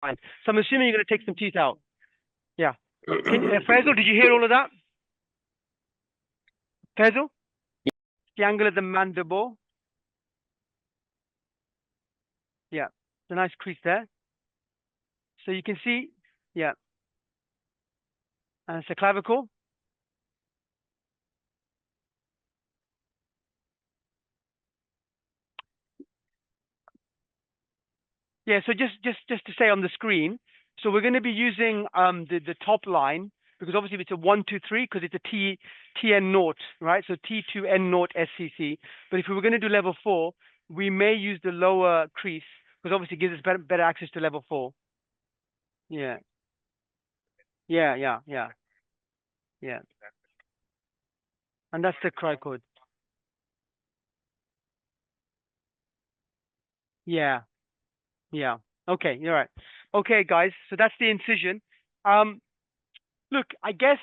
fine. So I'm assuming you're going to take some teeth out. Yeah. Faisal, did you hear all of that? Faisal? The angle of the mandible. Yeah. It's a nice crease there. So you can see, yeah. And it's a clavicle. Yeah, so just to say on the screen, so we're going to be using the top line, because obviously it's a 1, 2, 3, because it's a TN naught, right? So T2N naught SCC. But if we were going to do level 4, we may use the lower crease, because obviously it gives us better access to level 4. Yeah. Yeah. And that's the cricode. Yeah. Okay, you're right. Okay, guys, so that's the incision. Look, I guess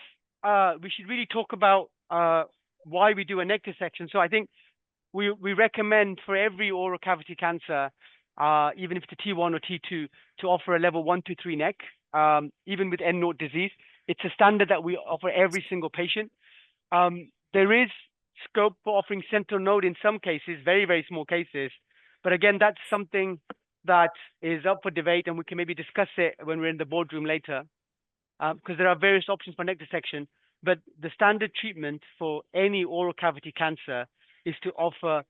we should really talk about why we do a neck dissection. So I think we recommend for every oral cavity cancer, even if it's a T1 or T2, to offer a level 1 to 3 neck, even with end node disease. It's a standard that we offer every single patient. There is scope for offering central node in some cases, very, very small cases. But again, that's something that is up for debate, and we can maybe discuss it when we're in the boardroom later, because there are various options for neck dissection. But the standard treatment for any oral cavity cancer is to offer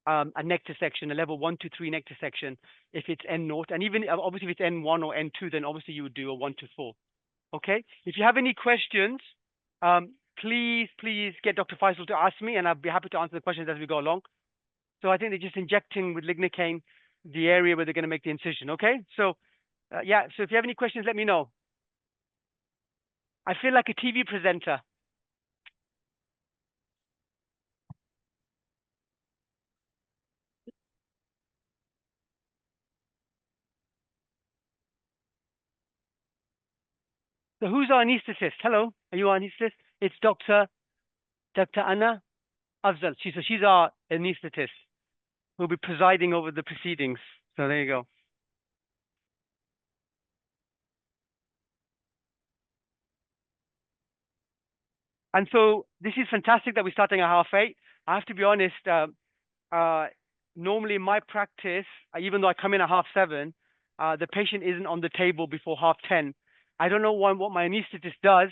a neck dissection, a level 1 to 3 neck dissection, if it's N0. And even obviously if it's N1 or N2, then obviously you would do a 1 to 4. Okay. If you have any questions, please get Dr. Faisal to ask me, and I'll be happy to answer the questions as we go along. So I think they're just injecting with lignocaine the area where they're going to make the incision. Okay. So yeah. So if you have any questions, let me know. I feel like a TV presenter. So who's our anesthetist? Hello, are you our anesthetist? It's Dr. Anna Afzal. She's our anesthetist who'll be presiding over the proceedings. So there you go. And so this is fantastic that we're starting at 8:30. I have to be honest, normally in my practice, even though I come in at 7:30, the patient isn't on the table before 10:30. I don't know what my anesthetist does,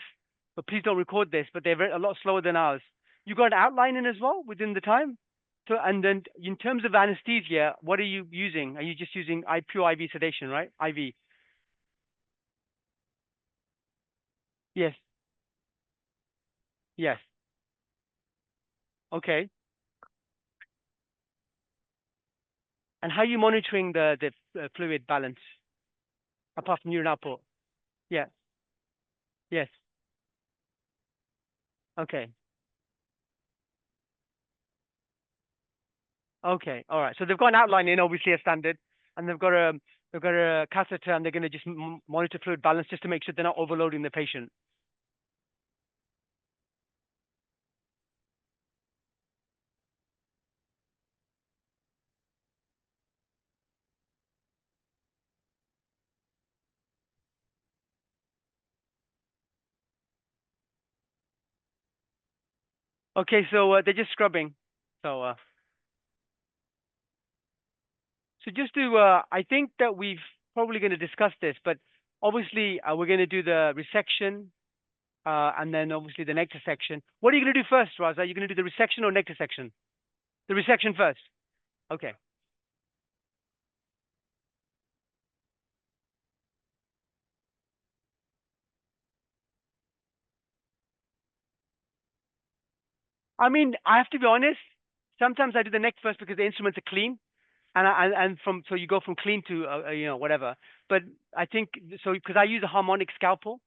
but please don't record this, but they're a lot slower than ours. You got an outline in as well within the time? So, and then in terms of anesthesia, what are you using? Are you just using pure IV sedation, right? IV. Yes. Yes. Okay. And how are you monitoring the fluid balance apart from urine output? Yeah. Yes. Okay. Okay. All right. So they've got an outline in, obviously a standard, and they've got a catheter, and they're going to just monitor fluid balance just to make sure they're not overloading the patient. Okay. So they're just scrubbing. So just to I think that we've probably going to discuss this, but obviously we're going to do the resection. And then obviously the neck dissection. What are you going to do first, Raza? Are you going to do the resection or neck dissection? The resection first. Okay. I mean, I have to be honest. Sometimes I do the neck first because the instruments are clean, and so you go from clean to whatever. But I think so because I use a harmonic scalpel,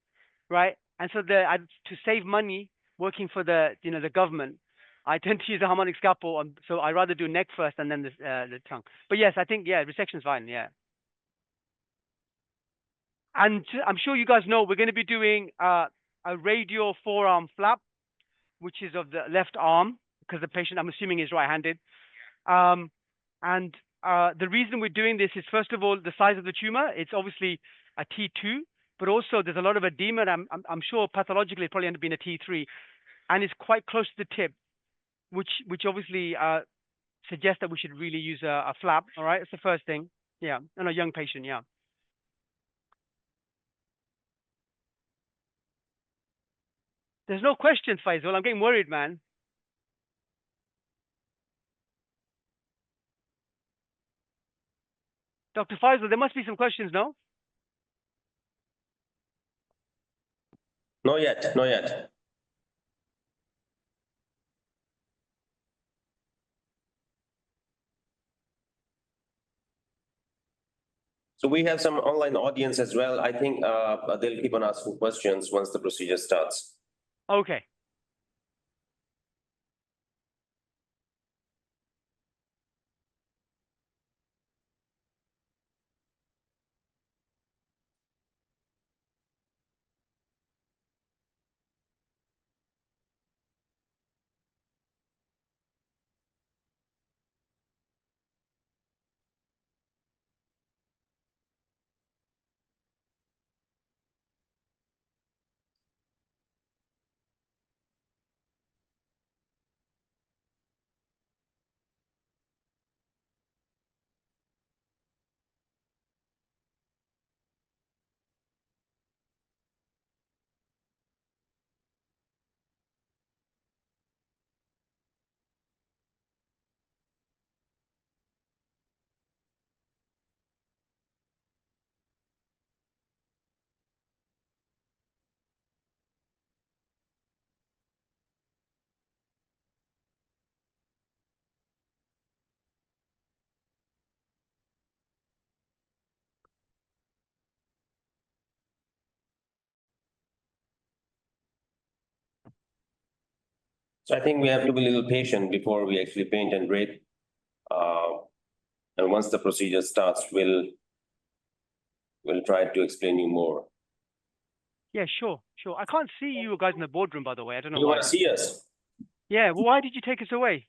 right? And so to save money working for the government, I tend to use a harmonic scalpel. So I rather do neck first and then the tongue. But yes, I think resection's fine. Yeah. And I'm sure you guys know we're going to be doing a radial forearm flap, which is of the left arm, because the patient, I'm assuming, is right-handed. And the reason we're doing this is, first of all, the size of the tumor. It's obviously a T2, but also there's a lot of edema. And I'm sure pathologically it probably ended up being a T3, and it's quite close to the tip, which obviously suggests that we should really use a flap. All right, that's the first thing. Yeah, and a young patient. Yeah. There's no questions, Faisal. I'm getting worried, man. Dr. Faisal, there must be some questions, no? Not yet, not yet. So we have some online audience as well. I think they'll keep on asking questions once the procedure starts. Okay. So I think we have to be a little patient before we actually paint and grade. And once the procedure starts, we'll try to explain you more. Yeah, sure. I can't see you guys in the boardroom, by the way. I don't know You why. want to see us? Yeah, well, why did you take us away?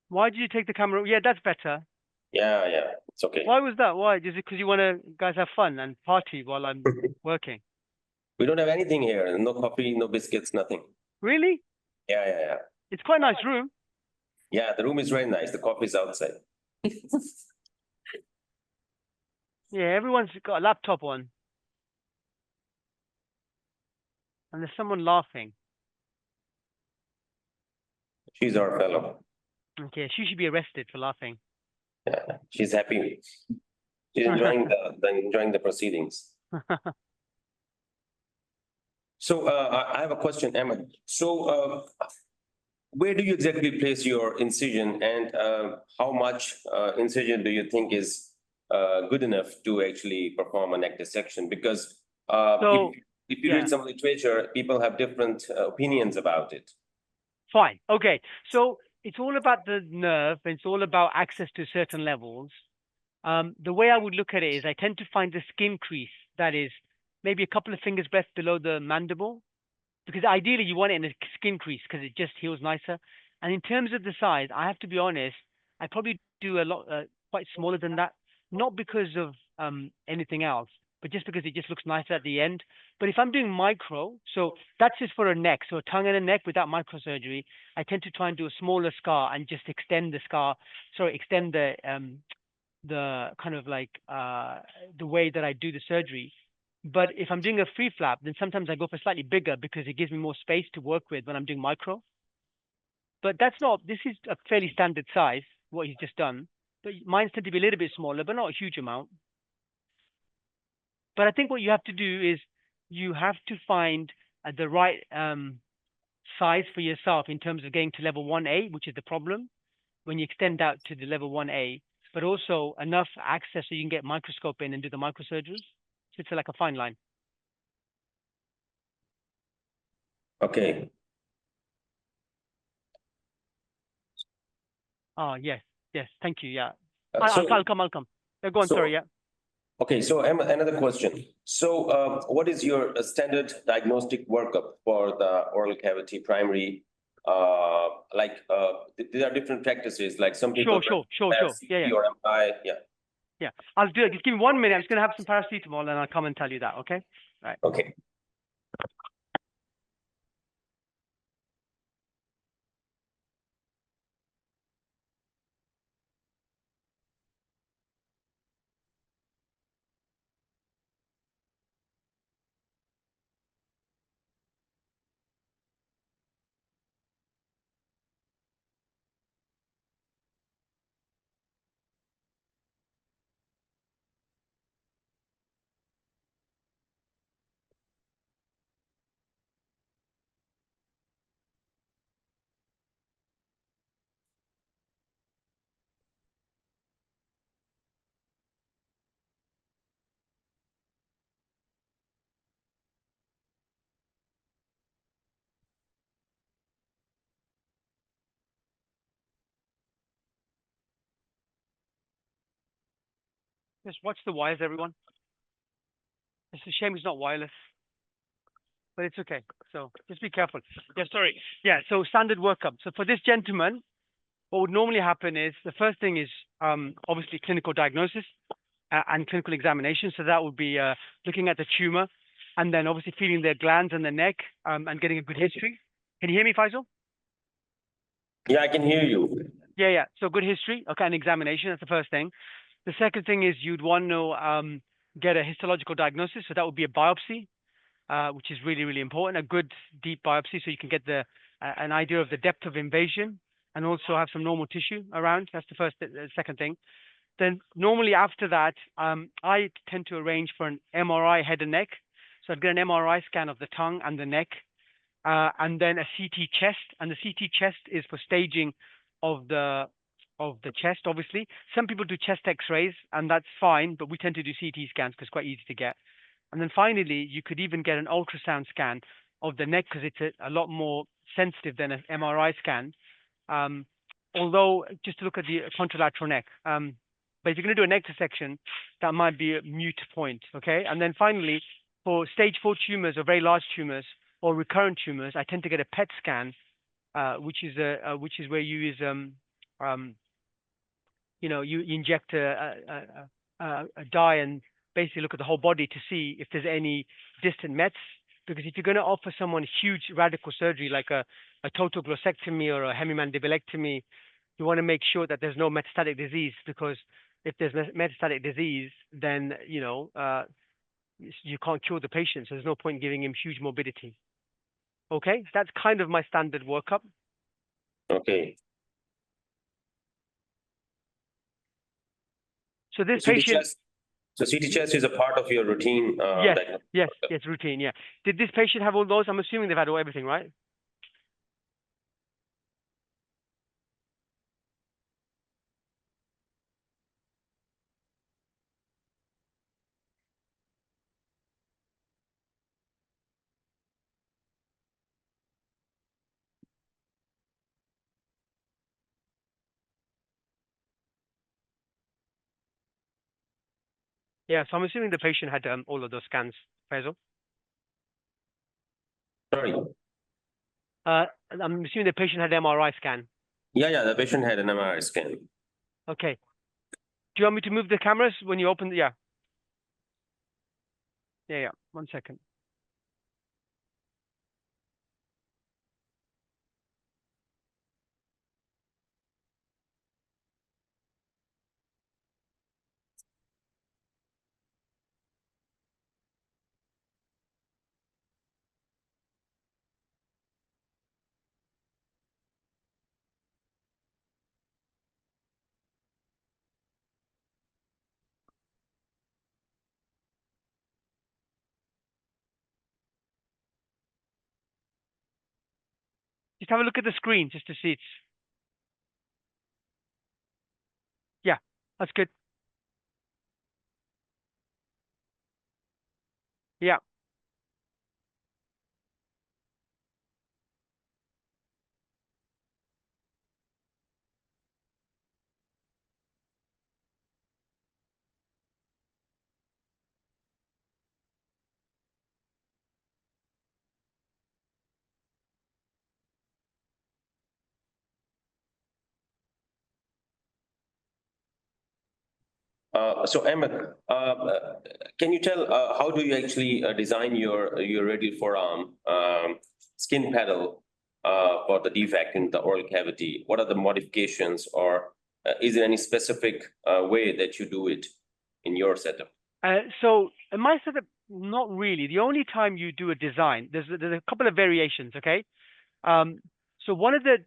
Why did you take the camera? Yeah, that's better. Yeah, it's okay. Why was that? Why? Is it because you want to guys have fun and party while I'm working? We don't have anything here. No coffee, no biscuits, nothing. Really? Yeah. It's quite a nice room. Yeah, the room is very nice. The coffee is outside. Yeah, everyone's got a laptop on. And there's someone laughing. She's our fellow. Okay, she should be arrested for laughing. Yeah, she's happy. She's enjoying the proceedings. So I have a question, Ahmed. So where do you exactly place your incision, and how much incision do you think is good enough to actually perform a neck dissection? Because if you read some literature, people have different opinions about it. Fine. Okay. So it's all about the nerve, and it's all about access to certain levels. The way I would look at it is I tend to find the skin crease that is maybe a couple of fingers breadth below the mandible, because ideally you want it in a skin crease because it just heals nicer. And in terms of the size, I have to be honest, I probably do a lot quite smaller than that, not because of anything else, but just because it just looks nicer at the end. But if I'm doing micro, so that's just for a neck, so a tongue and a neck without microsurgery, I tend to try and do a smaller scar and just extend the scar, extend the kind of like the way that I do the surgery. But if I'm doing a free flap, then sometimes I go for slightly bigger because it gives me more space to work with when I'm doing micro. But this is a fairly standard size, what he's just done. But mine tend to be a little bit smaller, but not a huge amount. But I think what you have to do is you have to find the right size for yourself in terms of getting to level 1A, which is the problem, when you extend out to the level 1A, but also enough access so you can get microscope in and do the microsurgeries. So it's like a fine line. Okay. Oh, yes. Thank you. Yeah. I'll come. Go on, sorry, yeah. Okay, so another question. So what is your standard diagnostic workup for the oral cavity primary like there are different practices, like some people Sure. have Yeah. CT or MRI. Yeah. I'll do it. Just give me 1 minute. I'm just gonna have some paracetamol and I'll come and tell you that. Okay. Right. Okay. Just watch the wires, everyone. It's a shame it's not wireless, but it's okay. So just be careful. Yeah. Sorry. Yeah. So standard workup. So for this gentleman, what would normally happen is the first thing is obviously clinical diagnosis and clinical examination. So that would be looking at the tumor and then obviously feeling their glands and the neck and getting a good history. Can you hear me, Faisal? Yeah, I can hear you. Yeah. So good history, okay, and examination. That's the first thing. The second thing is you'd want to get a histological diagnosis. So that would be a biopsy, which is really, really important. A good deep biopsy, so you can get an idea of the depth of invasion and also have some normal tissue around. That's the first, second thing. Then normally after that, I tend to arrange for an MRI head and neck. So I'd get an MRI scan of the tongue and the neck, and then a CT chest. And the CT chest is for staging of the chest. Obviously, some people do chest X-rays, and that's fine. But we tend to do CT scans because it's quite easy to get. And then finally, you could even get an ultrasound scan of the neck because it's a lot more sensitive than an MRI scan. Although just to look at the contralateral neck. But if you're going to do a neck dissection, that might be a mute point, okay? And then finally, for stage 4 tumors or very large tumors or recurrent tumors, I tend to get a PET scan, which is where you use you inject a dye and basically look at the whole body to see if there's any distant mets. Because if you're going to offer someone huge radical surgery like a total glossectomy or a hemimandibulectomy, you want to make sure that there's no metastatic disease, because if there's metastatic disease, then you can't cure the patient, so there's no point giving him huge morbidity. Okay, that's kind of my standard workup. Okay. So this CT patient, chest. So CT chest is a part of your routine. yes, routine. Yeah. Did this patient have all those? I'm assuming they've had everything, right? Yeah. So I'm assuming the patient had all of those scans, Faisal. Sorry. I'm assuming the patient had MRI scan. Yeah. The patient had an MRI scan. Okay. Do you want me to move the cameras when you open? Yeah. 1 second. Just have a look at the screen just to see it's. Yeah, that's good. Yeah. So Ahmed, can you tell how do you actually design your radial forearm skin pedal for the defect in the oral cavity? What are the modifications, or is there any specific way that you do it in your setup? So in my setup, not really. The only time you do a design, there's a couple of variations, okay? So one of the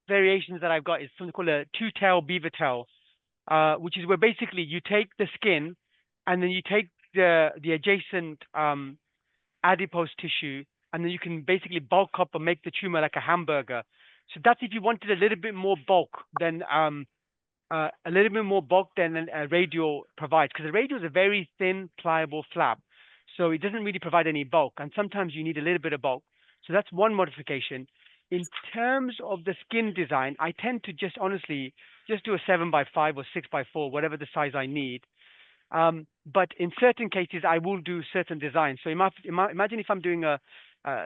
variations that I've got is something called a two-tail beaver tail, which is where basically you take the skin and then you take the adjacent adipose tissue, and then you can basically bulk up and make the tumor like a hamburger. So that's if you wanted a little bit more bulk than a radial provides, because the radial is a very thin, pliable flap, so it doesn't really provide any bulk, and sometimes you need a little bit of bulk. So that's one modification. In terms of the skin design, I tend to just honestly just do a 7x5 or 6x4, whatever the size I need. But in certain cases, I will do certain designs. So imagine if I'm doing a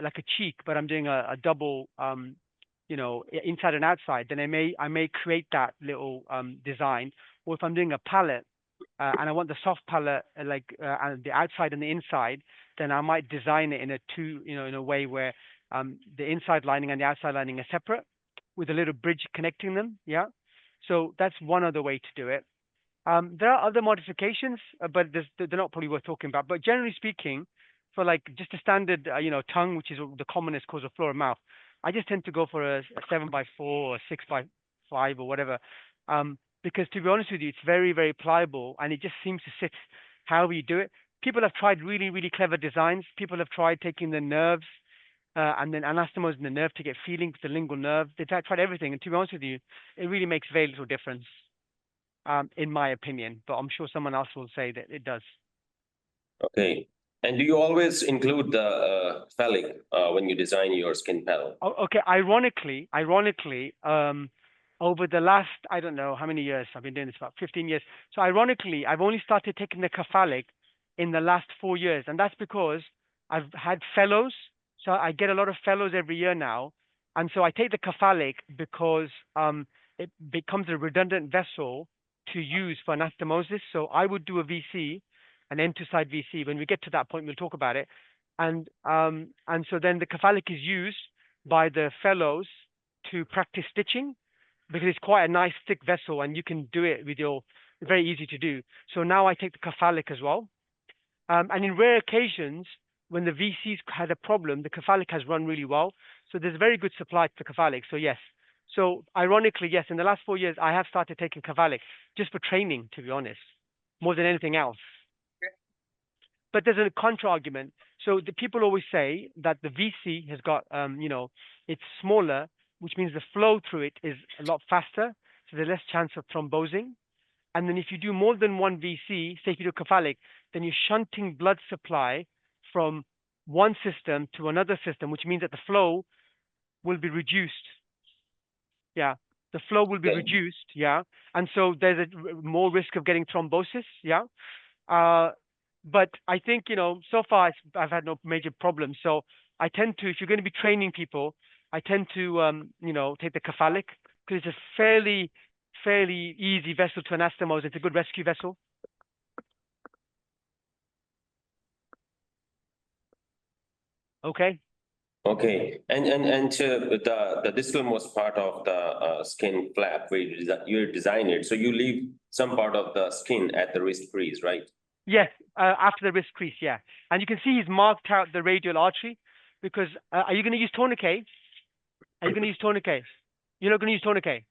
like a cheek, but I'm doing a double, you know, inside and outside, then I may create that little design. Or if I'm doing a palate and I want the soft palate and the outside and the inside, then I might design it in a way where the inside lining and the outside lining are separate with a little bridge connecting them. Yeah. So that's one other way to do it. There are other modifications, but they're not probably worth talking about. But generally speaking, for like just a standard, tongue, which is the commonest cause of flora mouth, I just tend to go for a 7x4 or 6x5 or whatever. Because to be honest with you, it's very, very pliable and it just seems to sit however you do it. People have tried really, really clever designs. People have tried taking the nerves and then anastomosing the nerve to get feeling with the lingual nerve. They've tried everything. And to be honest with you, it really makes very little difference. In my opinion, but I'm sure someone else will say that it does. Okay. And do you always include the phallic when you design your skin pedal? Oh, okay. Ironically, over the last, I don't know how many years, I've been doing this about 15 years. So ironically, I've only started taking the cephalic in the last 4 years. And that's because I've had fellows. So I get a lot of fellows every year now. And so I take the cephalic because it becomes a redundant vessel to use for anastomosis. So I would do a VC, an end-to-side VC. When we get to that point, we'll talk about it. And so then the cephalic is used by the fellows to practice stitching because it's quite a nice thick vessel and you can do it with very easy to do. So now I take the cephalic as well. And in rare occasions, when the VCs had a problem, the cephalic has run really well. So there's a very good supply to cephalic. So yes. So ironically, yes, in the last 4 years, I have started taking cephalic just for training, to be honest, more than anything else. But there's a contra argument. So the people always say that the VC has got, it's smaller, which means the flow through it is a lot faster. So there's less chance of thrombosing. And then if you do more than one VC, say if you do cephalic, then you're shunting blood supply from one system to another system, which means that the flow will be reduced. Yeah, the flow will be reduced. Yeah, and so there's a more risk of getting thrombosis. Yeah, but I think so far I've had no major problems. So I tend to, if you're going to be training people, I tend to take the cephalic because it's a fairly easy vessel to anastomose. It's a good rescue vessel. Okay. Okay, and the distalmost part of the skin flap where you design it, so you leave some part of the skin at the wrist crease, right? Yes, after the wrist crease, yeah. And you can see he's marked out the radial artery because are you going to use tourniquet? Are you going to use tourniquet? You're not going to use tourniquet?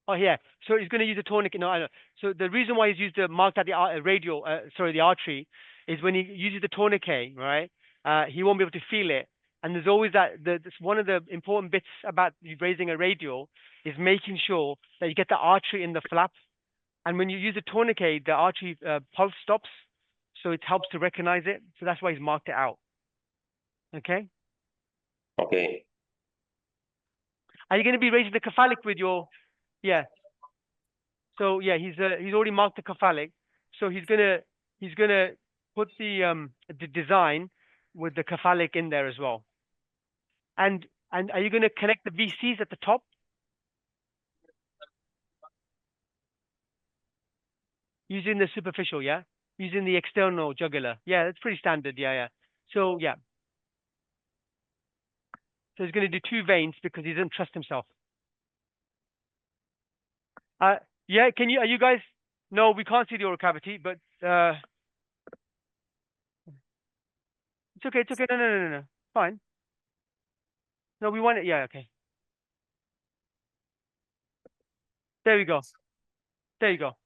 Oh, yeah. So he's going to use a tourniquet. No, I know. So the reason why he's used the marked out the the artery is when he uses the tourniquet, right? He won't be able to feel it. And there's always one of the important bits about raising a radial is making sure that you get the artery in the flap. And when you use a tourniquet, the artery pulse stops. So it helps to recognize it. So that's why he's marked it out. Okay? Okay. Are you going to be raising the cephalic with your... Yeah. So yeah, he's already marked the cephalic. So he's gonna put the design with the cephalic in there as well. And are you going to connect the VCs at the top? Using the superficial, yeah? Using the external jugular. Yeah, that's pretty standard. Yeah, yeah. So, yeah. So he's going to do 2 veins because he doesn't trust himself. Yeah, are you guys, no, we can't see the oral cavity, but, it's okay, it's okay. No, no, no, no, no. Fine. No, we want it. Yeah, okay. There we go. There you go.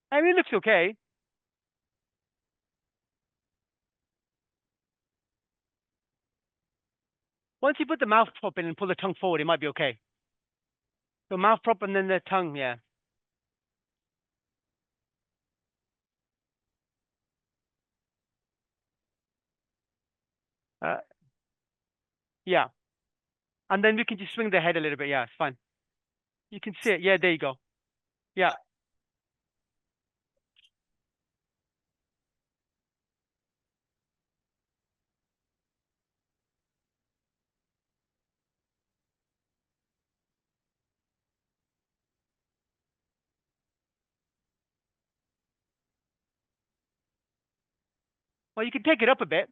I mean, it looks okay. Once you put the mouth prop in and pull the tongue forward, it might be okay. So mouth prop and then the tongue, yeah. Uh, yeah. And then we can just swing the head a little bit. Yeah, it's fine. You can see it. Yeah, there you go. Yeah. Well, you can take it up a bit.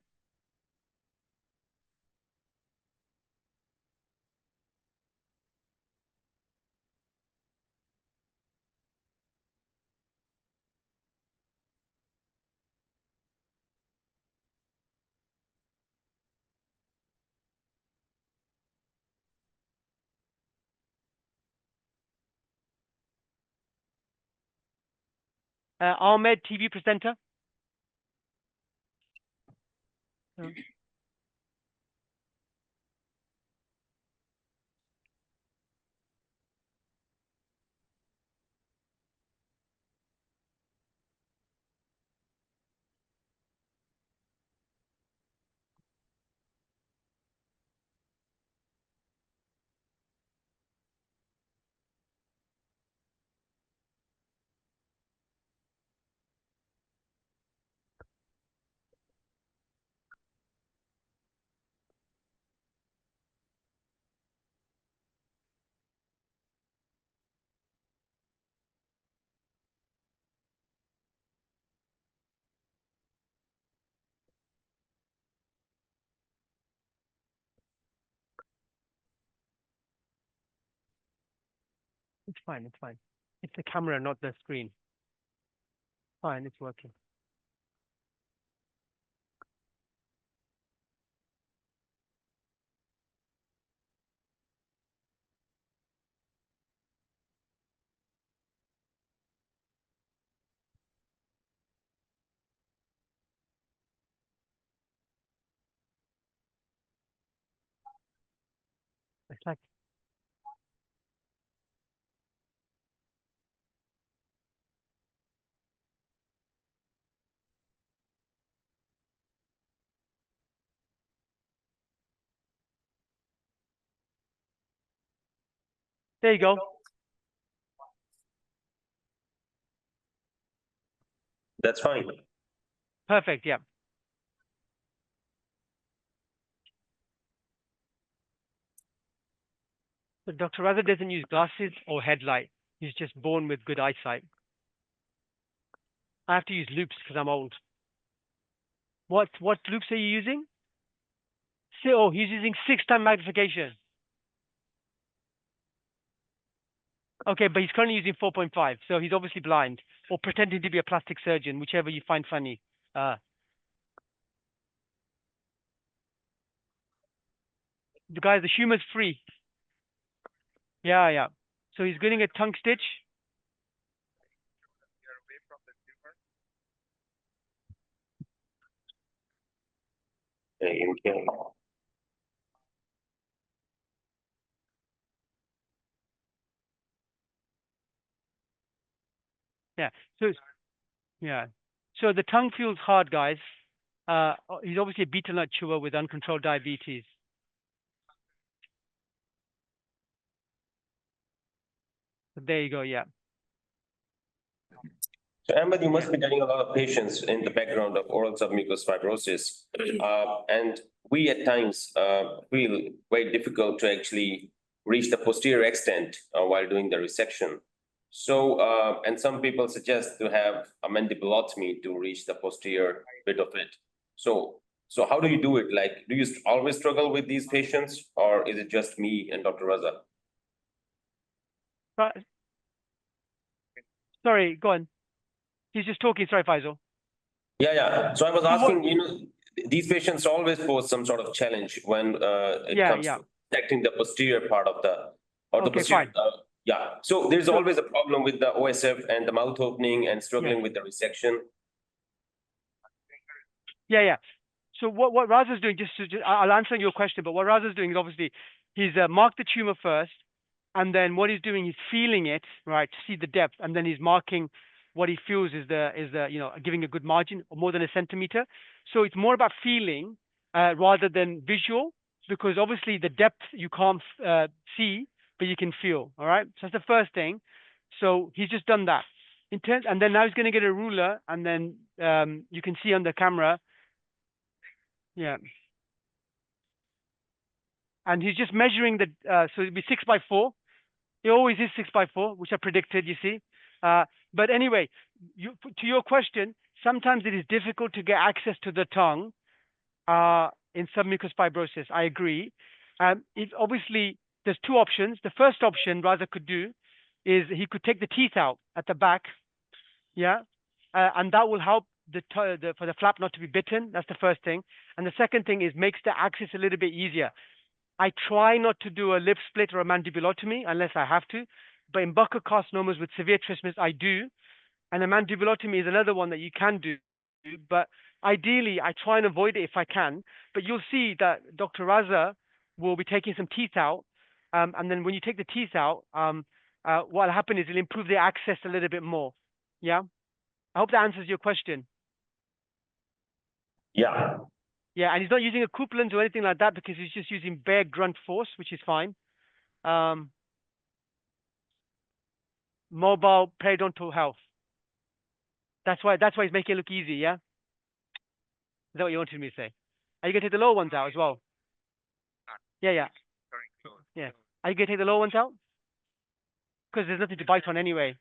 Ahmed, TV presenter. It's fine. It's fine. It's the camera, not the screen. Fine. It's working. It's like, there you go. That's fine. Perfect. Yeah. So Dr. Raza doesn't use glasses or headlight. He's just born with good eyesight. I have to use loops because I'm old. What loops are you using? Oh, he's using 6-time magnification. Okay, but he's currently using 4.5, so he's obviously blind or pretending to be a plastic surgeon, whichever you find funny. The guy, the humor's free. Yeah, yeah. So he's getting a tongue stitch. Okay. Yeah. So yeah. So the tongue feels hard, guys. He's obviously a betel nut chewer with uncontrolled diabetes. So there you go. Yeah. So Ahmed, you must be getting a lot of patients in the background of oral submucous fibrosis. And we at times feel very difficult to actually reach the posterior extent while doing the resection. So, and some people suggest to have a mandibulotomy to reach the posterior bit of it. So how do you do it? Like, do you always struggle with these patients, or is it just me and Dr. Raza? Sorry, go on. He's just talking. Sorry, Faisal. Yeah. So I was asking, these patients always pose some sort of challenge when it comes to detecting the posterior part of the, or the posterior. Fine. So there's always a problem with the OSF and the mouth opening and struggling with the resection. Yeah. So what Raza's doing, I'll answer your question, but what Raza's doing is obviously he's marked the tumor first, and then what he's doing is feeling it, right, to see the depth, and then he's marking what he feels is giving a good margin of more than a centimeter. So it's more about feeling rather than visual, because obviously the depth you can't see, but you can feel. All right. So that's the first thing. So he's just done that. And then now he's going to get a ruler, and then you can see on the camera. Yeah. And he's just measuring the, so it'd be 6x4. It always is 6x4, which I predicted, you see. But anyway, to your question, sometimes it is difficult to get access to the tongue in submucous fibrosis. I agree. Obviously, there's two options. The first option Raza could do is he could take the teeth out at the back. Yeah. And that will help for the flap not to be bitten. That's the first thing. And the second thing is makes the access a little bit easier. I try not to do a lip split or a mandibulotomy unless I have to, but in buccal carcinomas with severe trismus, I do. And a mandibulotomy is another one that you can do, but ideally, I try and avoid it if I can. But you'll see that Dr. Raza will be taking some teeth out, and then when you take the teeth out, what'll happen is it'll improve the access a little bit more. Yeah, I hope that answers your question. Yeah. Yeah, and he's not using a couplins or anything like that because he's just using bare grunt force, which is fine. Mobile periodontal health. That's why he's making it look easy, yeah? Is that what you wanted me to say? Are you gonna take the lower ones out as well? Yeah. Are you gonna take the lower ones out? Because there's nothing to bite on anyway.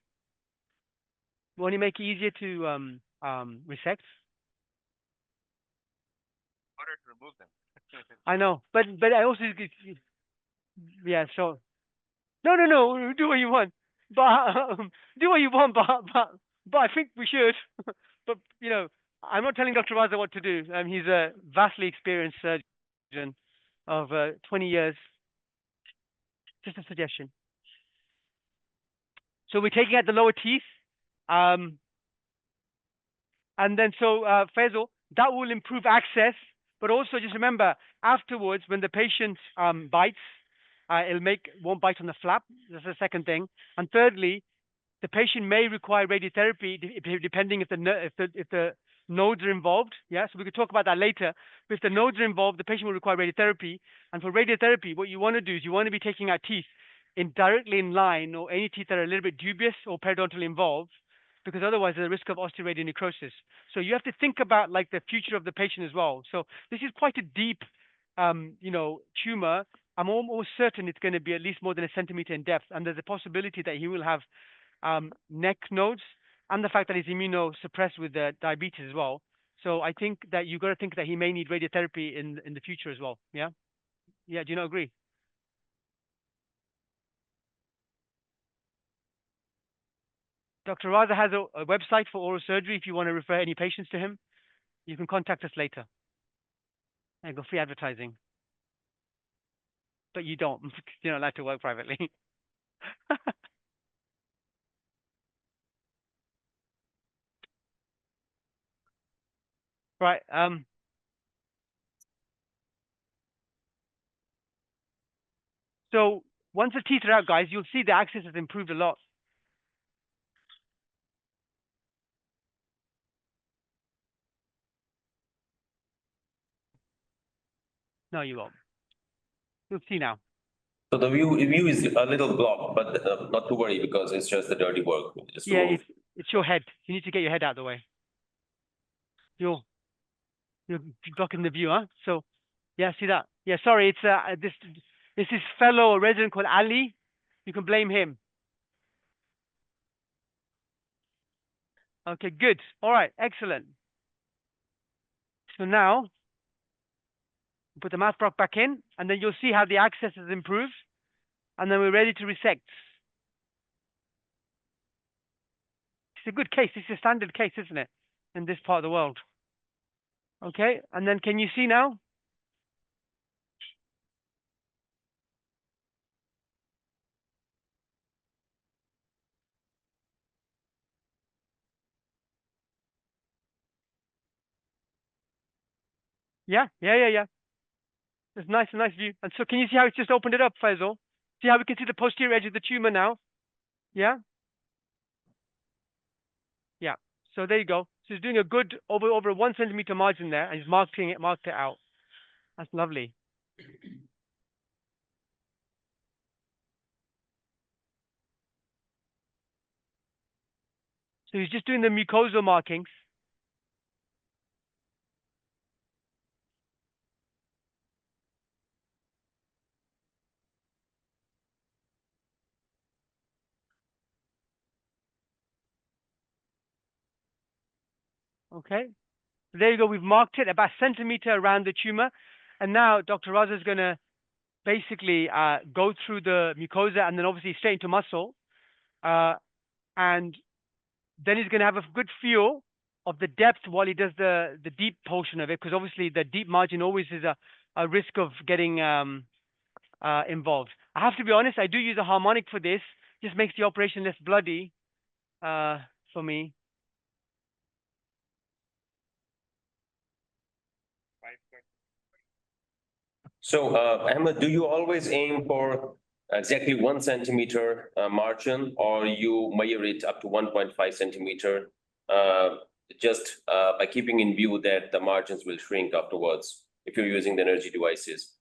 Won't you make it easier to resect? Harder to remove them. I know, but I also so no, do what you want, but do what you want, but I think we should. But I'm not telling Dr. Raza what to do. He's a vastly experienced surgeon of 20 years. Just a suggestion. So we're taking out the lower teeth, and then Faisal, that will improve access. But also just remember, afterwards, when the patient bites, won't bite on the flap. That's the second thing. And thirdly, the patient may require radiotherapy depending if the nodes are involved. Yeah, so we could talk about that later. But if the nodes are involved, the patient will require radiotherapy. And for radiotherapy, what you want to do is you want to be taking out teeth directly in line, or any teeth that are a little bit dubious or periodontally involved, because otherwise there's a risk of osteoradionecrosis. So you have to think about like the future of the patient as well. So this is quite a deep, tumor. I'm almost certain it's going to be at least more than a centimeter in depth, and there's a possibility that he will have neck nodes, and the fact that he's immunosuppressed with diabetes as well. So I think that you got to think that he may need radiotherapy in the future as well. Yeah. Do you not agree? Dr. Raza has a website for oral surgery. If you want to refer any patients to him, you can contact us later. There you go, free advertising. But you don't. You're not allowed to work privately. Right. So once the teeth are out, guys, you'll see the access has improved a lot. No, you won't. You'll see now. So the view is a little blocked, but not to worry because it's just the dirty work. Just Yeah, It's your head. You need to get your head out of the way. You're blocking the view, huh? So, yeah, see that? Yeah, sorry, it's this is fellow resident called Ali. You can blame him. Okay, good. All right, excellent. So now, put the mouth block back in, and then you'll see how the access has improved, and then we're ready to resect. It's a good case. It's a standard case, isn't it, in this part of the world? Okay, and then can you see now? Yeah. It's nice, a nice view. And so can you see how it's just opened it up, Faisal? See how we can see the posterior edge of the tumor now? Yeah? Yeah. So there you go. So he's doing a good over 1 centimeter margin there, and he's marked it out. That's lovely. So he's just doing the mucosal markings. Okay. There you go. We've marked it about a centimeter around the tumor. And now Dr. Raza is going to basically go through the mucosa and then obviously straight into muscle. And then he's going to have a good feel of the depth while he does the deep portion of it, because obviously the deep margin always is a risk of getting involved. I have to be honest, I do use a harmonic for this. Just makes the operation less bloody for me. So, Ahmed, do you always aim for exactly 1 centimeter margin, or you measure it up to 1.5 centimeter, just by keeping in view that the margins will shrink afterwards if you're using the energy devices?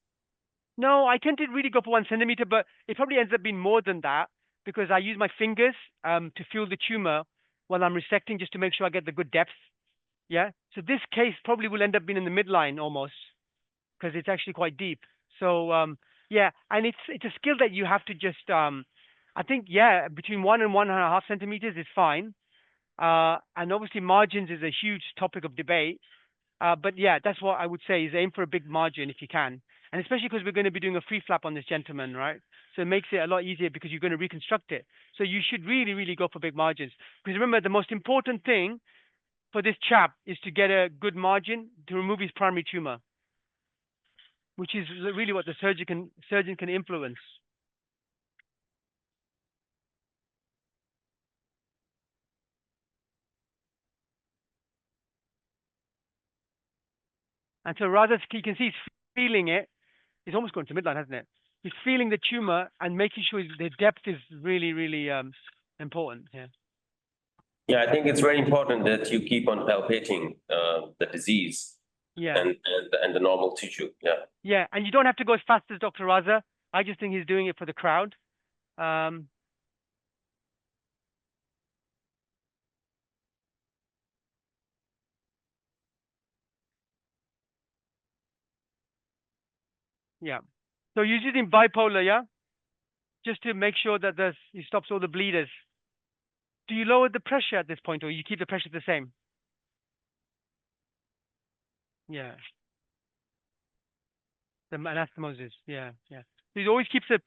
No, I tend to really go for 1 centimeter, but it probably ends up being more than that because I use my fingers to feel the tumor while I'm resecting just to make sure I get the good depth. Yeah. So this case probably will end up being in the midline almost, because it's actually quite deep. So yeah, and it's a skill that you have to just I think between 1 and 1.5 centimeters is fine. And obviously margins is a huge topic of debate. But yeah, that's what I would say is aim for a big margin if you can. And especially because we're going to be doing a free flap on this gentleman, right? So it makes it a lot easier because you're going to reconstruct it. So you should really, really go for big margins. Because remember, the most important thing for this chap is to get a good margin to remove his primary tumor, which is really what the surgeon can influence. And so rather, you can see he's feeling it. He's almost going to midline, hasn't it? He's feeling the tumor and making sure the depth is really, really important. Yeah. Yeah, I think it's very important that you keep on palpating the disease. Yeah. And the normal tissue. Yeah. Yeah, and you don't have to go as fast as Dr. Raza. I just think he's doing it for the crowd. Yeah. So you're using bipolar, yeah? Just to make sure that he stops all the bleeders. Do you lower the pressure at this point, or you keep the pressure the same? Yeah. The anastomosis. Yeah. So he always keeps it.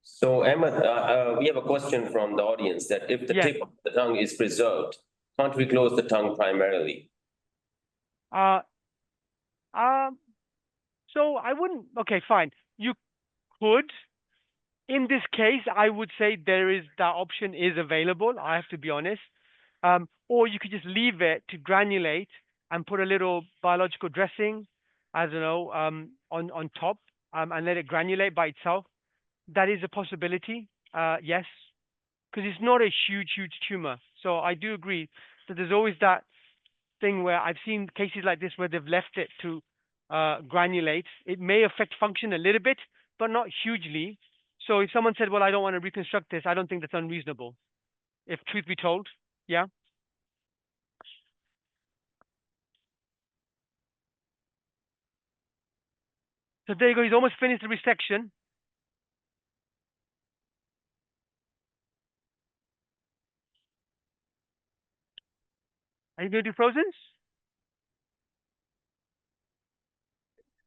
So, Ahmed, we have a question from the audience that if the tip of the tongue is preserved, can't we close the tongue primarily? So I wouldn't. Okay, fine. You could. In this case, I would say that option is available. I have to be honest. Or you could just leave it to granulate and put a little biological dressing, I don't know, on top, and let it granulate by itself. That is a possibility. Yes, because it's not a huge tumor. So I do agree that there's always that thing where I've seen cases like this where they've left it to granulate. It may affect function a little bit, but not hugely. So if someone said, well, I don't want to reconstruct this, I don't think that's unreasonable, if truth be told. Yeah. So there you go. He's almost finished the resection. Are you going to do frozens?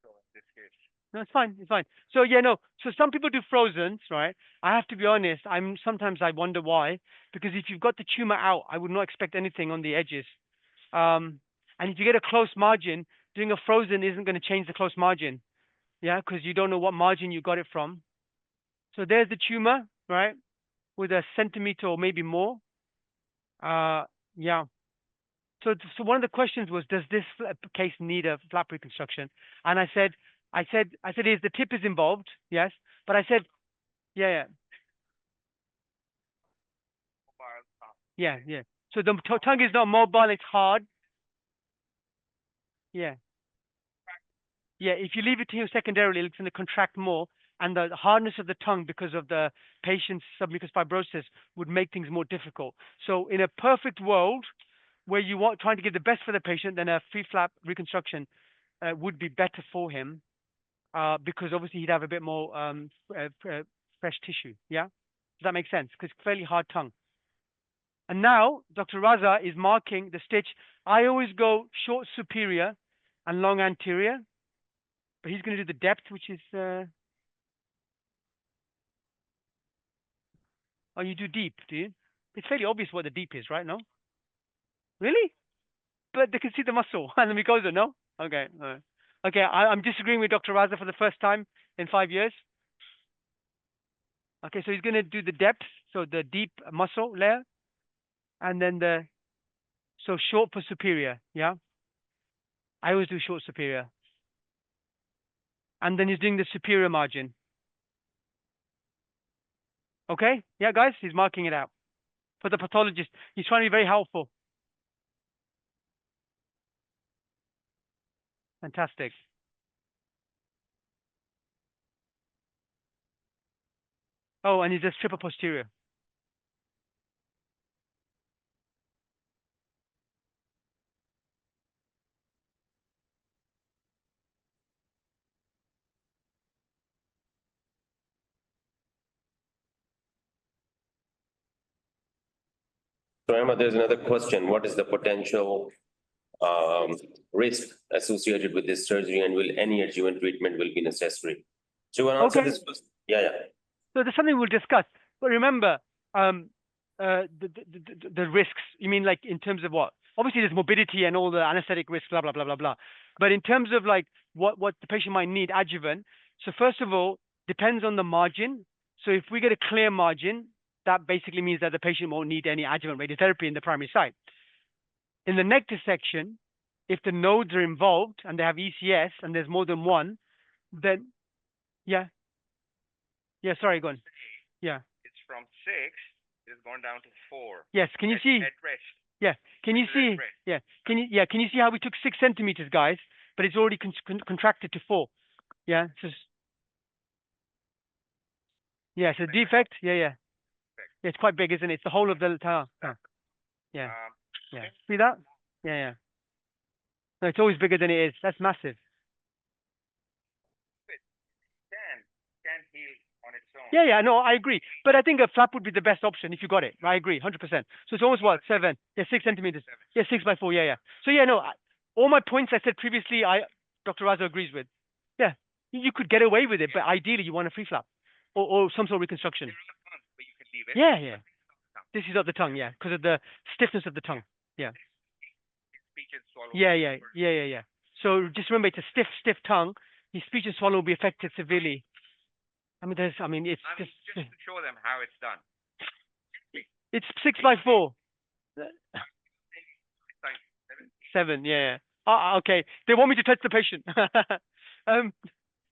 So in this case, No, it's fine. It's fine. So yeah, no. So some people do frozens, right? I have to be honest. Sometimes I wonder why. Because if you've got the tumor out, I would not expect anything on the edges. And if you get a close margin, doing a frozen isn't going to change the close margin. Yeah, because you don't know what margin you got it from. So there's the tumor, right? With a centimeter or maybe more. Yeah. So one of the questions was, does this case need a flap reconstruction? And I said, is the tip is involved? Yes. But I said, yeah. mobile tongue. Yeah. So the tongue is not mobile, it's hard. Yeah. Yeah, if you leave it here secondarily, it's going to contract more. And the hardness of the tongue because of the patient's submucous fibrosis would make things more difficult. So in a perfect world where you want trying to give the best for the patient, then a free flap reconstruction would be better for him because obviously he'd have a bit more fresh tissue. Yeah? Does that make sense? Because it's fairly hard tongue. And now Dr. Raza is marking the stitch. I always go short superior and long anterior. But he's going to do the depth, which is, oh, you do deep, do you? It's fairly obvious what the deep is, right? No? Really? But they can see the muscle and the mucosa, no? Okay. All right. Okay, I'm disagreeing with Dr. Raza for the first time in 5 years. Okay, so he's going to do the depth, so the deep muscle layer, and then so short for superior, yeah? I always do short superior. And then he's doing the superior margin. Okay? Yeah, guys, he's marking it out. For the pathologist, he's trying to be very helpful. Fantastic. Oh, and he does triple posterior. So Emma, there's another question. What is the potential risk associated with this surgery, and will any adjuvant treatment will be necessary? So you want to answer Okay. this first? Yeah. So there's something we'll discuss. But remember, the risks, you mean like in terms of what? Obviously, there's morbidity and all the anesthetic risks, blah, blah, blah, blah, blah. But in terms of like what the patient might need adjuvant, so first of all, depends on the margin. So if we get a clear margin, that basically means that the patient won't need any adjuvant radiotherapy in the primary site. In the neck dissection, if the nodes are involved and they have ECS and there's more than one, then yeah, sorry, go on. Yeah. It's from 6, it's gone down to 4. Yes, can you see? At rest. Yeah, can you see? Yeah, can you see how we took 6 centimeters, guys? But it's already contracted to 4. Yeah, yeah, so defect. Yeah, it's quite big, isn't it? It's the whole of the tower. Yeah. See that? Yeah. No, it's always bigger than it is. That's massive. Can heal on its own. Yeah, no, I agree. But I think a flap would be the best option if you got it. I agree, 100%. So it's almost what, 7? Yeah, 6 centimeters. 7. Yeah, 6 by 4. Yeah. So yeah, no, all my points I said previously, Dr. Raza agrees with. Yeah, you could get away with it, but ideally you want a free flap or some sort of reconstruction. But you can leave it. Yeah. This is of the tongue, yeah, because of the stiffness of the tongue. Yeah. Speech and swallow. Yeah. So just remember, it's a stiff tongue. His speech and swallow will be affected severely. It's just to show them how it's done. It's 6 by 4. Like 7, yeah. Okay. They want me to touch the patient.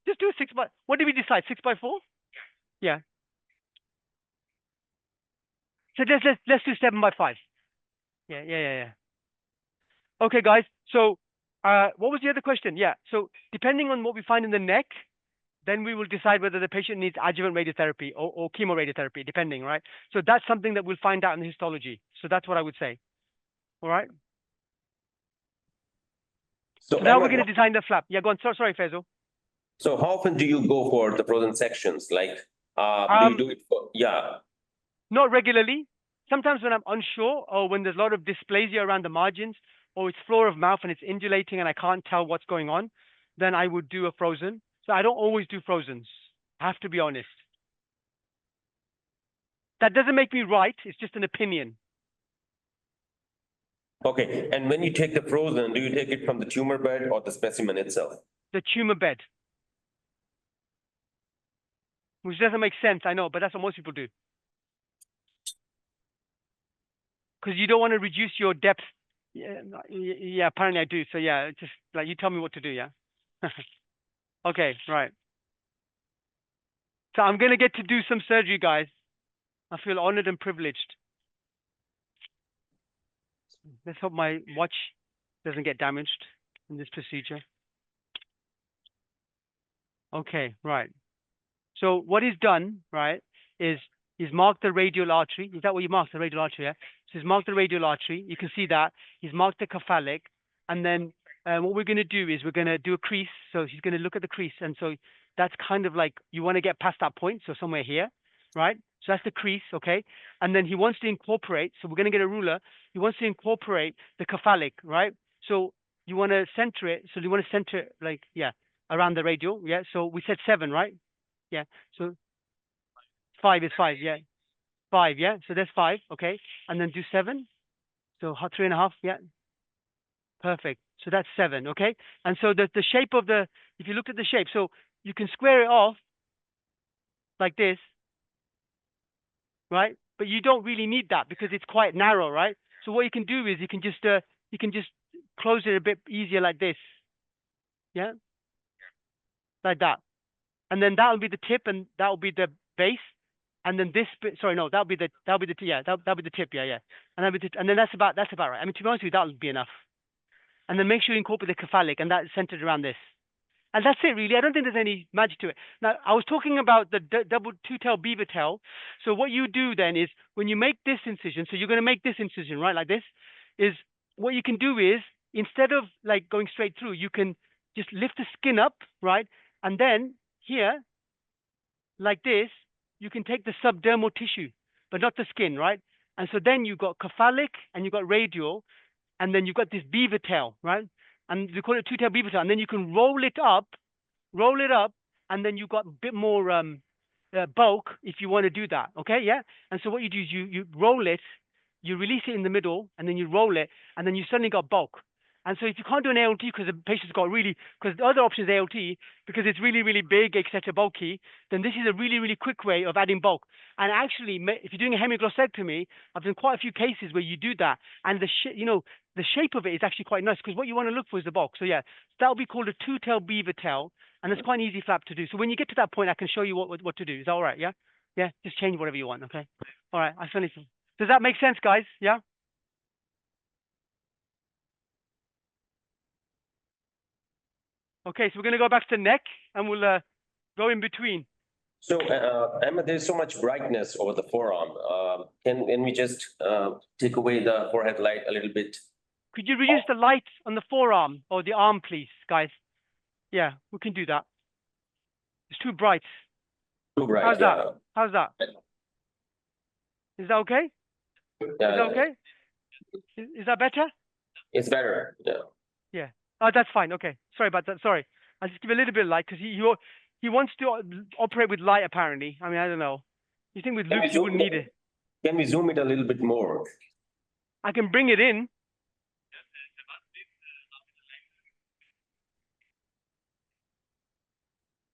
Just do a 6 by. What did we decide? 6 by 4? Yeah. So let's do 7 by 5. Yeah. Okay, guys. So what was the other question? Yeah. So depending on what we find in the neck, then we will decide whether the patient needs adjuvant radiotherapy or chemoradiotherapy, depending, right? So that's something that we'll find out in the histology. So that's what I would say. All right. So now we're going to design the flap. Yeah, go on. Sorry, Faisal. So how often do you go for the frozen sections? Like, do you do it for, yeah. Not regularly. Sometimes when I'm unsure or when there's a lot of dysplasia around the margins or it's floor of mouth and it's indulating and I can't tell what's going on, then I would do a frozen. So I don't always do frozens. I have to be honest. That doesn't make me right. It's just an opinion. Okay. And when you take the frozen, do you take it from the tumor bed or the specimen itself? The tumor bed. Which doesn't make sense, I know, but that's what most people do. Because you don't want to reduce your depth. Yeah, apparently I do. So yeah, just like you tell me what to do, yeah? Okay, right. So I'm going to get to do some surgery, guys. I feel honored and privileged. Let's hope my watch doesn't get damaged in this procedure. Okay, right. So what is done, right, is he's marked the radial artery. Is that what you marked, the radial artery, yeah? So he's marked the radial artery. You can see that. He's marked the cephalic. And then what we're going to do is we're going to do a crease. So he's going to look at the crease. And so that's kind of like you want to get past that point. So somewhere here, right? So that's the crease, okay? And then he wants to incorporate. So we're going to get a ruler. He wants to incorporate the cephalic, right? So you want to center it. So you want to center it like, yeah, around the radial. Yeah. So we said 7, right? Yeah. So 5 is 5. Yeah. 5. Yeah. So that's 5. Okay. And then do 7. So 3.5. Yeah. Perfect. So that's 7. Okay. And so the shape of the, if you looked at the shape, so you can square it off like this, right? But you don't really need that because it's quite narrow, right? So what you can do is you can just close it a bit easier like this. Yeah. Like that. And then that will be the tip and that will be the base. And then this bit, sorry, no, that'll be the yeah, that'll be the tip, yeah. And then that's about right. I mean, to be honest with you, that would be enough. And then make sure you incorporate the cephalic and that's centered around this. And that's it, really. I don't think there's any magic to it. Now, I was talking about the double two-tail beaver tail. So what you do then is when you make this incision, so you're going to make this incision, right, like this, is what you can do is instead of like going straight through, you can just lift the skin up, right? And then here, like this, you can take the subdermal tissue, but not the skin, right? And so then you've got cephalic and you've got radial, and then you've got this beaver tail, right? And we call it two-tail beaver tail. And then you can roll it up, and then you've got a bit more bulk if you want to do that, okay? Yeah? And so what you do is you roll it, you release it in the middle, and then you roll it, and then you suddenly got bulk. And so if you can't do an ALT because the patient's got really, because the other option is ALT, because it's really, really big, etc., bulky, then this is a really, really quick way of adding bulk. And actually, if you're doing a hemiglossectomy, I've done quite a few cases where you do that, and the shape of it is actually quite nice because what you want to look for is the bulk. So yeah, that'll be called a two-tail beaver tail, and it's quite an easy flap to do. So when you get to that point, I can show you what to do. Is that all right? Yeah, yeah. Just change whatever you want. Okay. All right. I finished. Does that make sense, guys? Yeah. Okay, so we're going to go back to the neck and we'll go in between. So, Emma, there's so much brightness over the forearm. Can we just take away the forehead light a little bit? Could you reduce the light on the forearm or the arm, please, guys? Yeah, we can do that. It's too bright. Too bright. How's that? How's that? Is that okay? Yeah. Is that okay? Is that better? It's better. Yeah. Yeah. Oh, that's fine. Okay. Sorry about that. Sorry. I'll just give a little bit of light because he wants to operate with light, apparently. I mean, I don't know. You think with Luke, you wouldn't need it? Can we zoom it a little bit more? I can bring it in.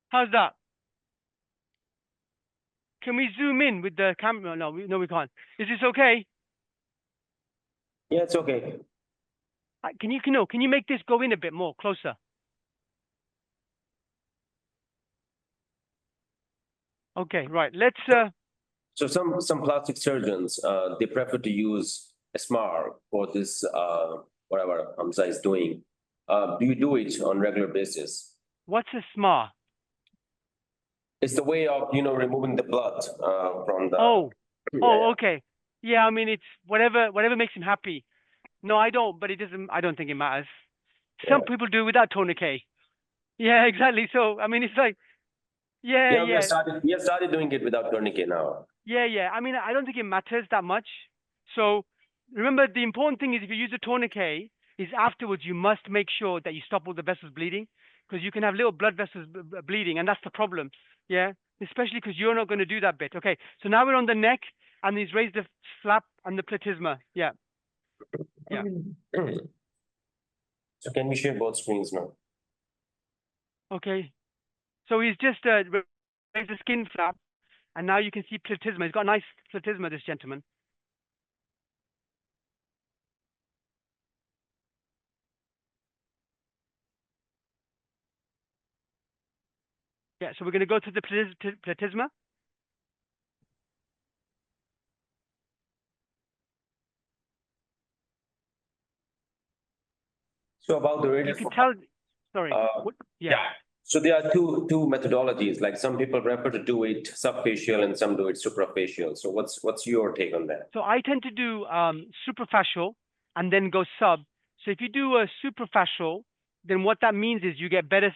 How's that? Can we zoom in with the camera? No, we can't. Is this okay? Yeah, it's okay. Can you make this go in a bit more closer? Okay, right. Let's So some plastic surgeons they prefer to use a SMAR for this whatever Hamza is doing. Do you do it on regular basis? What's a SMAR? It's the way of, you know, removing the blood from the. Oh, Yeah, oh, yeah. okay. Yeah, I mean, it's whatever makes him happy. No, I don't, but it doesn't, I don't think it matters. Some Yeah. people do without tourniquet. Yeah, exactly. So, I mean, it's like, yeah, Yeah, yeah, we have started doing it without tourniquet now. yeah. I mean, I don't think it matters that much. So, remember, the important thing is if you use a tourniquet, is afterwards you must make sure that you stop all the vessels bleeding, because you can have little blood vessels bleeding, and that's the problem. Yeah, especially because you're not going to do that bit. Okay, so now we're on the neck, and he's raised the flap and the platysma. Yeah, yeah. So can we share both screens now? Okay, so he's just raised the skin flap, and now you can see platysma. He's got a nice platysma, this gentleman. Yeah, so we're going to go to the platysma. So about the You radial. can tell. Sorry. Uh, Yeah. Yeah. So there are two methodologies. Like some people prefer to do it subfacial and some do it suprafacial. So what's your take on that? So I tend to do suprafascial and then go sub. So if you do a suprafascial, then what that means is you get better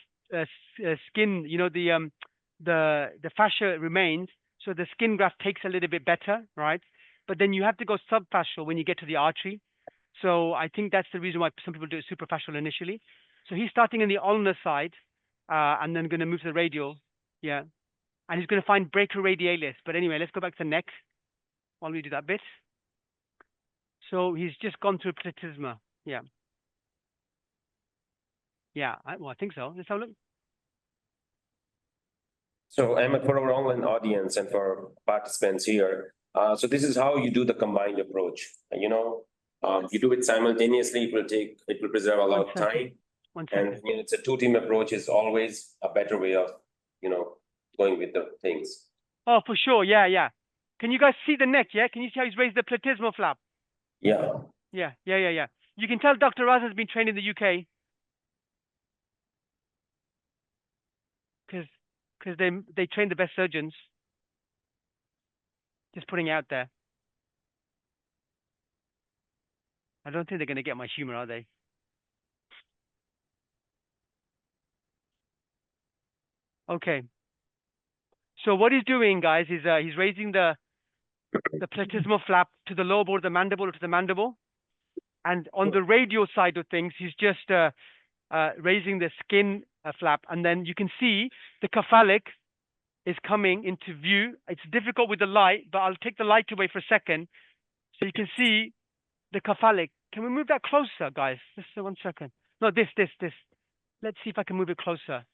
skin. You know, the fascia remains, so the skin graft takes a little bit better, right? But then you have to go subfascial when you get to the artery. So I think that's the reason why some people do it suprafascial initially. So he's starting in the ulnar side, and then going to move to the radial. Yeah, and he's going to find brachyradialis. But anyway, let's go back to the neck while we do that bit. So he's just gone through platysma. Yeah. Yeah, well, I think so. Let's have a look. So Ahmed, for our online audience and for participants here, so this is how you do the combined approach. You know, you do it simultaneously. It will preserve a lot of time. One second. And you know, it's a two-team approach is always a better way of, you know, going with the things. Oh, for sure. Yeah, yeah. Can you guys see the neck? Yeah. Can you see how he's raised the platysmal flap? Yeah. Yeah. You can tell Dr. Raz has been trained in the UK because they train the best surgeons. Just putting it out there. I don't think they're going to get my humor, are they? Okay. So what he's doing, guys, is he's raising the platysmal flap to the lower border of the mandible or to the mandible. And on the radial side of things, he's just raising the skin flap. And then you can see the cephalic is coming into view. It's difficult with the light, but I'll take the light away for a second. So you can see the cephalic. Can we move that closer, guys? Just 1 second. No, this. Let's see if I can move it closer.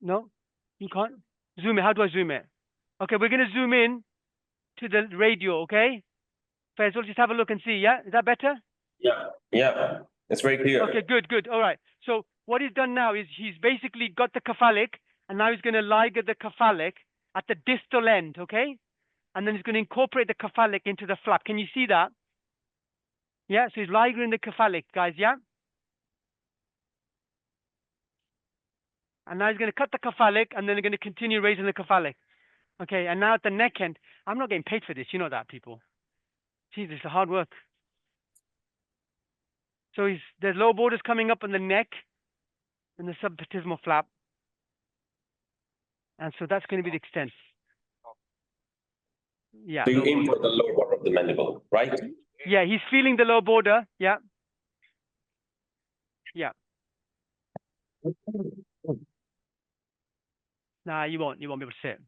No, you can't? Zoom it. How do I zoom it? Okay, we're going to zoom in to the radial, okay? Faisal, just have a look and see, yeah? Is that better? Yeah, it's very clear. Okay, good. All right. So what he's done now is he's basically got the cephalic, and now he's going to liga the cephalic at the distal end, okay? And then he's going to incorporate the cephalic into the flap. Can you see that? Yeah, so he's ligering the cephalic, guys, yeah? And now he's going to cut the cephalic, and then they're going to continue raising the cephalic. Okay, and now at the neck end, I'm not getting paid for this. You know that, people. Jeez, it's hard work. So there's low borders coming up on the neck and the subplatysmal flap. And so that's going to be the extent. Yeah. So you aim for the lower border of the mandible, right? Yeah, he's feeling the low border. Yeah. Yeah. Nah, you won't be able to see it.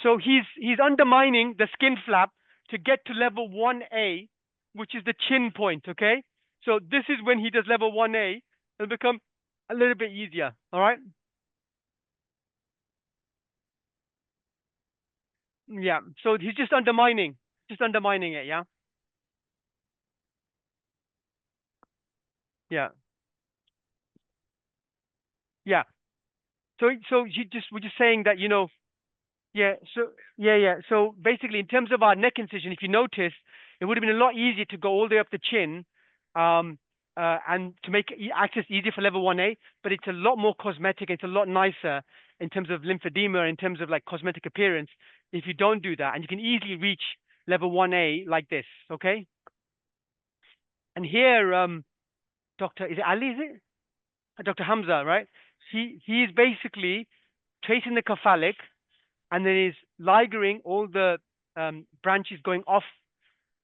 So he's undermining the skin flap to get to level 1A, which is the chin point, okay? So this is when he does level 1A. It'll become a little bit easier, all right? Yeah, so he's just undermining it, yeah? Yeah. Yeah. So we're just saying that, you know, yeah, so yeah. So basically in terms of our neck incision, if you notice, it would have been a lot easier to go all the way up the chin. and to make access easier for level 1A, but it's a lot more cosmetic. It's a lot nicer in terms of lymphedema, in terms of like cosmetic appearance, if you don't do that. And you can easily reach level 1A like this, okay? And here, Dr. Is it Ali, is it? Dr. Hamza, right? He's basically tracing the cephalic and then is ligering all the branches going off.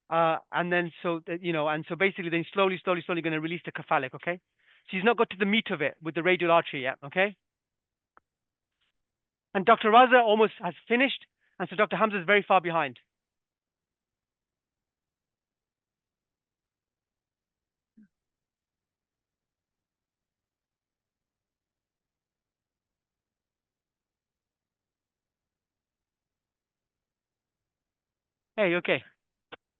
And then so, and so basically then slowly going to release the cephalic, okay? So he's not got to the meat of it with the radial artery yet, okay? And Dr. Raza almost has finished, and so Dr. Hamza is very far behind. Hey, okay.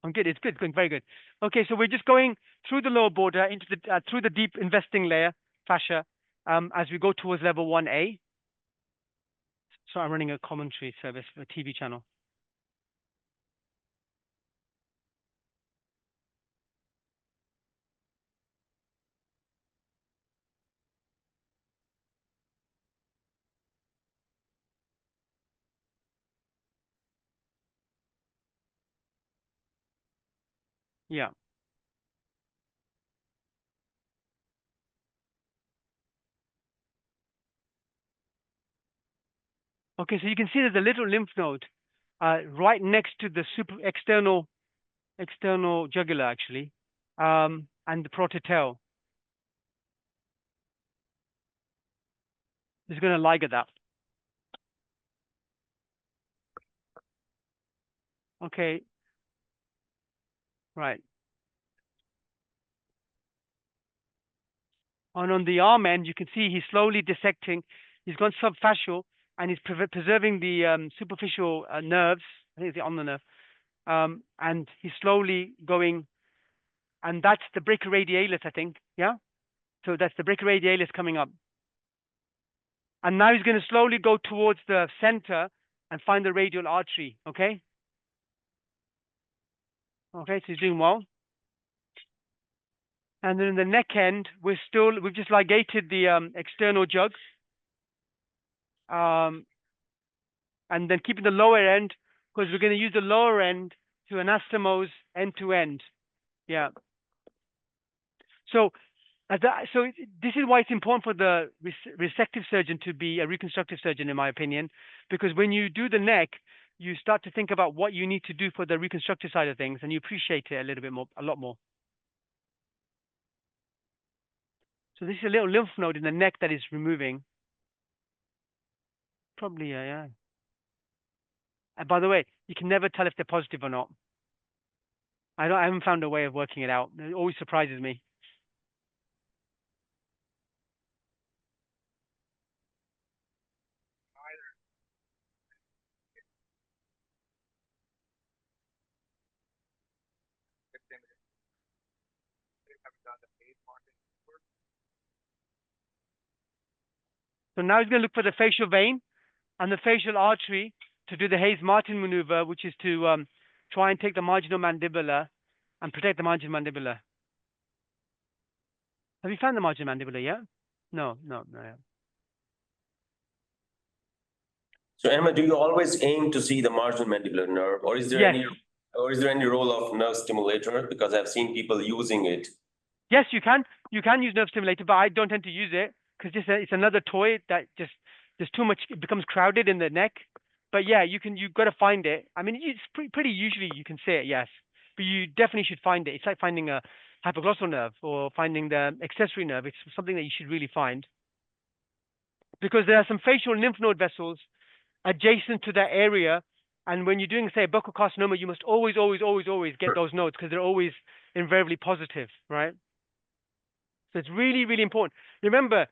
I'm good. It's good. Going very good. Okay, so we're just going through the lower border into the through the deep investing layer fascia as we go towards level 1A. So I'm running a commentary service for a TV channel. Yeah. Okay, so you can see there's a little lymph node right next to the external jugular actually, and the prototale. It's going to liger that. Okay. Right. And on the arm end, you can see he's slowly dissecting. He's gone subfascial, and he's preserving the superficial nerves. I think it's the ulnar nerve. And he's slowly going, and that's the brachyradialis, I think. Yeah. So that's the brachyradialis coming up. And now he's going to slowly go towards the center and find the radial artery. Okay. Okay. So he's doing well. And then in the neck end, we've just ligated the external jug. And then keeping the lower end, because we're going to use the lower end to anastomose end to end. Yeah. So, this is why it's important for the resective surgeon to be a reconstructive surgeon, in my opinion, because when you do the neck, you start to think about what you need to do for the reconstructive side of things, and you appreciate it a little bit more, a lot more. So this is a little lymph node in the neck that is removing. Probably, yeah. And by the way, you can never tell if they're positive or not. I haven't found a way of working it out. It always surprises me. So now he's going to look for the facial vein and the facial artery to do the Hayes-Martin maneuver, which is to try and take the marginal mandibular and protect the marginal mandibular. Have you found the marginal mandibular yet? No. Yeah. So Emma, do you always aim to see the marginal mandibular nerve, or is there any role of nerve stimulator? Because I've seen people using it. Yes, you can. You can use nerve stimulator, but I don't tend to use it because it's another toy that just there's too much. It becomes crowded in the neck. But yeah, you've got to find it. I mean, it's pretty usually you can see it, yes, but you definitely should find it. It's like finding a hypoglossal nerve or finding the accessory nerve. It's something that you should really find because there are some facial lymph node vessels adjacent to that area. And when you're doing, say, a buccal carcinoma, you must always get those nodes because they're always invariably positive, right? So it's really, really important. Remember,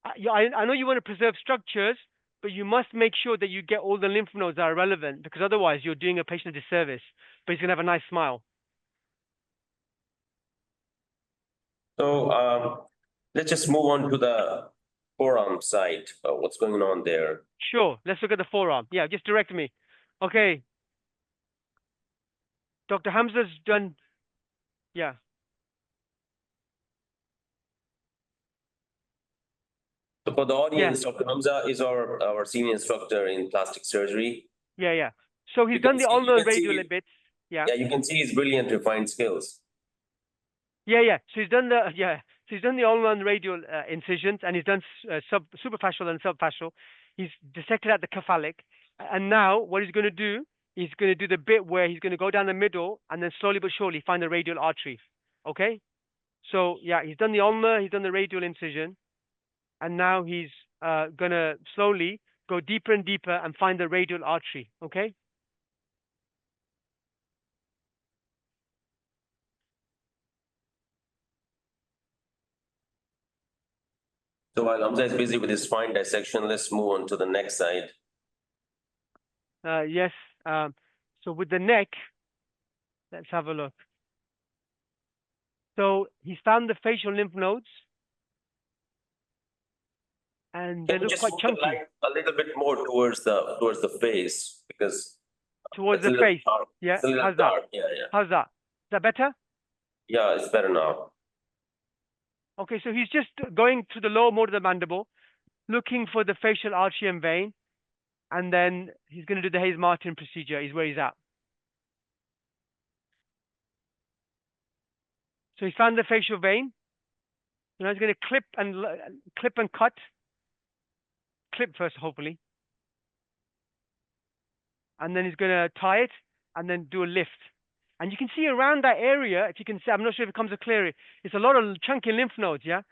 I know you want to preserve structures, but you must make sure that you get all the lymph nodes that are relevant because otherwise you're doing a patient a disservice, but he's going to have a nice smile. So let's just move on to the forearm side. What's going on there? Sure. Let's look at the forearm. Yeah, just direct me. Okay. Dr. Hamza's done. Yeah. So for the audience, Dr. Hamza is our senior instructor in plastic surgery. Yeah. So he's You done can the see- you ulnar can radial see- a bit. Yeah. Yeah, you can see his brilliant refined skills. Yeah. So he's done the So he's done the ulnar and radial incisions, and he's done superficial and subfascial. He's dissected at the cephalic, and now what he's going to do, he's going to do the bit where he's going to go down the middle and then slowly but surely find the radial artery. Okay. So yeah, he's done the ulnar, he's done the radial incision, and now he's going to slowly go deeper and deeper and find the radial artery. Okay. So while Hamza is busy with his fine dissection, let's move on to the next side. Yes. So with the neck, let's have a look. So he's found the facial lymph nodes, and they Can you look just quite move the chunky light a little bit more towards the face, because towards it's a the little face. dark. Yeah. It's a little How's that? dark. Yeah. How's that? Is that better? Yeah, it's better now. Okay. So he's just going to the lower mode of the mandible, looking for the facial artery and vein, and then he's going to do the Hayes-Martin procedure. Is where he's at. So he's found the facial vein. Now he's going to clip and cut. Clip first, hopefully. And then he's going to tie it and then do a lift. And you can see around that area, if you can see, I'm not sure if it comes clear, it's a lot of chunky lymph nodes, yeah?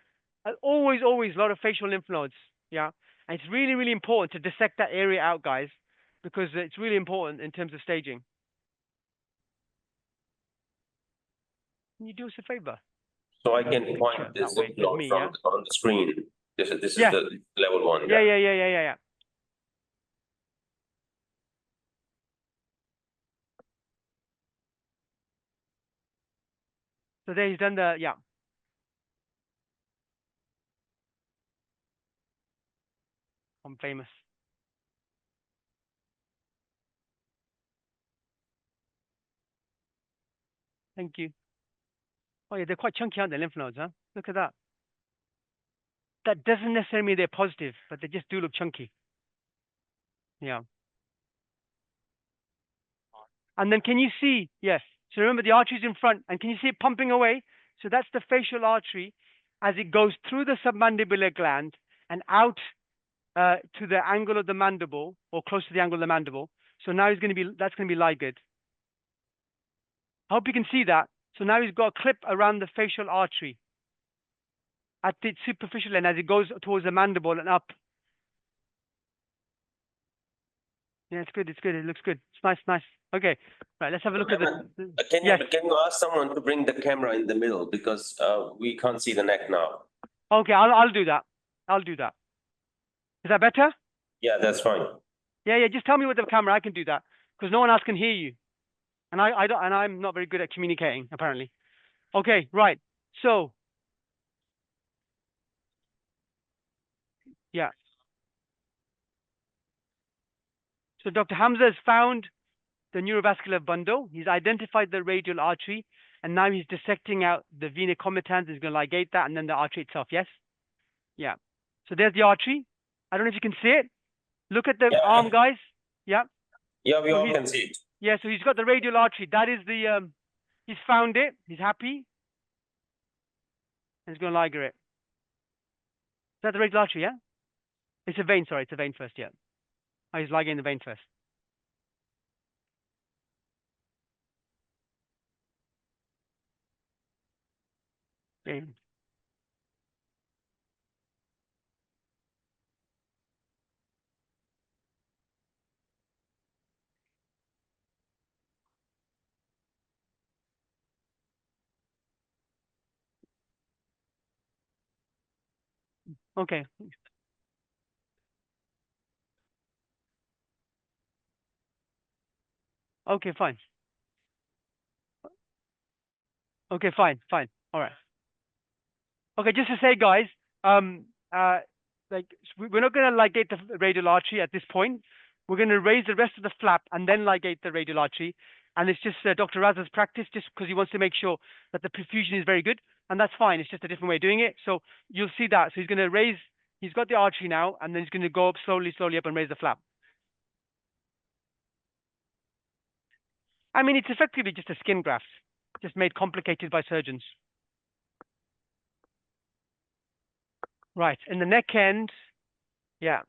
Always a lot of facial lymph nodes, yeah? And it's really, really important to dissect that area out, guys, because it's really important in terms of staging. Can you do us a favor? So I Picture can point that this way, just plot me, from yeah? on the screen. This is Yeah. the level one. Yeah. So there he's done the, yeah. I'm famous. Thank you. Oh yeah, they're quite chunky, aren't they, lymph nodes, huh? Look at that. That doesn't necessarily mean they're positive, but they just do look chunky. Yeah. And then can you see, yes. So remember the artery's in front, and can you see it pumping away? So that's the facial artery as it goes through the submandibular gland and out to the angle of the mandible, or close to the angle of the mandible. So now that's going to be ligate. I hope you can see that. So now he's got a clip around the facial artery at the superficial end as it goes towards the mandible and up. Yeah, it's good. It looks good. It's nice. Okay. Right, let's have a look at the Can yes. you ask someone to bring the camera in the middle, because we can't see the neck now. Okay, I'll do that. Is that better? Yeah, that's fine. Yeah. Just tell me with the camera. I can do that because no one else can hear you, and I don't, and I'm not very good at communicating apparently. Okay, right. So yeah. So Dr. Hamza has found the neurovascular bundle. He's identified the radial artery, and now he's dissecting out the vena comitans. He's going to ligate that, and then the artery itself. Yes. Yeah. So there's the artery. I don't know if you can see it. Look at the arm, guys. Yeah. Yeah, we So all can see it. Yeah, so he's got the radial artery. That is the, he's found it. He's happy. And he's going to ligate it. Is that the radial artery, yeah? It's a vein, sorry. It's a vein first, yeah. Oh, he's ligating the vein first. Yeah. Okay. Okay, fine. Okay, fine. All right. Okay, just to say, guys, like we're not going to ligate the radial artery at this point. We're going to raise the rest of the flap and then ligate the radial artery. And it's just Dr. Raz's practice, just because he wants to make sure that the perfusion is very good, and that's fine. It's just a different way of doing it. So you'll see that. So he's going to raise he's got the artery now, and then he's going to go up slowly up and raise the flap. I mean, it's effectively just a skin graft, just made complicated by surgeons. Right, in the neck end, yeah.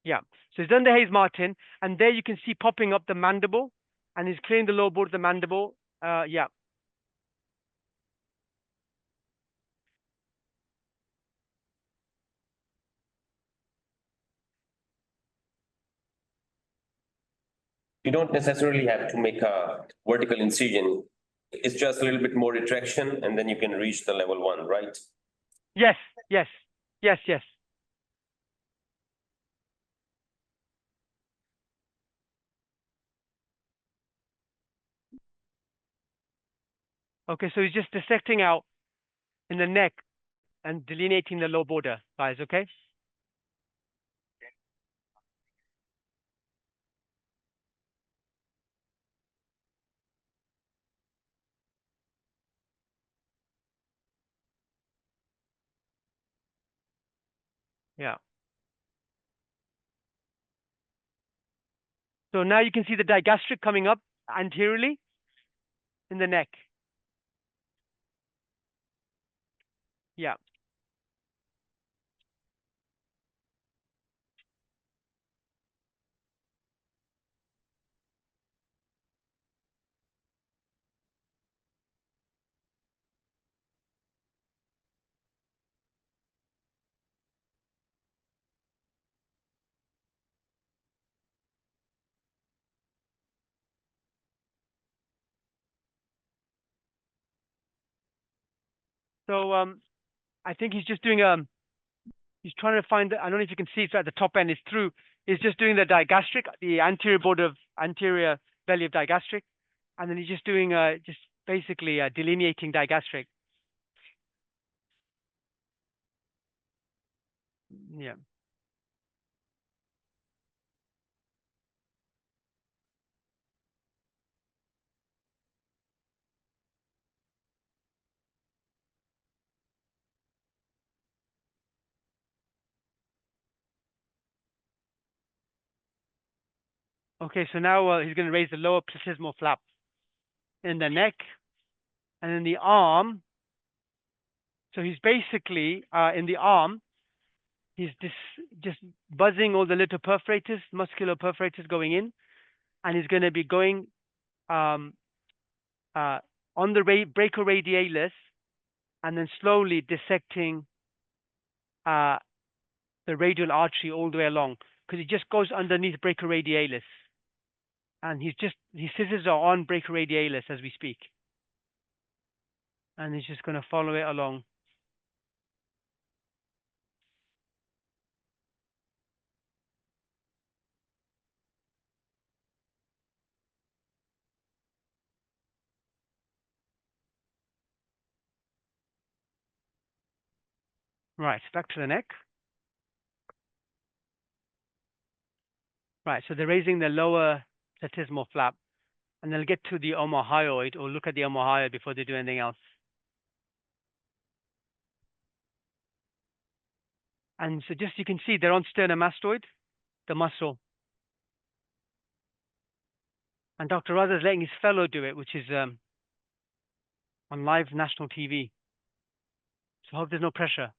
Yeah, so he's done the Hayes-Martin, and there you can see popping up the mandible, and he's clearing the lower border of the mandible. Yeah. You don't necessarily have to make a vertical incision. It's just a little bit more retraction, and then you can reach the level 1, right? Yes, yes, yes, yes. Okay, so he's just dissecting out in the neck and delineating the low border, guys, okay? Yeah. So now you can see the digastric coming up anteriorly in the neck. Yeah. So I think he's just doing he's trying to find I don't know if you can see it at the top end, it's through. He's just doing the digastric, the anterior border of anterior belly of digastric, and then he's just doing just basically delineating digastric. Yeah. Okay, so now he's going to raise the lower platysmal flap in the neck, and in the arm. So he's basically in the arm, he's just buzzing all the little perforators, muscular perforators going in, and he's going to be going on the brachoradialis, and then slowly dissecting the radial artery all the way along, because it just goes underneath brachoradialis, and his scissors are on brachoradialis as we speak, and he's just going to follow it along. Right, back to the neck. Right, so they're raising the lower platysmal flap, and they'll get to the omohyoid, or look at the omohyoid before they do anything else. And so just you can see they're on sternomastoid, the muscle. And Dr. Raza is letting his fellow do it, which is on live national TV. So I hope there's no pressure.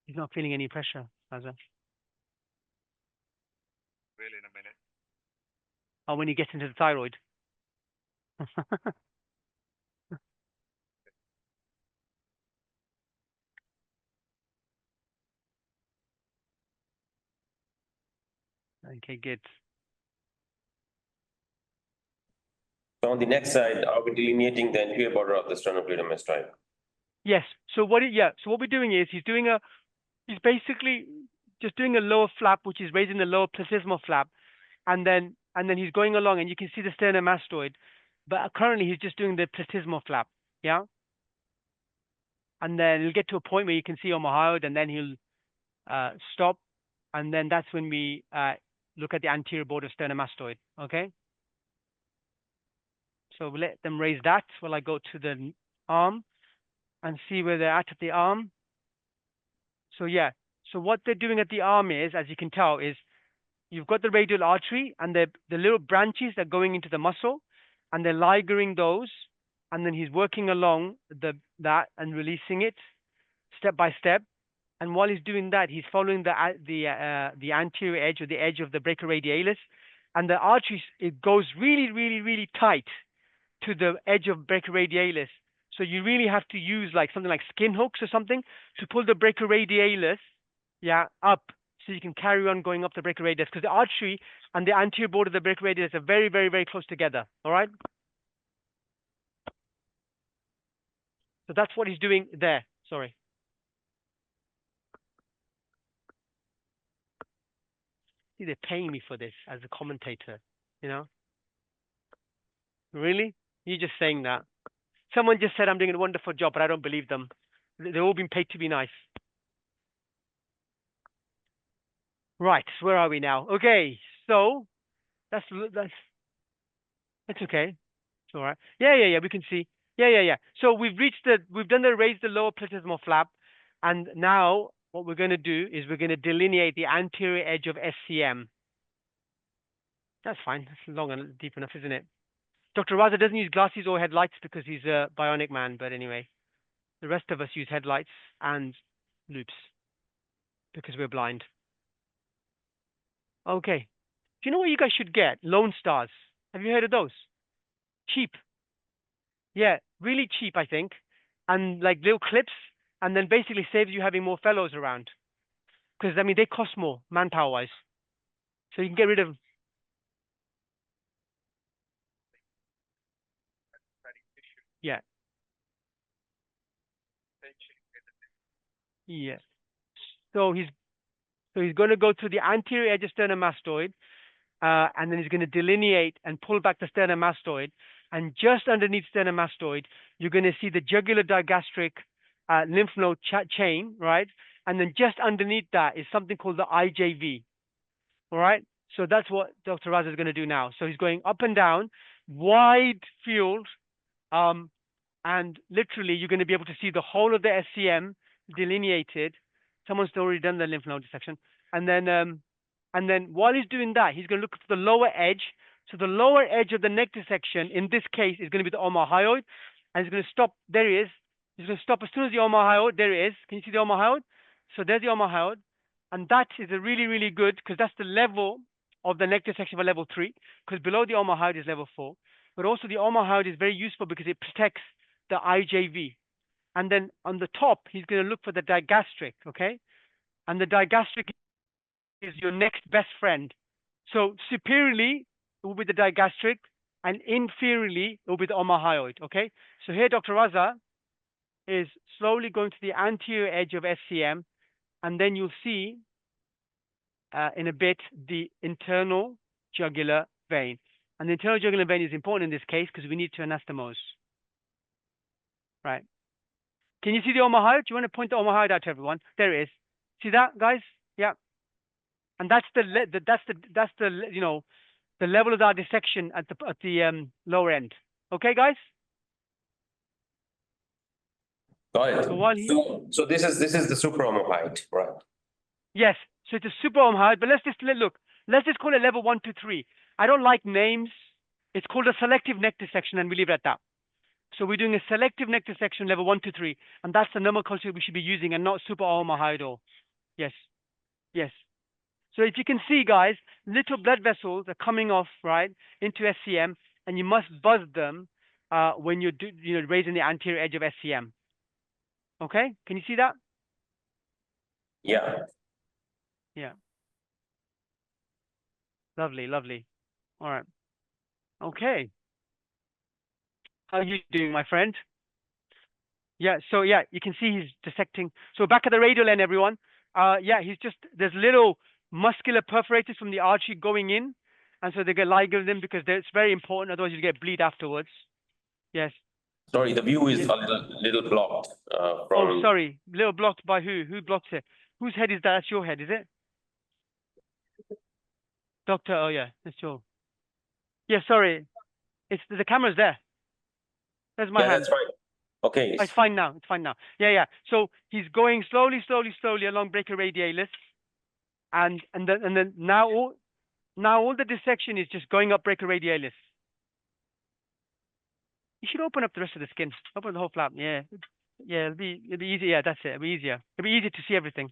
He's not feeling any pressure, Raza. Really in a minute. Oh, when he gets into the thyroid. Okay, good. So on the next side, are we delineating the anterior border of the sternocleidomastoid? Yes. So what we're doing is he's basically just doing a lower flap, which is raising the lower platysmal flap, and then he's going along, and you can see the sternomastoid, but currently he's just doing the platysmal flap. Yeah. And then he'll get to a point where you can see omohyoid, and then he'll stop, and then that's when we look at the anterior border of sternomastoid. Okay. So we'll let them raise that while I go to the arm and see where they're at the arm. So yeah, so what they're doing at the arm is, as you can tell, is you've got the radial artery and the little branches that are going into the muscle, and they're ligering those, and then he's working along that and releasing it step by step. And while he's doing that, he's following the anterior edge or the edge of the brachyradialis, and the artery, it goes really, really, really tight to the edge of brachyradialis. So you really have to use like something like skin hooks or something to pull the brachyradialis, yeah, up, so you can carry on going up the brachyradialis, because the artery and the anterior border of the brachyradialis are very, very, very close together. All right. So that's what he's doing there. Sorry. See, they're paying me for this as a commentator, you know? Really? You're just saying that. Someone just said I'm doing a wonderful job, but I don't believe them. They've all been paid to be nice. Right, where are we now? Okay, so that's okay. It's all right. Yeah. We can see. Yeah. So we've done the raise the lower platysmal flap, and now what we're going to do is we're going to delineate the anterior edge of SCM. That's fine. That's long and deep enough, isn't it? Dr. Raza doesn't use glasses or headlights because he's a bionic man, but anyway, the rest of us use headlights and loops because we're blind. Okay. Do you know what you guys should get? Lone Stars. Have you heard of those? Cheap. Yeah, really cheap, I think. And like little clips, and then basically saves you having more fellows around. Because, I mean, they cost more manpower-wise. So you can get rid of... Yeah. Yeah. So he's going to go to the anterior edge of sternomastoid, and then he's going to delineate and pull back the sternomastoid. And just underneath sternomastoid, you're going to see the jugular digastric lymph node chain, right? And then just underneath that is something called the IJV. All right. So that's what Dr. Raza is going to do now. So he's going up and down, wide field, and literally you're going to be able to see the whole of the SCM delineated. Someone's already done the lymph node dissection. And then while he's doing that, he's going to look for the lower edge. So the lower edge of the neck dissection, in this case, is going to be the omohyoid. And he's going to stop. There he is. He's going to stop as soon as the omohyoid. There he is. Can you see the omohyoid? So there's the omohyoid. And that is a really, really good, because that's the level of the neck dissection for level 3, because below the omohyoid is level 4. But also the omohyoid is very useful because it protects the IJV. And then on the top, he's going to look for the digastric, okay? And the digastric is your next best friend. So superiorly, it will be the digastric, and inferiorly, it will be the omohyoid, okay? So here, Dr. Raza is slowly going to the anterior edge of SCM, and then you'll see in a bit the internal jugular vein. And the internal jugular vein is important in this case because we need to anastomose. Right. Can you see the omohyoid? Do you want to point the omohyoid out to everyone? There it is. See that, guys? Yeah. And that's the you know, the level of our dissection at the lower end. Okay, guys? Got it. So while he... So this is the supraomohyoid, right? Yes. So it's a supraomohyoid, but let's just call it level 1 to 3. I don't like names. It's called a selective neck dissection, and we leave it at that. So we're doing a selective neck dissection level 1 to 3, and that's the nomenclature we should be using, and not supraomohyoidal. Yes. Yes. So if you can see, guys, little blood vessels are coming off, right, into SCM, and you must buzz them when you're raising the anterior edge of SCM. Okay, can you see that? Yeah. Yeah. Lovely, lovely. All right. Okay. How are you doing, my friend? Yeah, so yeah, you can see he's dissecting. So back at the radial end, everyone. Yeah, there's little muscular perforators from the artery going in, and so they get ligand them because it's very important, otherwise you get bleed afterwards. Yes. Sorry, the view is Yes. a little blocked from... Oh, sorry. Little blocked by who? Who blocks it? Whose head is that? That's your head, is it? Doctor, oh yeah, that's your... Yeah, sorry. The camera's there. There's my Yeah, hand. that's fine. Okay. Oh, it's fine now. It's fine now. Yeah, yeah. So he's going slowly along brachyradialis, and then now all the dissection is just going up brachyradialis. You should open up the rest of the skin. Open the whole flap. Yeah, yeah. It'll be easier. Yeah, that's it. It'll be easier. It'll be easier to see everything.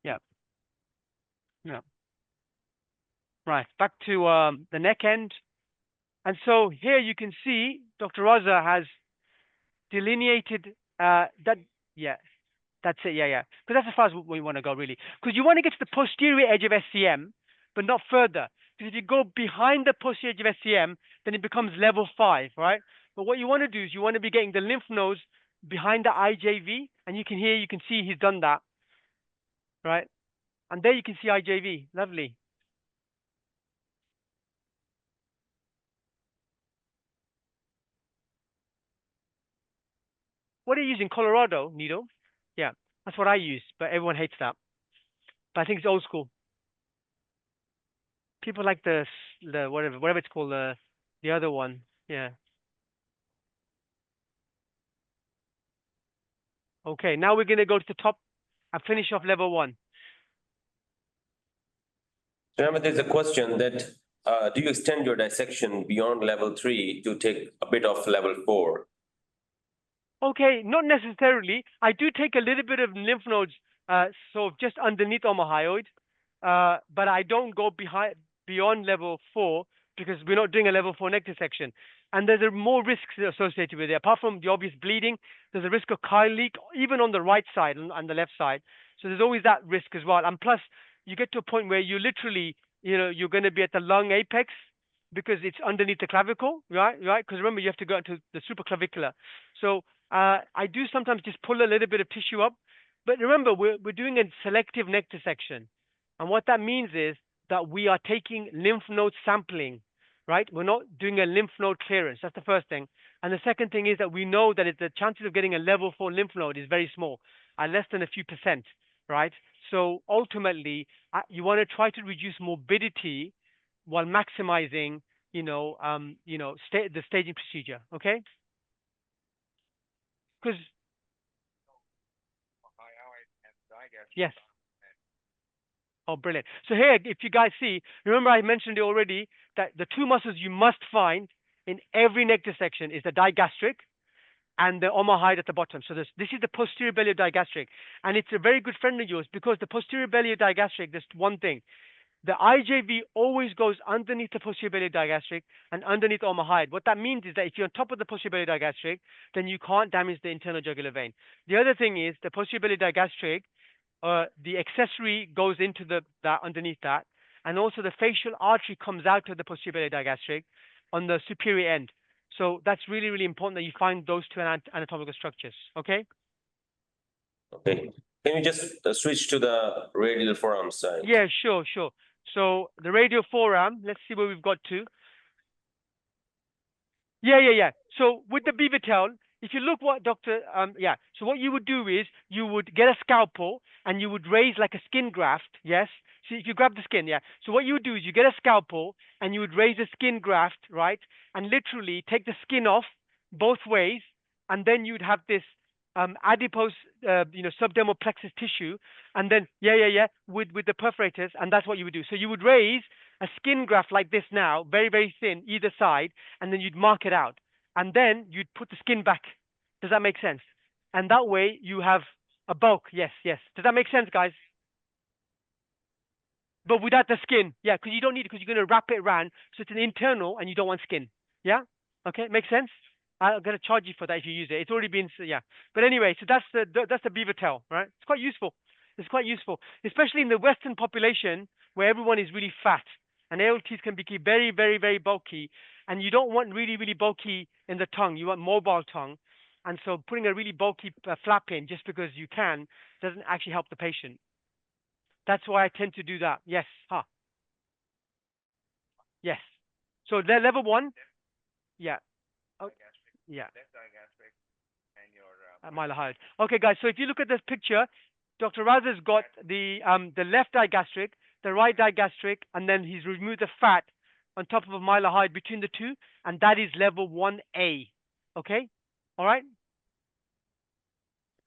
Yeah. Yeah. Right. Back to the neck end, and so here you can see Dr. Raza has delineated that. Yeah. That's it, yeah, yeah. Because that's as far as we want to go, really. Because you want to get to the posterior edge of SCM, but not further. Because if you go behind the posterior edge of SCM, then it becomes level 5, right? But what you want to do is you want to be getting the lymph nodes behind the IJV, and you can see he's done that, right? And there you can see IJV. Lovely. What are you using? Colorado needle? Yeah, that's what I use, but everyone hates that. But I think it's old school. People like the whatever it's called, the other one. Yeah. Okay, now we're going to go to the top and finish off level 1. Remember, there's a question that do you extend your dissection beyond level 3 to take a bit of level 4? Okay, not necessarily. I do take a little bit of lymph nodes, so just underneath omohyoid, but I don't go beyond level 4 because we're not doing a level 4 neck dissection. And there's more risks associated with it. Apart from the obvious bleeding, there's a risk of chyle leak, even on the right side and the left side. So there's always that risk as well. And plus, you get to a point where you literally, you're going to be at the lung apex because it's underneath the clavicle, right? Because remember, you have to go into the supraclavicular. So I do sometimes just pull a little bit of tissue up, but remember, we're doing a selective neck dissection, and what that means is that we are taking lymph node sampling, right? We're not doing a lymph node clearance. That's the first thing. And the second thing is that we know that the chances of getting a level 4 lymph node is very small, less than a few percent, right? So ultimately, you want to try to reduce morbidity while maximizing, the staging procedure. Okay? Because yes. Oh, brilliant. So here, if you guys see, remember I mentioned it already, that the two muscles you must find in every neck dissection is the digastric and the omohyoid at the bottom. So this is the posterior biliary digastric. And it's a very good friend of yours because the posterior biliary digastric, there's one thing. The IJV always goes underneath the posterior biliary digastric and underneath the omohyoid. What that means is that if you're on top of the posterior biliary digastric, then you can't damage the internal jugular vein. The other thing is the posterior biliary digastric, the accessory goes into that underneath that, and also the facial artery comes out of the posterior biliary digastric on the superior end. So that's really, really important that you find those two anatomical structures. Okay. Okay. Can you just switch to the radial forearm side? Yeah, sure. So the radial forearm, let's see where we've got to. Yeah. So with the beaver tail, if you look what so what you would do is you would get a scalpel and you would raise like a skin graft, yes? So if you grab the skin, yeah. So what you would do is you get a scalpel and you would raise a skin graft, right? And literally take the skin off both ways, and then you'd have this adipose, subdermal plexus tissue, and then with the perforators, and that's what you would do. So you would raise a skin graft like this now, very, very thin, either side, and then you'd mark it out. And then you'd put the skin back. Does that make sense? And that way you have a bulk. Yes. Does that make sense, guys? But without the skin, yeah, because you don't need it, because you're going to wrap it around, so it's an internal, and you don't want skin. Yeah? Okay, makes sense? I'm going to charge you for that if you use it. It's already been, yeah. But anyway, so that's the beaver tail, right? It's quite useful. It's quite useful, especially in the Western population where everyone is really fat, and ALTs can be very, very, very bulky, and you don't want really, really bulky in the tongue. You want mobile tongue, and so putting a really bulky flap in just because you can doesn't actually help the patient. That's why I tend to do that. Yes. Yes. So level 1. Yeah. Oh, yeah. Mylohyoid. Okay, guys. So if you look at this picture, Dr. Raza's got the left digastric, the right digastric, and then he's removed the fat on top of a mylar hyoid between the two, and that is level 1A. Okay? All right?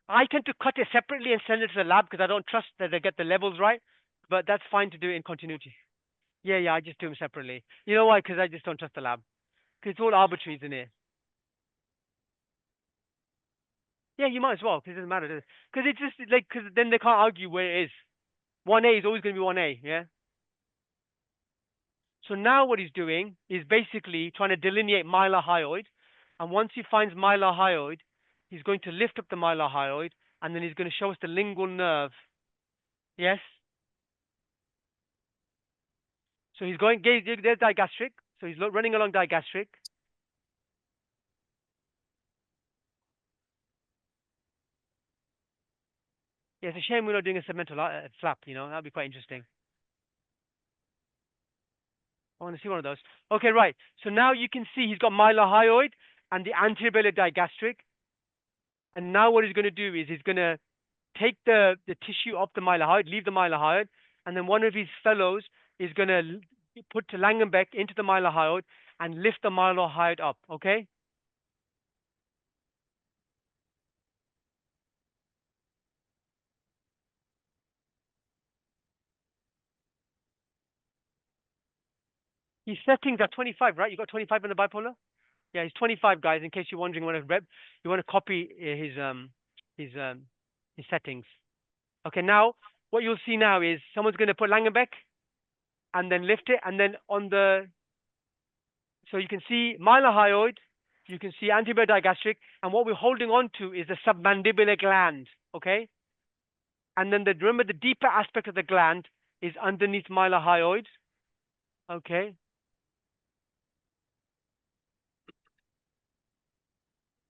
I tend to cut it separately and send it to the lab because I don't trust that they get the levels right, but that's fine to do it in continuity. Yeah, I just do them separately. You know why? Because I just don't trust the lab. Because it's all arbitrary, isn't it? Yeah, you might as well, because it doesn't matter. Because it's just like, because then they can't argue where it is. 1A is always going to be 1A, yeah? So now what he's doing is basically trying to delineate mylar hyoid. And once he finds mylar hyoid, he's going to lift up the mylar hyoid, and then he's going to show us the lingual nerve. Yes? So he's going, there's digastric. So he's running along digastric. Yeah, it's a shame we're not doing a segmental flap, you know, that'd be quite interesting. I want to see one of those. Okay, right. So now you can see he's got mylar hyoid and the anterobellar digastric. And now what he's going to do is he's going to take the tissue off the mylar hyoid, leave the mylar hyoid, and then one of his fellows is going to put Langenbeck into the mylar hyoid and lift the mylar hyoid up, okay? His settings are 25, right? You got 25 on the bipolar? Yeah, he's 25, guys, in case you're wondering what you want to copy his settings. Okay, now what you'll see now is someone's going to put Langenbeck and then lift it, and then on the, so you can see mylar hyoid, you can see anterior digastric, and what we're holding on to is the submandibular gland, okay? And then remember the deeper aspect of the gland is underneath mylar hyoid, okay?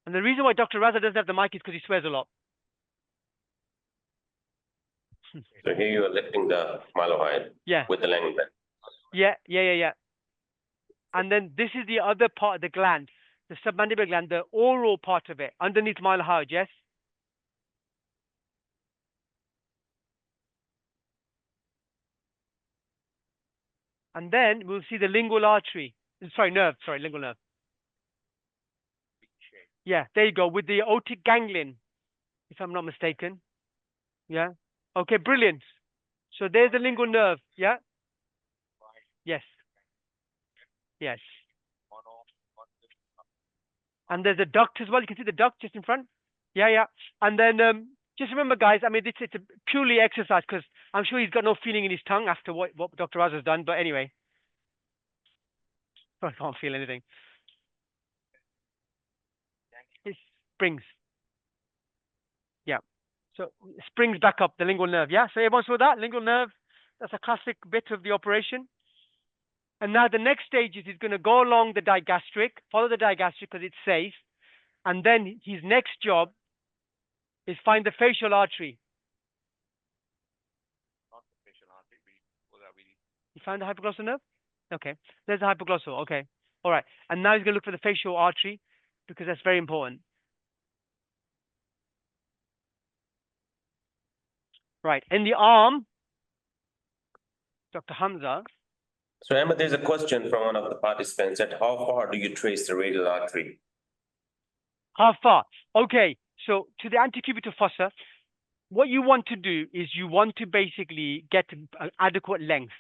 And the reason why Dr. Raza doesn't have the mic is because he swears a lot. So here you are lifting the mylar hyoid. Yeah. With the Langenbeck. Yeah. And then this is the other part of the gland, the submandibular gland, the oral part of it, underneath mylar hyoid, yes? And then we'll see the lingual artery. Lingual nerve. Yeah, there you go, with the otic ganglion, if I'm not mistaken. Yeah. Okay, brilliant. So there's the lingual nerve, yeah? Yes. And there's a duct as well. You can see the duct just in front. Yeah. And then just remember, guys, I mean, it's a purely exercise because I'm sure he's got no feeling in his tongue after what Dr. Raz has done. But anyway, I can't feel anything. It springs. Yeah. So it springs back up the lingual nerve. Yeah. So everyone saw that lingual nerve. That's a classic bit of the operation. And now the next stage is he's going to go along the digastric, follow the digastric because it's safe. And then his next job is find the facial artery. Not the facial artery. You found the hypoglossal nerve? Okay. There's the hypoglossal. Okay. All right. And now he's going to look for the facial artery because that's very important. Right. In the arm, Dr. Hamza. So Emma, there's a question from one of the participants at how far do you trace the radial artery? How far? Okay. So to the antecubital fossa, what you want to do is you want to basically get an adequate length.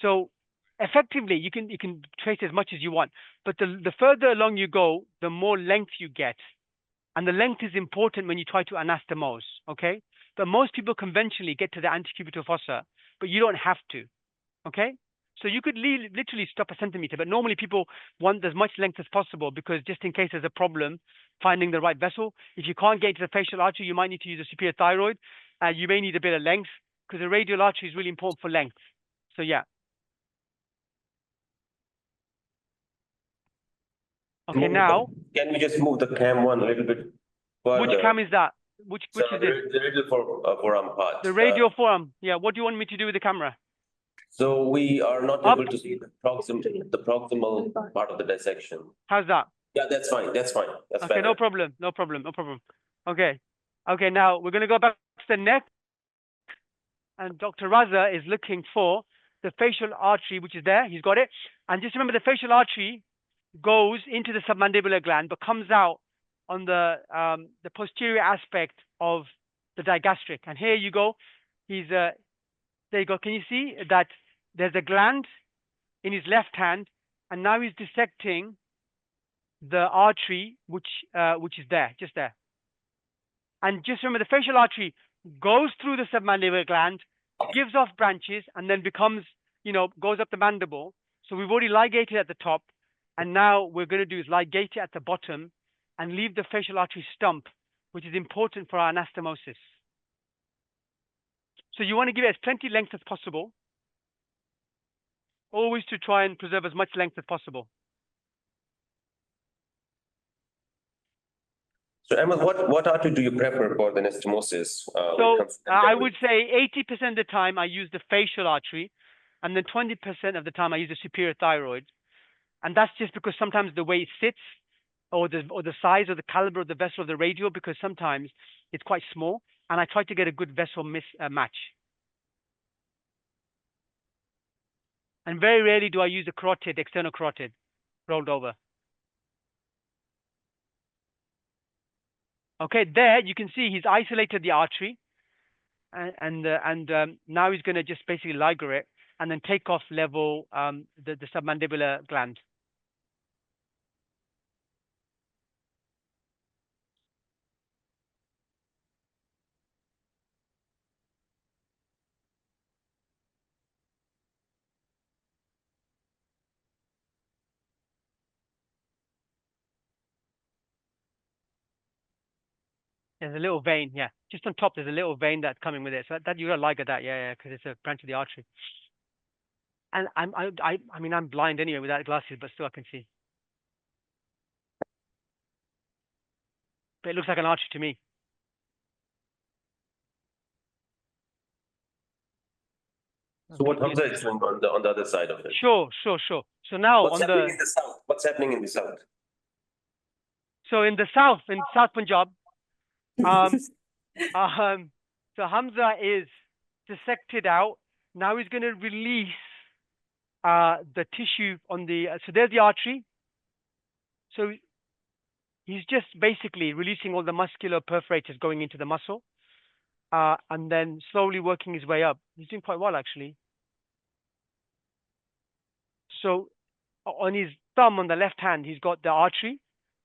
So effectively, you can trace as much as you want, but the further along you go, the more length you get. And the length is important when you try to anastomose, okay? But most people conventionally get to the antecubital fossa, but you don't have to, okay? So you could literally stop a centimeter, but normally people want as much length as possible because just in case there's a problem finding the right vessel. If you can't get into the facial artery, you might need to use a superior thyroid. You may need a bit of length because the radial artery is really important for length. So yeah. Okay, now. Can we just move the cam one a little bit further? Which cam is that? Which is this? The radial forearm part. The radial forearm. Yeah. What do you want me to do with the camera? So we are not able to see the proximal part of the dissection. How's that? Yeah, that's fine. That's fine. That's okay, better. no problem. Okay. Okay, now we're going to go back to the neck. And Dr. Raza is looking for the facial artery, which is there. He's got it. And just remember, the facial artery goes into the submandibular gland, but comes out on the posterior aspect of the digastric. And here you go. He's there you go. Can you see that there's a gland in his left hand, and now he's dissecting the artery, which is there, just there. And just remember, the facial artery goes through the submandibular gland, gives off branches, and then becomes, goes up the mandible. So we've already ligated at the top, and now we're going to do is ligate it at the bottom and leave the facial artery stump, which is important for our anastomosis. So you want to give it as plenty length as possible, always to try and preserve as much length as possible. So Ahmed, what artery do you prefer for the anastomosis? So I would say 80% of the time I use the facial artery, and then 20% of the time I use the superior thyroid. And that's just because sometimes the way it sits, or the size or the caliber of the vessel of the radial, because sometimes it's quite small, and I try to get a good vessel match. And very rarely do I use a carotid, external carotid, rolled over. Okay, there you can see he's isolated the artery, and now he's going to just basically ligar it and then take off level the submandibular gland. There's a little vein, yeah. Just on top, there's a little vein that's coming with it. So that you gotta ligar that, yeah, because it's a branch of the artery. And I mean, I'm blind anyway without glasses, but still I can see. But it looks like an artery to me. So what Hamza is doing on the other side of it? Sure. So now What's happening in the south? What's happening in the south? So in the south, in South Punjab, so Hamza is dissected out. Now he's going to release the tissue on the. So there's the artery. So he's just basically releasing all the muscular perforators going into the muscle, and then slowly working his way up. He's doing quite well, actually. So on his thumb on the left hand, he's got the artery.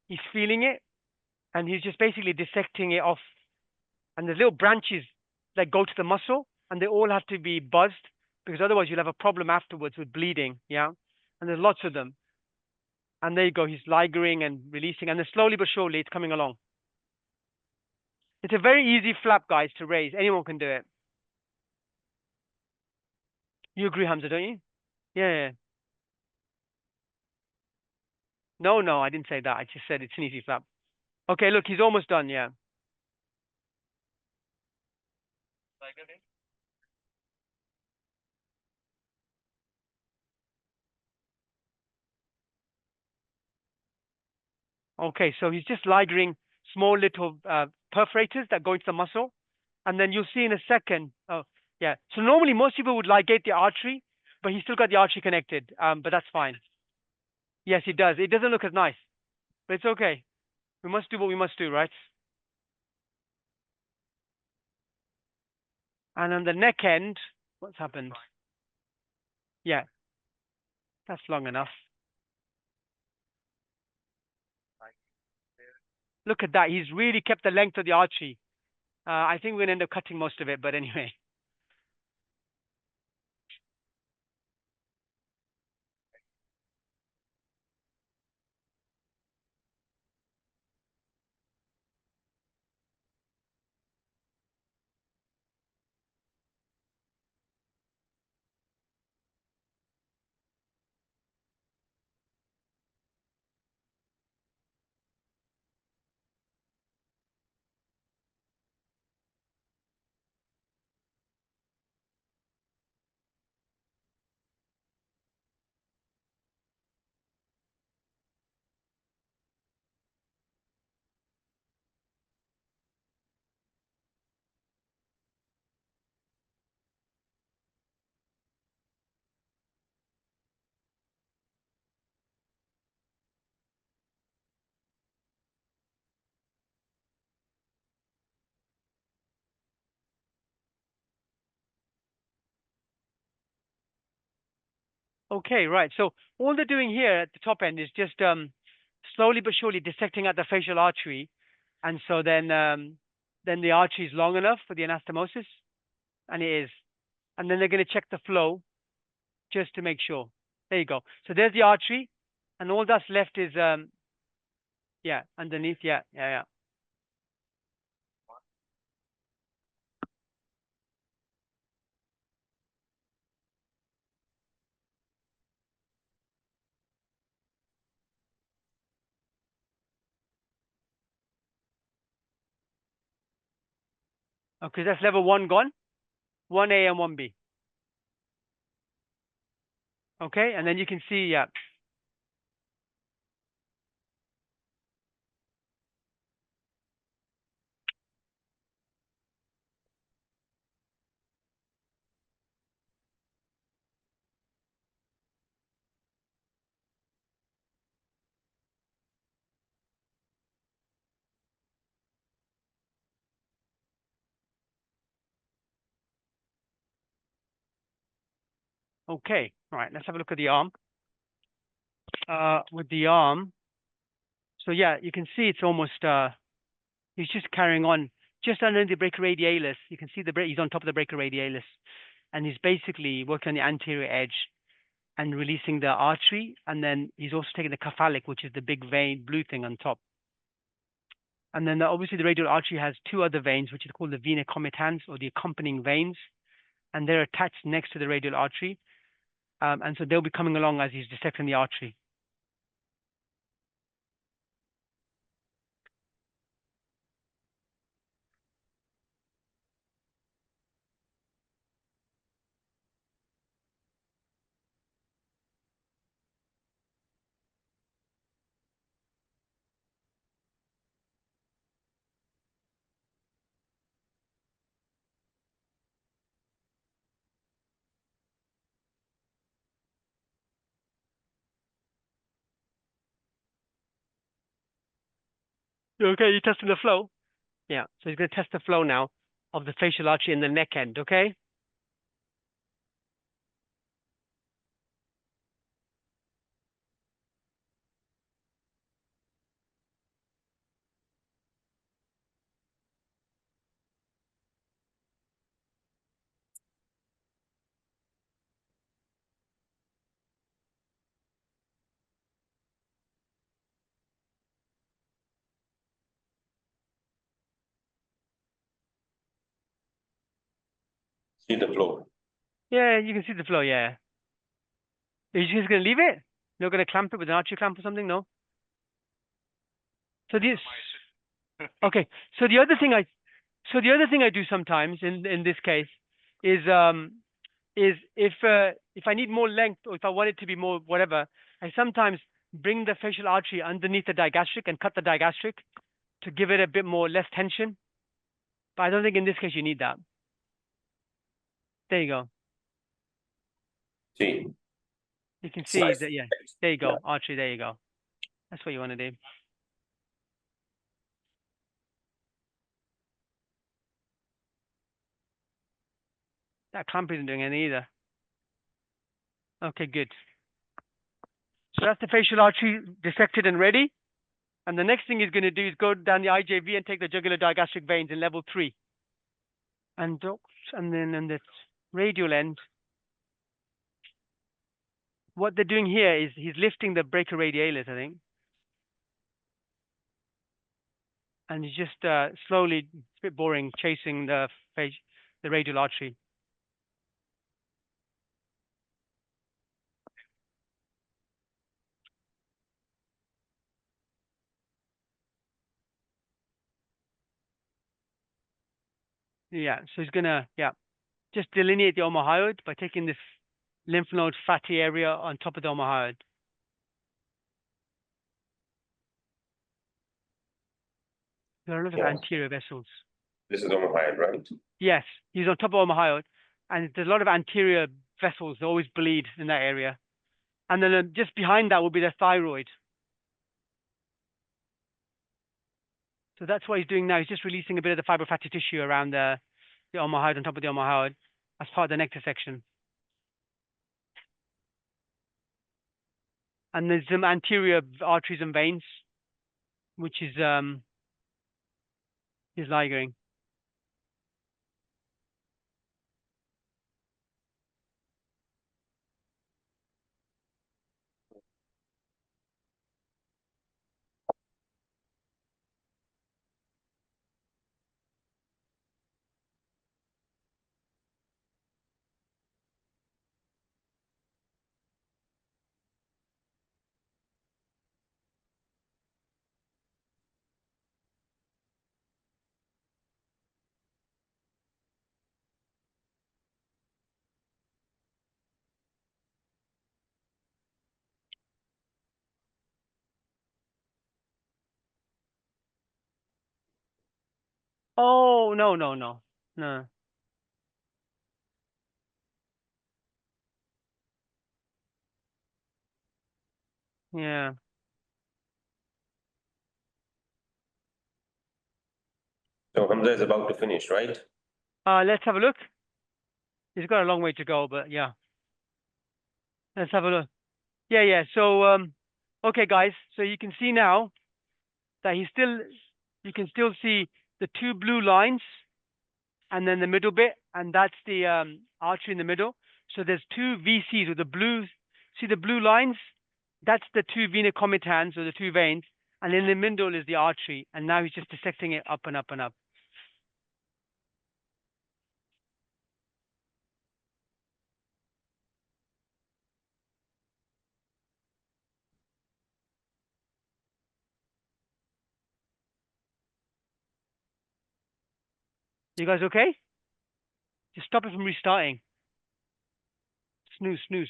He's feeling it, and he's just basically dissecting it off. And there's little branches that go to the muscle, and they all have to be buzzed, because otherwise you'll have a problem afterwards with bleeding, yeah? And there's lots of them. And there you go, he's ligaring and releasing, and then slowly but surely it's coming along. It's a very easy flap, guys, to raise. Anyone can do it. You agree, Hamza, don't you? Yeah. No, I didn't say that. I just said it's an easy flap. Okay, look, he's almost done, yeah. Okay, so he's just ligaring small little perforators that go into the muscle. And then you'll see in a second. Oh, yeah. So normally most people would ligate the artery, but he's still got the artery connected. But that's fine. Yes, it does. It doesn't look as nice, but it's okay. We must do what we must do, right? And on the neck end, what's happened? Yeah, that's long enough. Look at that. He's really kept the length of the artery. I think we're going to end up cutting most of it, but anyway. Okay, right. So all they're doing here at the top end is just slowly but surely dissecting out the facial artery, and so then the artery is long enough for the anastomosis, and it is, and then they're going to check the flow just to make sure. There you go. So there's the artery, and all that's left is yeah, underneath, yeah. Okay, that's level 1 gone, 1A and 1B. Okay, and then you can see, yeah. Okay, all right, let's have a look at the arm. With the arm, so yeah, you can see it's almost, he's just carrying on just under the brachyradialis. You can see he's on top of the brachyradialis, and he's basically working on the anterior edge and releasing the artery, and then he's also taking the cephalic, which is the big vein, blue thing on top. And then obviously the radial artery has two other veins, which is called the vena comitans, or the accompanying veins, and they're attached next to the radial artery. And so they'll be coming along as he's dissecting the artery. Okay, you're testing the flow? Yeah, so he's going to test the flow now of the facial artery in the neck end, okay? See the flow. Yeah, you can see the flow, yeah. Are you just going to leave it? You're going to clamp it with an artery clamp or something? No? So this, okay. So the other thing I do sometimes in this case is if I need more length, or if I want it to be more whatever, I sometimes bring the facial artery underneath the digastric and cut the digastric to give it a bit more less tension. But I don't think in this case you need that. There you go. See. You can see Nice. that, yeah. There you go, Yeah. artery. There you go. That's what you want to do. That clamp isn't doing any either. Okay, good. So that's the facial artery dissected and ready. And the next thing he's going to do is go down the IJV and take the jugular digastric veins in level 3. And then in the radial end, what they're doing here is he's lifting the brachyradialis, I think. And he's just slowly, it's a bit boring, chasing the radial artery. Yeah, so he's gonna, just delineate the omohyoid by taking this lymph node fatty area on top of the omohyoid. There are a lot of Yeah. anterior vessels. This is omohyoid, right? Yes, he's on top of omohyoid, and there's a lot of anterior vessels that always bleed in that area. And then just behind that will be the thyroid. So that's what he's doing now. He's just releasing a bit of the fibrofatty tissue around the omohyoid, on top of the omohyoid, as part of the neck dissection. and there's some anterior arteries and veins, which is ligering. Oh, no, no, no, no. Yeah. So Hamza is about to finish, right? Let's have a look. He's got a long way to go, but yeah. Let's have a look. Yeah, yeah. So, okay, guys. So you can see now that you can still see the two blue lines and then the middle bit, and that's the artery in the middle. So there's two VCs with the blue, see the blue lines? That's the two vena comitans, or the two veins, and in the middle is the artery, and now he's just dissecting it up and up and up. You guys okay? Just stop it from restarting. Snooze, snooze.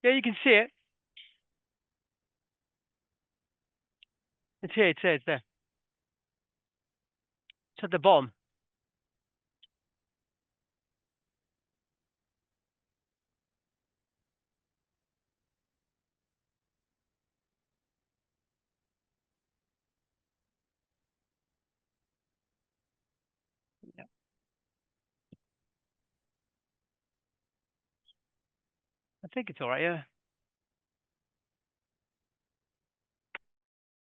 Yeah, you can see it. It's here, it's there, it's there. It's at the bottom. Yeah. I think it's all right, yeah.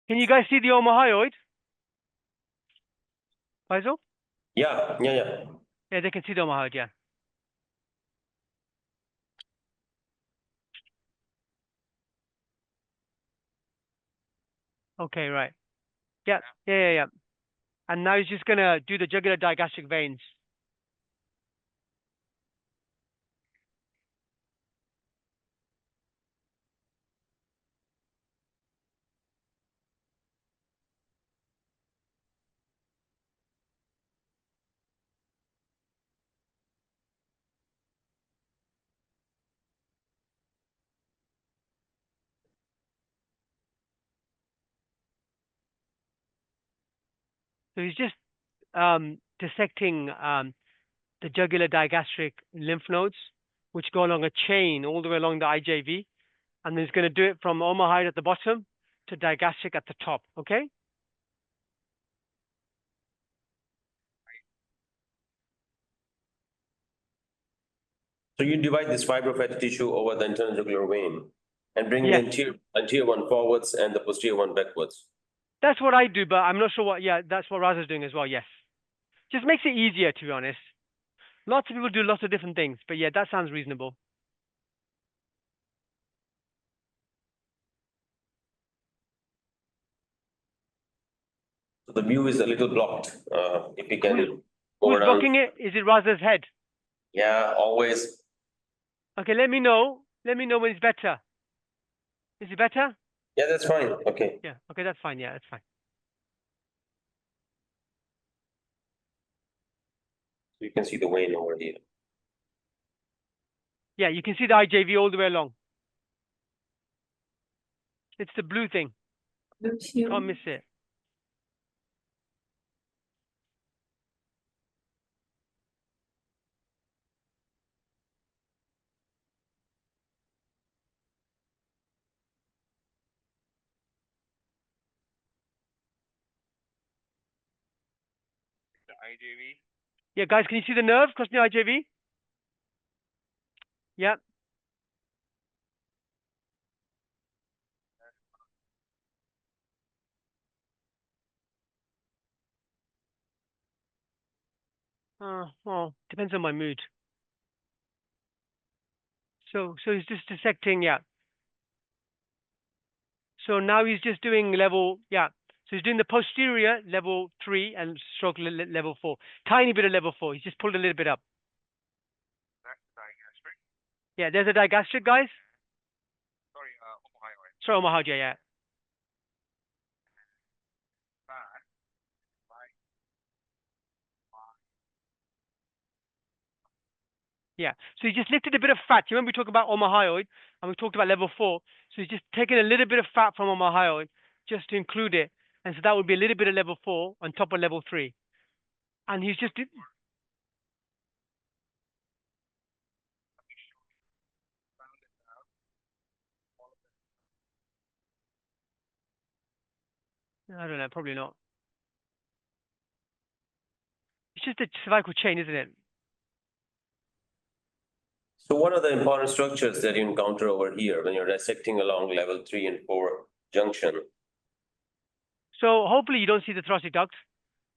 Can you guys see the omohyoid? Faisal? Yeah, yeah, yeah. Yeah, they can see the omohyoid, yeah. Okay, right. Yeah, yeah, yeah, yeah. And now he's just gonna do the jugular digastric veins. So he's just dissecting the jugular digastric lymph nodes, which go along a chain all the way along the IJV, and he's going to do it from omohyoid at the bottom to digastric at the top. Okay. So you divide this fibrofatty tissue over the internal jugular vein and bring Yes. the anterior one forwards and the posterior one backwards. That's what I do, but I'm not sure what. Yeah, that's what Raza's doing as well. Yes. Just makes it easier, to be honest. Lots of people do lots of different things, but yeah, that sounds reasonable. So the view is a little blocked. If we can go Who's around. blocking it? Is it Raza's head? Yeah, always. Okay, let me know. Let me know when it's better. Is it better? Yeah, that's fine. Okay. Yeah. Okay, that's fine. Yeah, that's fine. So you can see the vein over here. Yeah, you can see the IJV all the way along. It's the blue thing. Blue tube. Can't miss it. The IJV. Yeah, guys, can you see the nerve crossing the IJV? Yeah. Well, depends on my mood. So he's just dissecting, yeah. So now he's just doing level, yeah. So he's doing the posterior level 3 and stroke level 4. Tiny bit of level 4. He's just pulled a little bit up. That's diagnostic. Yeah, there's a digastric, guys. Sorry, omohyoid. Sorry, Omaha, yeah. Back. Right. Yeah. So he just lifted a bit of fat. You remember we talked about omohyoid and we talked about level 4. So he's just taken a little bit of fat from omohyoid just to include it. And so that would be a little bit of level 4 on top of level 3. And he's just I don't know, probably not. It's just a cervical chain, isn't it? So what are the important structures that you encounter over here when you're dissecting along level 3 and 4 junction? So hopefully you don't see the thoracic duct.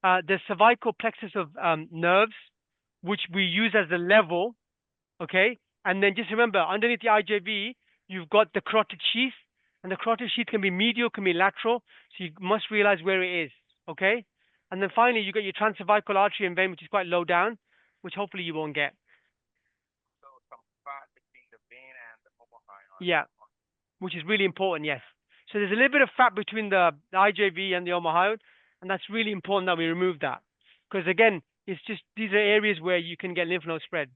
The cervical plexus of nerves, which we use as the level, okay? And then just remember, underneath the IJV, you've got the carotid sheath, and the carotid sheath can be medial, can be lateral, so you must realize where it is, okay? And then finally, you got your transcervical artery and vein, which is quite low down, which hopefully you won't get. So some fat between the vein and the omohyoid. Yeah, which is really important, yes. So there's a little bit of fat between the IJV and the omohyoid, and that's really important that we remove that. Because again, it's just, these are areas where you can get lymph node spread.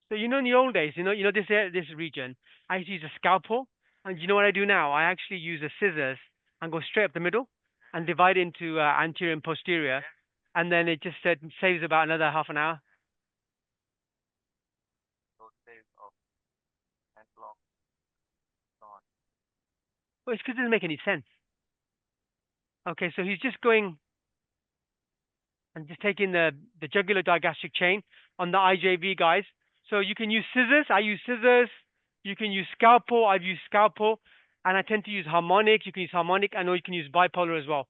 So you know, in the old days, this region, I used to use a scalpel, and you know what I do now? I actually use a scissors and go straight up the middle and divide into anterior and posterior, and then it just saves about another half an hour. Those days of and block. Gone. Well, it's because it doesn't make any sense. Okay, so he's just going and just taking the jugular digastric chain on the IJV, guys. So you can use scissors. I use scissors. You can use scalpel. I've used scalpel. And I tend to use harmonic. You can use harmonic, and or you can use bipolar as well.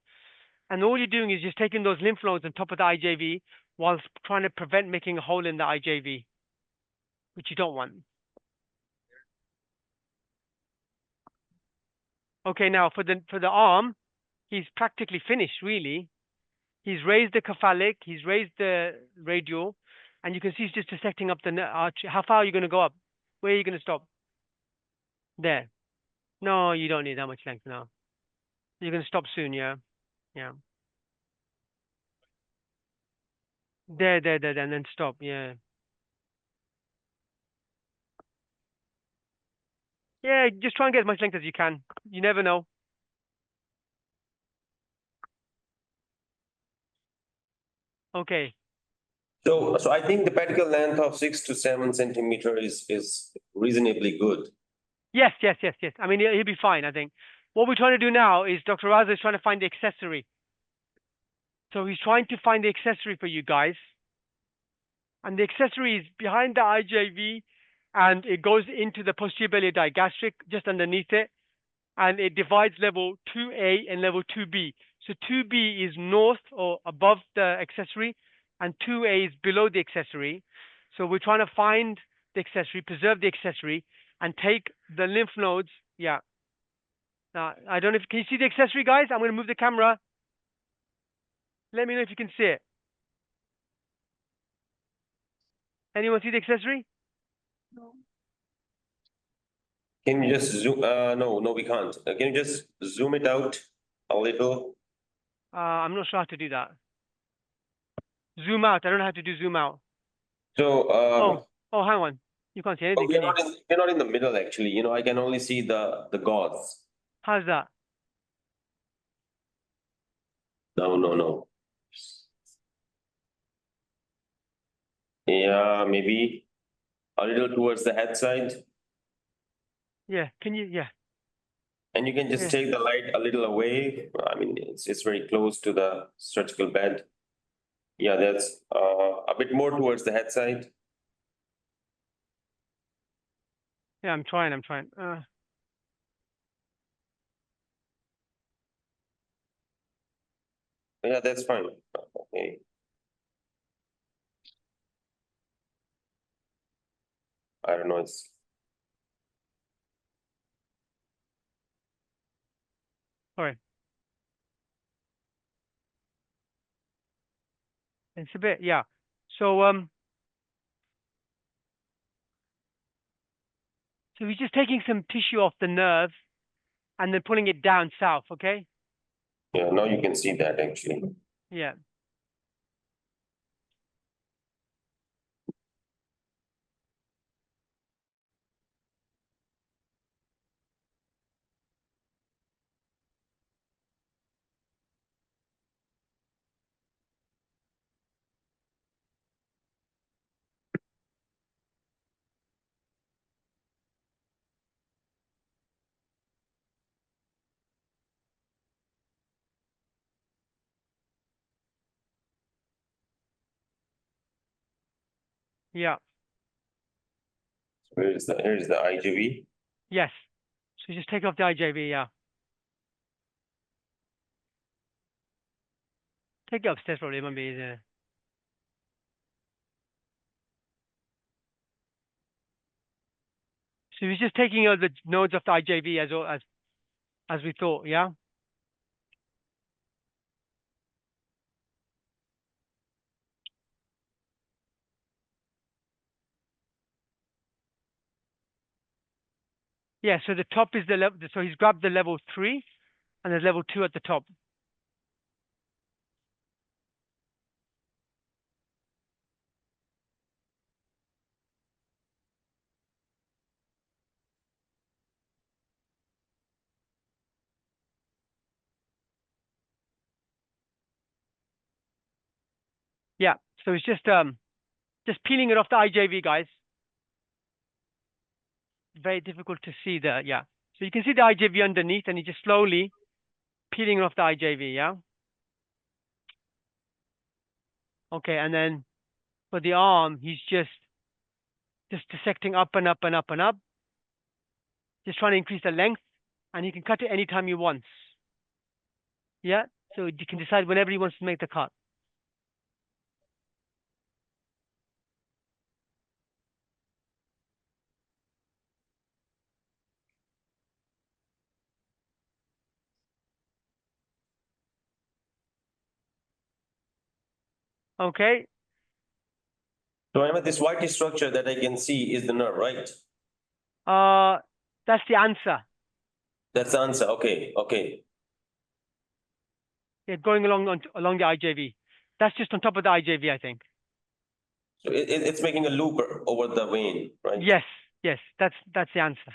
And all you're doing is just taking those lymph nodes on top of the IJV whilst trying to prevent making a hole in the IJV, which you don't want. Okay, now for the arm, he's practically finished, really. He's raised the cephalic, he's raised the radial, and you can see he's just dissecting up the arch. How far are you going to go up? Where are you going to stop? There. No, you don't need that much length now. You're going to stop soon, yeah. Yeah. There, and then stop, yeah. Yeah, just try and get as much length as you can. You never know. Okay. So I think the pedicle length of 6 to 7 centimeter is reasonably good. Yes. I mean, he'll be fine, I think. What we're trying to do now is Dr. Raza is trying to find the accessory. So he's trying to find the accessory for you guys. And the accessory is behind the IJV, and it goes into the posterior biliary digastric, just underneath it. And it divides level 2A and level 2B. So 2B is north or above the accessory, and 2A is below the accessory. So we're trying to find the accessory, preserve the accessory, and take the lymph nodes. Yeah. Now, I don't know if, can you see the accessory, guys? I'm going to move the camera. Let me know if you can see it. Anyone see the accessory? No. Can you just zoom? No, we can't. Can you just zoom it out a little. I'm not sure how to do that. Zoom out. I don't know how to do zoom out. So, Oh, hang on. You can't see anything, we're can you? we're not in the middle, actually. You know, I can only see the gauze. How's that? No. Yeah, maybe a little towards the head side. Yeah. Can you? Yeah. And you can just Yeah. take the light a little away. I mean, it's very close to the surgical bed. Yeah, that's a bit more towards the head side. Yeah. I'm trying. Yeah, that's fine. Okay. I don't know, it's Sorry. It's a bit. Yeah. So So we're just taking some tissue off the nerve and then pulling it down south. Okay. yeah, now you can see that actually. Yeah. Yeah. Here's the IGV. Yes. So just take off the IJV. Yeah. Take it upstairs probably. It might be easier. So we're just taking out the nodes of the IJV as we thought. Yeah. Yeah. So the top is the level. So he's grabbed the level 3, and there's level 2 at the top. Yeah. So it's just peeling it off the IJV, guys. Very difficult to see there. Yeah. So you can see the IJV underneath, and he's just slowly peeling it off the IJV. Yeah. Okay. And then for the arm, he's just dissecting up and up and up and up, just trying to increase the length, and you can cut it anytime you want. Yeah. So you can decide whenever he wants to make the cut. Okay. So Ahmed, this white structure that I can see is the nerve, right? That's the answer. That's the answer. Okay. Yeah, going along along the IJV. That's just on top of the IJV, I think. So it's making a loop over the vein, right? Yes, that's the answer.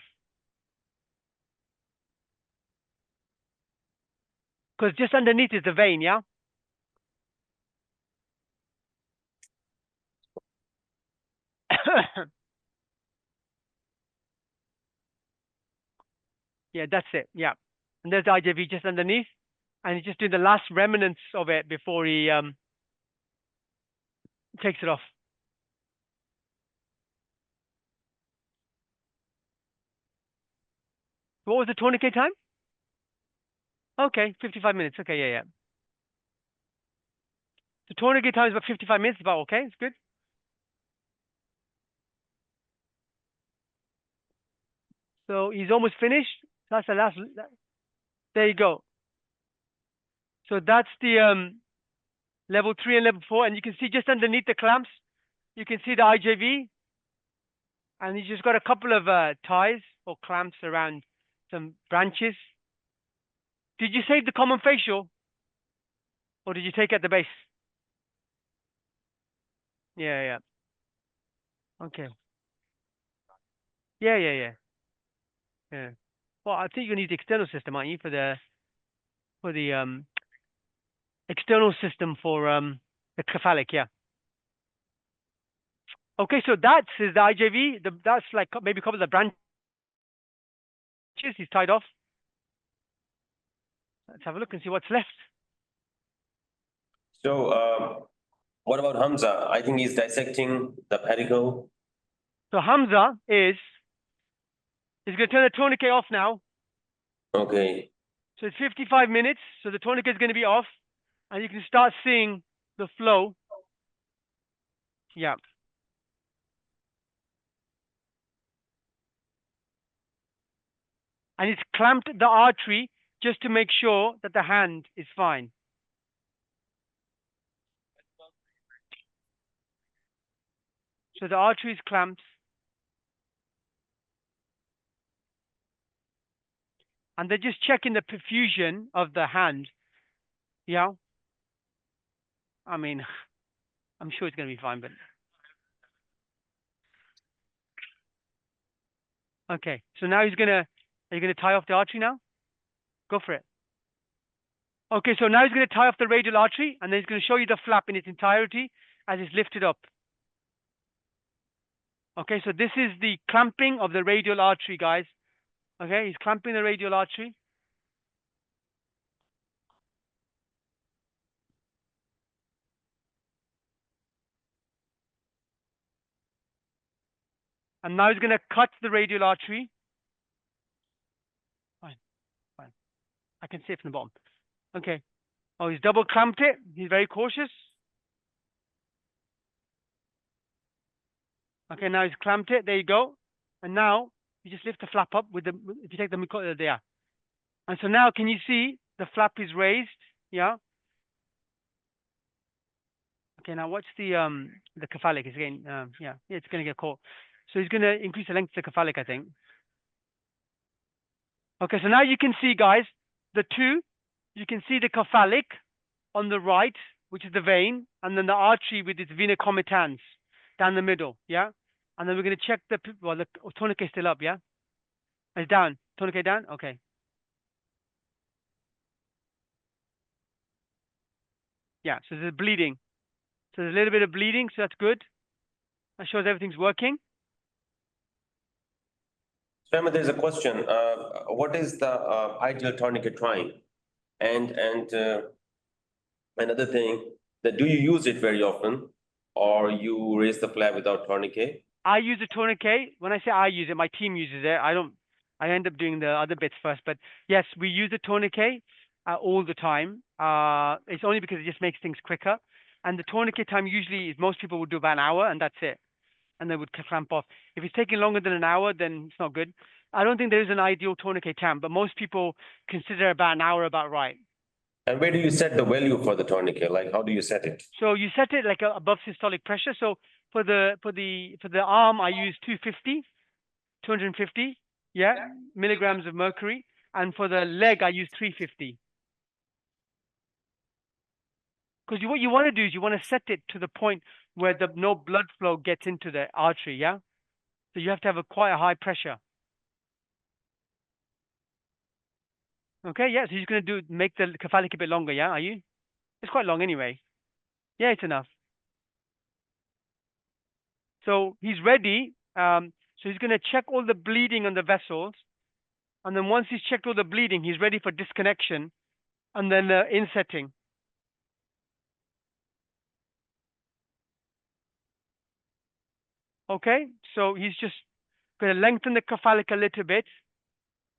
Because just underneath is the vein, yeah? Yeah, that's it. Yeah. And there's the IJV just underneath. And he's just doing the last remnants of it before he takes it off. What was the tourniquet time? Okay, 55 minutes. Okay, yeah. The tourniquet time is about 55 minutes, about okay, it's good. So he's almost finished. That's the last. There you go. So that's the level 3 and level 4, and you can see just underneath the clamps, you can see the IJV, and he's just got a couple of ties or clamps around some branches. Did you save the common facial? Or did you take at the base? Yeah, yeah. Okay. Yeah, yeah, yeah. Yeah. Well, I think you need the external system, aren't you, for the external system for the cephalic, yeah. Okay, so that's is the IJV. That's like maybe a couple of the branches he's tied off. Let's have a look and see what's left. So, what about Hamza? I think he's dissecting the pedicle. So Hamza is going to turn the tourniquet off now. Okay. So it's 55 minutes. So the tourniquet is going to be off, and you can start seeing the flow. Yeah. And it's clamped the artery just to make sure that the hand is fine. So the artery is clamped. And they're just checking the perfusion of the hand. Yeah. I mean, I'm sure it's going to be fine, but. Okay. So now are you going to tie off the artery now? Go for it. Okay. So now he's going to tie off the radial artery, and then he's going to show you the flap in its entirety as it's lifted up. Okay. So this is the clamping of the radial artery, guys. Okay. He's clamping the radial artery. And now he's going to cut the radial artery. Fine, fine. I can see it from the bottom. Okay. Oh, he's double clamped it. He's very cautious. Okay, now he's clamped it. There you go. And now you just lift the flap up with the, if you take the there. And so now can you see the flap is raised? Yeah. Okay, now watch the cephalic. It's again, yeah, it's going to get caught. So he's going to increase the length of the cephalic, I think. Okay, so now you can see, guys, you can see the cephalic on the right, which is the vein, and then the artery with its vena comitans down the middle, yeah? And then we're going to check the tourniquet is still up, yeah? It's down. Tourniquet down? Okay. Yeah, so there's bleeding. So there's a little bit of bleeding, so that's good. That shows everything's working. So, Emma, there's a question. What is the ideal tourniquet time? And another thing, that do you use it very often, or you raise the flap without tourniquet? I use a tourniquet. When I say I use it, my team uses it. I end up doing the other bits first. But yes, we use a tourniquet all the time. It's only because it just makes things quicker. And the tourniquet time usually is most people would do about an hour, and that's it. And they would clamp off. If it's taking longer than an hour, then it's not good. I don't think there is an ideal tourniquet time, but most people consider about an hour about right. And where do you set the value for the tourniquet? Like, how do you set it? So you set it like above systolic pressure. So for the arm, I use 250, yeah, milligrams of mercury, and for the leg, I use 350. Because what you want to do is you want to set it to the point where no blood flow gets into the artery, yeah. So you have to have quite a high pressure. Okay, yeah. So you're going to make the cephalic a bit longer, yeah? Are you? It's quite long anyway. Yeah, it's enough. So he's ready. So he's going to check all the bleeding on the vessels. And then once he's checked all the bleeding, he's ready for disconnection and then insetting. Okay, so he's just going to lengthen the cephalic a little bit,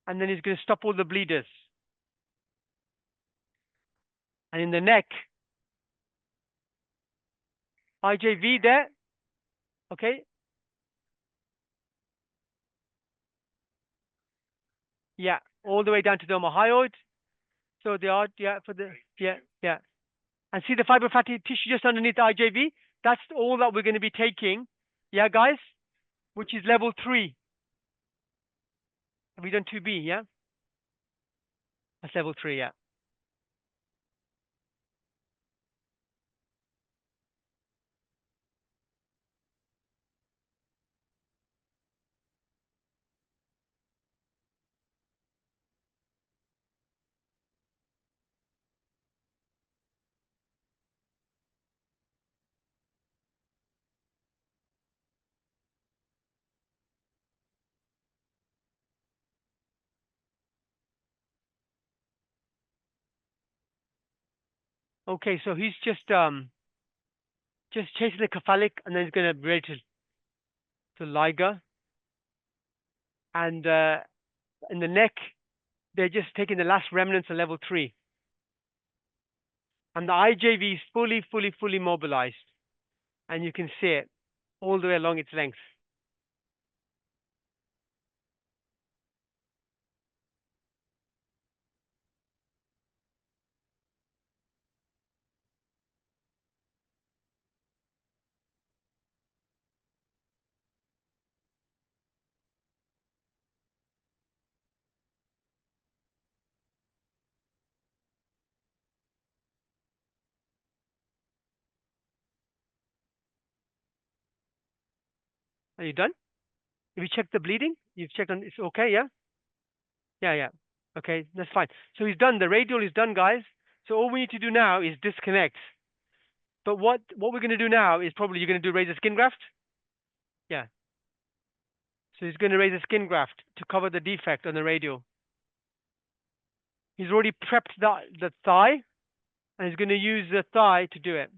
and then he's going to stop all the bleeders. And in the neck, IJV there. Okay. Yeah, all the way down to the omohyoid. So they are, yeah, yeah. And see the fibrofatty tissue just underneath the IJV? That's all that we're going to be taking. Yeah, guys? Which is level 3. Have we done 2B, yeah? That's level 3, yeah. Okay, so he's just chasing the cephalic, and then he's going to be ready to Liga. And in the neck, they're just taking the last remnants of level 3. And the IJV is fully mobilized. And you can see it all the way along its length. Are you done? Have you checked the bleeding? You've checked on it's okay, yeah? Yeah. Okay, that's fine. So he's done. The radial is done, guys. So all we need to do now is disconnect. But what we're going to do now is probably you're going to do raise a skin graft. Yeah. So he's going to raise a skin graft to cover the defect on the radial. He's already prepped the thigh, and he's going to use the thigh to do it.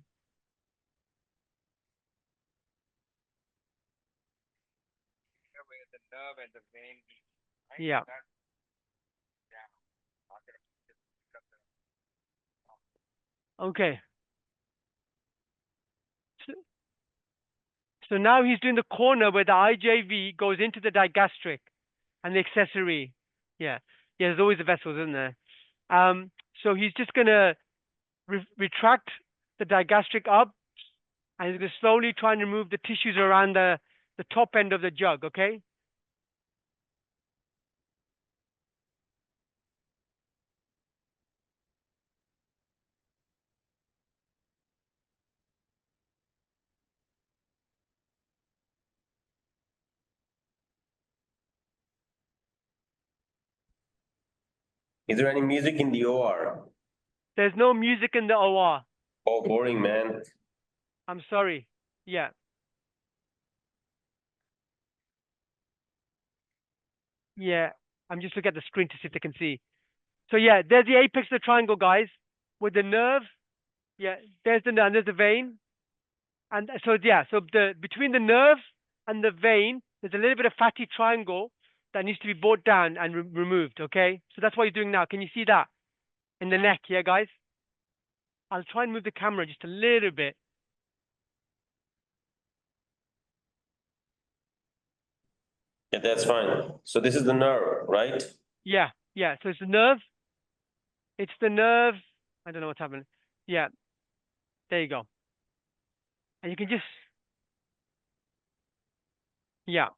Where the nerve and the vein meet, right? Yeah. That, yeah. Not gonna just pick up the- Okay. So now he's doing the corner where the IJV goes into the digastric and the accessory. Yeah. There's always the vessels, isn't there? So he's just gonna retract the digastric up, and he's gonna slowly try and remove the tissues around the top end of the jug. Okay. Is there any music in the OR? There's no music in the OR. Oh, boring, man. I'm sorry. Yeah. Yeah. I'm just looking at the screen to see if they can see. So yeah, there's the apex of the triangle, guys, with the nerve. Yeah, there's the nerve, there's the vein. And so yeah, so between the nerve and the vein, there's a little bit of fatty triangle that needs to be brought down and removed. Okay, so that's what you're doing now. Can you see that in the neck? Yeah, guys. I'll try and move the camera just a little bit. Yeah, that's fine. So this is the nerve, right? Yeah. So it's the nerve. It's the nerve. I don't know what's happening. Yeah. There you go. And you can just, yeah.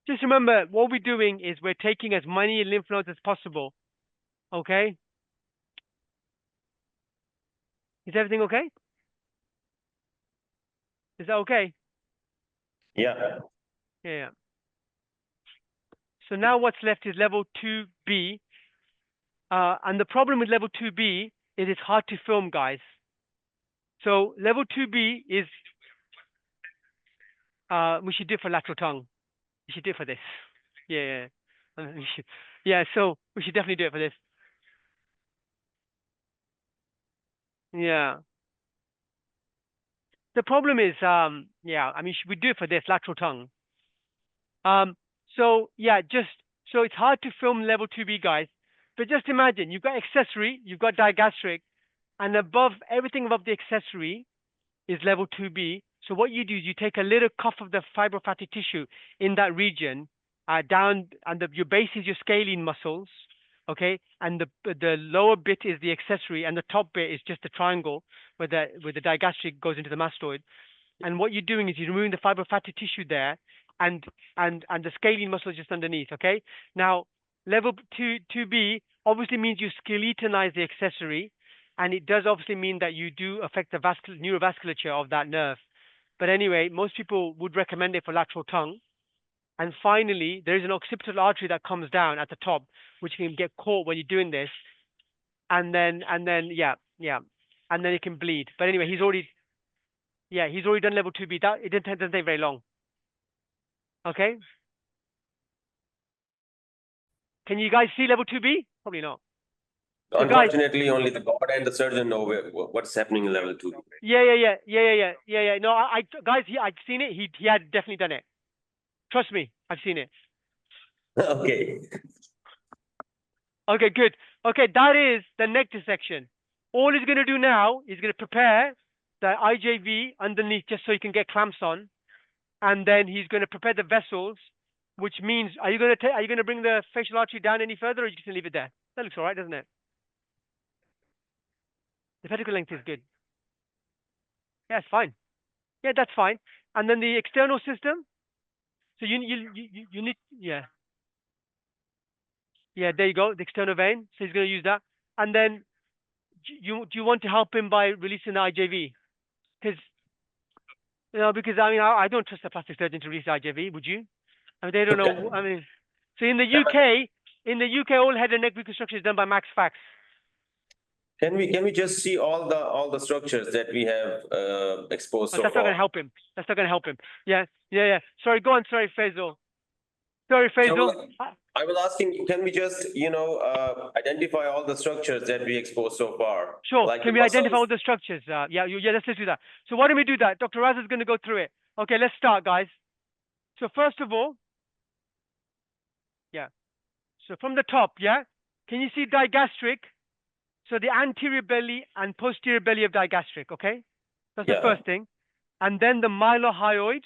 Just remember, what we're doing is we're taking as many lymph nodes as possible. Okay? Is everything okay? Is that okay? Yeah. Yeah. So now what's left is level 2B. And the problem with level 2B is it's hard to film, guys. So level 2B is, we should do it for lateral tongue. We should do it for this. Yeah. Yeah, so we should definitely do it for this. Yeah. The problem is, yeah, I mean, we do it for this lateral tongue. So yeah, so it's hard to film level 2B, guys. But just imagine you've got accessory, you've got digastric, and above everything above the accessory is level 2B. So what you do is you take a little cuff of the fibrofatty tissue in that region, down, and your base is your scalene muscles, okay, and the lower bit is the accessory, and the top bit is just the triangle where the digastric goes into the mastoid. And what you're doing is you're removing the fibrofatty tissue there, and the scalene muscle is just underneath. Okay. Now, level 2B obviously means you skeletonize the accessory, and it does obviously mean that you do affect the neurovasculature of that nerve. But anyway, most people would recommend it for lateral tongue. And finally, there is an occipital artery that comes down at the top, which can get caught when you're doing this. And then, yeah. And then it can bleed. But anyway, he's already done level 2B. That it doesn't take very long. Okay. Can you guys see level 2B? Probably not. So Unfortunately, only the God and the surgeon know what's happening in level 2. Yeah. No, guys, I've seen it. He had definitely done it. Trust me, I've seen it. Okay. Okay, good. Okay, that is the neck dissection. All he's going to do now is going to prepare the IJV underneath just so he can get clamps on, and then he's going to prepare the vessels, which means are you going to bring the facial artery down any further, or are you just going to leave it there? That looks all right, doesn't it? The pedicle length is good. Yeah, it's fine. Yeah, that's fine. And then the external system. So you need yeah, there you go, the external vein. So he's going to use that. And then do you want to help him by releasing the IJV? Because I mean I don't trust a plastic surgeon to release the IJV, would you? I mean they don't know. I mean, so in the UK, all head and neck reconstruction is done by Max Fax. Can we just see all the structures that we have exposed so That's far? not going to help him. That's not going to help him. Yeah. Sorry, go on. Sorry, Faisal. So, I was asking, can we just, identify all the structures that we exposed so far? Sure. Like Can we identify all the structures? Let's do that. So why don't we do that? Dr. Raz is going to go through it. Okay, let's start, guys. So first of all, so from the top, can you see digastric? So the anterior belly and posterior belly of digastric, okay? That's the first thing. And then the mylohyoid.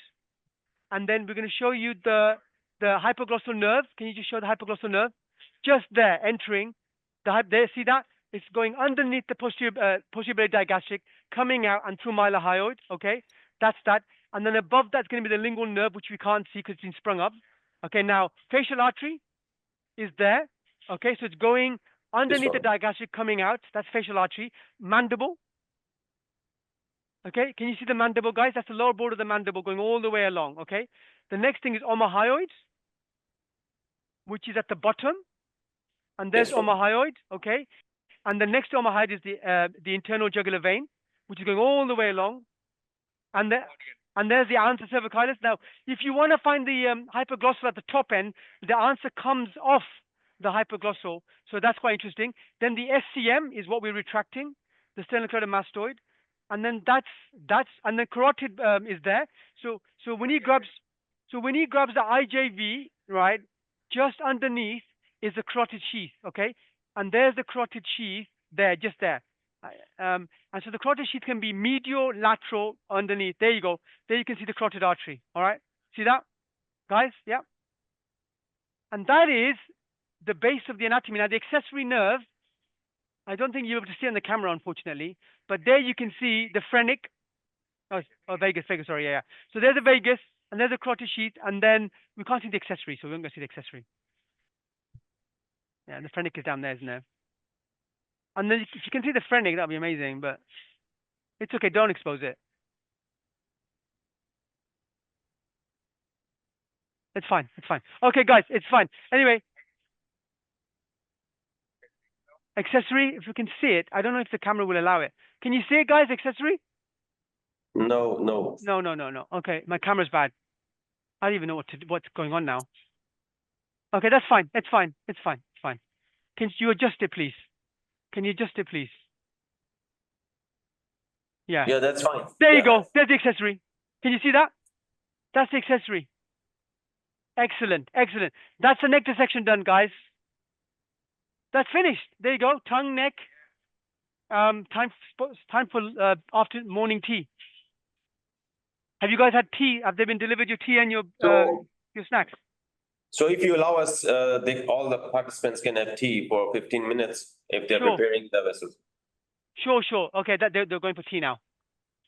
And then we're going to show you the hypoglossal nerve. Can you just show the hypoglossal nerve? Just there, entering. There, see that? It's going underneath the posterior belly digastric, coming out and through mylohyoid, okay? That's that. And then above that's going to be the lingual nerve, which we can't see because it's been sprung up. Okay, now facial artery is there. Okay, so it's going underneath the digastric, coming out. That's facial artery. Mandible. Okay, can you see the mandible, guys? That's the lower border of the mandible going all the way along. Okay, the next thing is omohyoid, which is at the bottom, and there's omohyoid. Okay, and the next omohyoid is the internal jugular vein, which is going all the way along, and there's the ansa cervicalis. Now, if you want to find the hypoglossal at the top end, the answer comes off the hypoglossal, so that's quite interesting. Then the SCM is what we're retracting, the sternocleidomastoid. And then and the carotid is there. So when he grabs the IJV, right, just underneath is the carotid sheath, okay? And there's the carotid sheath there, just there. And so the carotid sheath can be medial, lateral, underneath. There you go. There you can see the carotid artery. All right. See that, guys? Yeah. And that is the base of the anatomy. Now the accessory nerve, I don't think you're able to see on the camera, unfortunately, but there you can see the phrenic. Oh, vagus, sorry, yeah. So there's the vagus, and there's the carotid sheath, and then we can't see the accessory, so we're not going to see the accessory. Yeah, and the phrenic is down there, isn't there? And then if you can see the phrenic, that'd be amazing, but it's okay, don't expose it. It's fine, it's fine. Okay, guys, it's fine. Anyway, accessory, if you can see it, I don't know if the camera will allow it. Can you see it, guys, accessory? No. No. Okay, my camera's bad. I don't even know what's going on now. Okay, that's fine. It's fine. Can you adjust it, please? Yeah. Yeah, that's fine. There you go. There's the accessory. Can you see that? That's the accessory. Excellent. That's the neck dissection done, guys. That's finished. There you go. Tongue, neck. Time for after morning tea. Have you guys had tea? Have they been delivered your tea and your snacks? So if you allow us, all the participants can have tea for 15 minutes if they're preparing the vessels. Sure. Okay, they're going for tea now.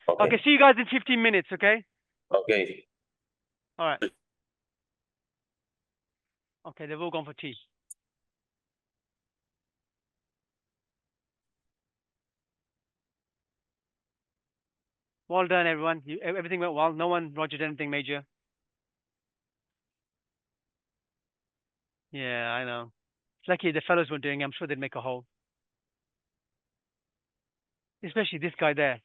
Okay, see you guys in 15 minutes, okay? Okay. All right. Okay, they've all gone for tea. Well done, everyone. Everything went well. No one rogered anything major. Yeah, I know. It's lucky the fellows were doing it. I'm sure they'd make a hole. Especially this guy there.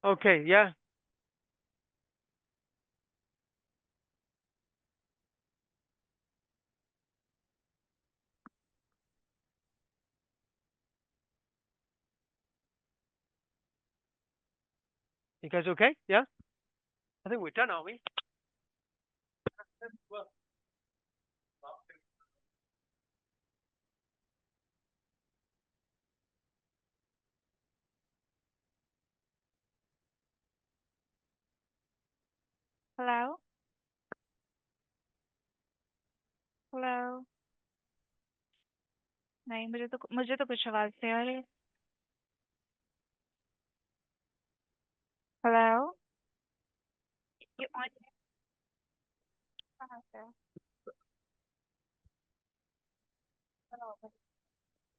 Okay, yeah. You guys okay? Yeah? I think we're done, aren't we? Hello? Hello नहीं मुझे तो कुछ आवाज नहीं आ रही hello ये on कहाँ से है?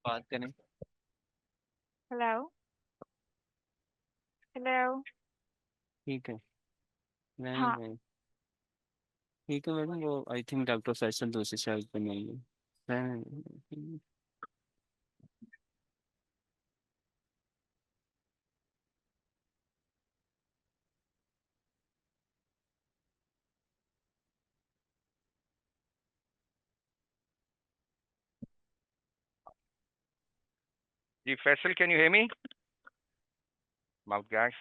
बात करें हेलो हेलो ठीक है नहीं हाँ नहीं ठीक है मैडम वो आई थिंक डॉक्टर फैसल दूसरी साइड पे नहीं है नहीं, जी Faisal can you hear me mouth gas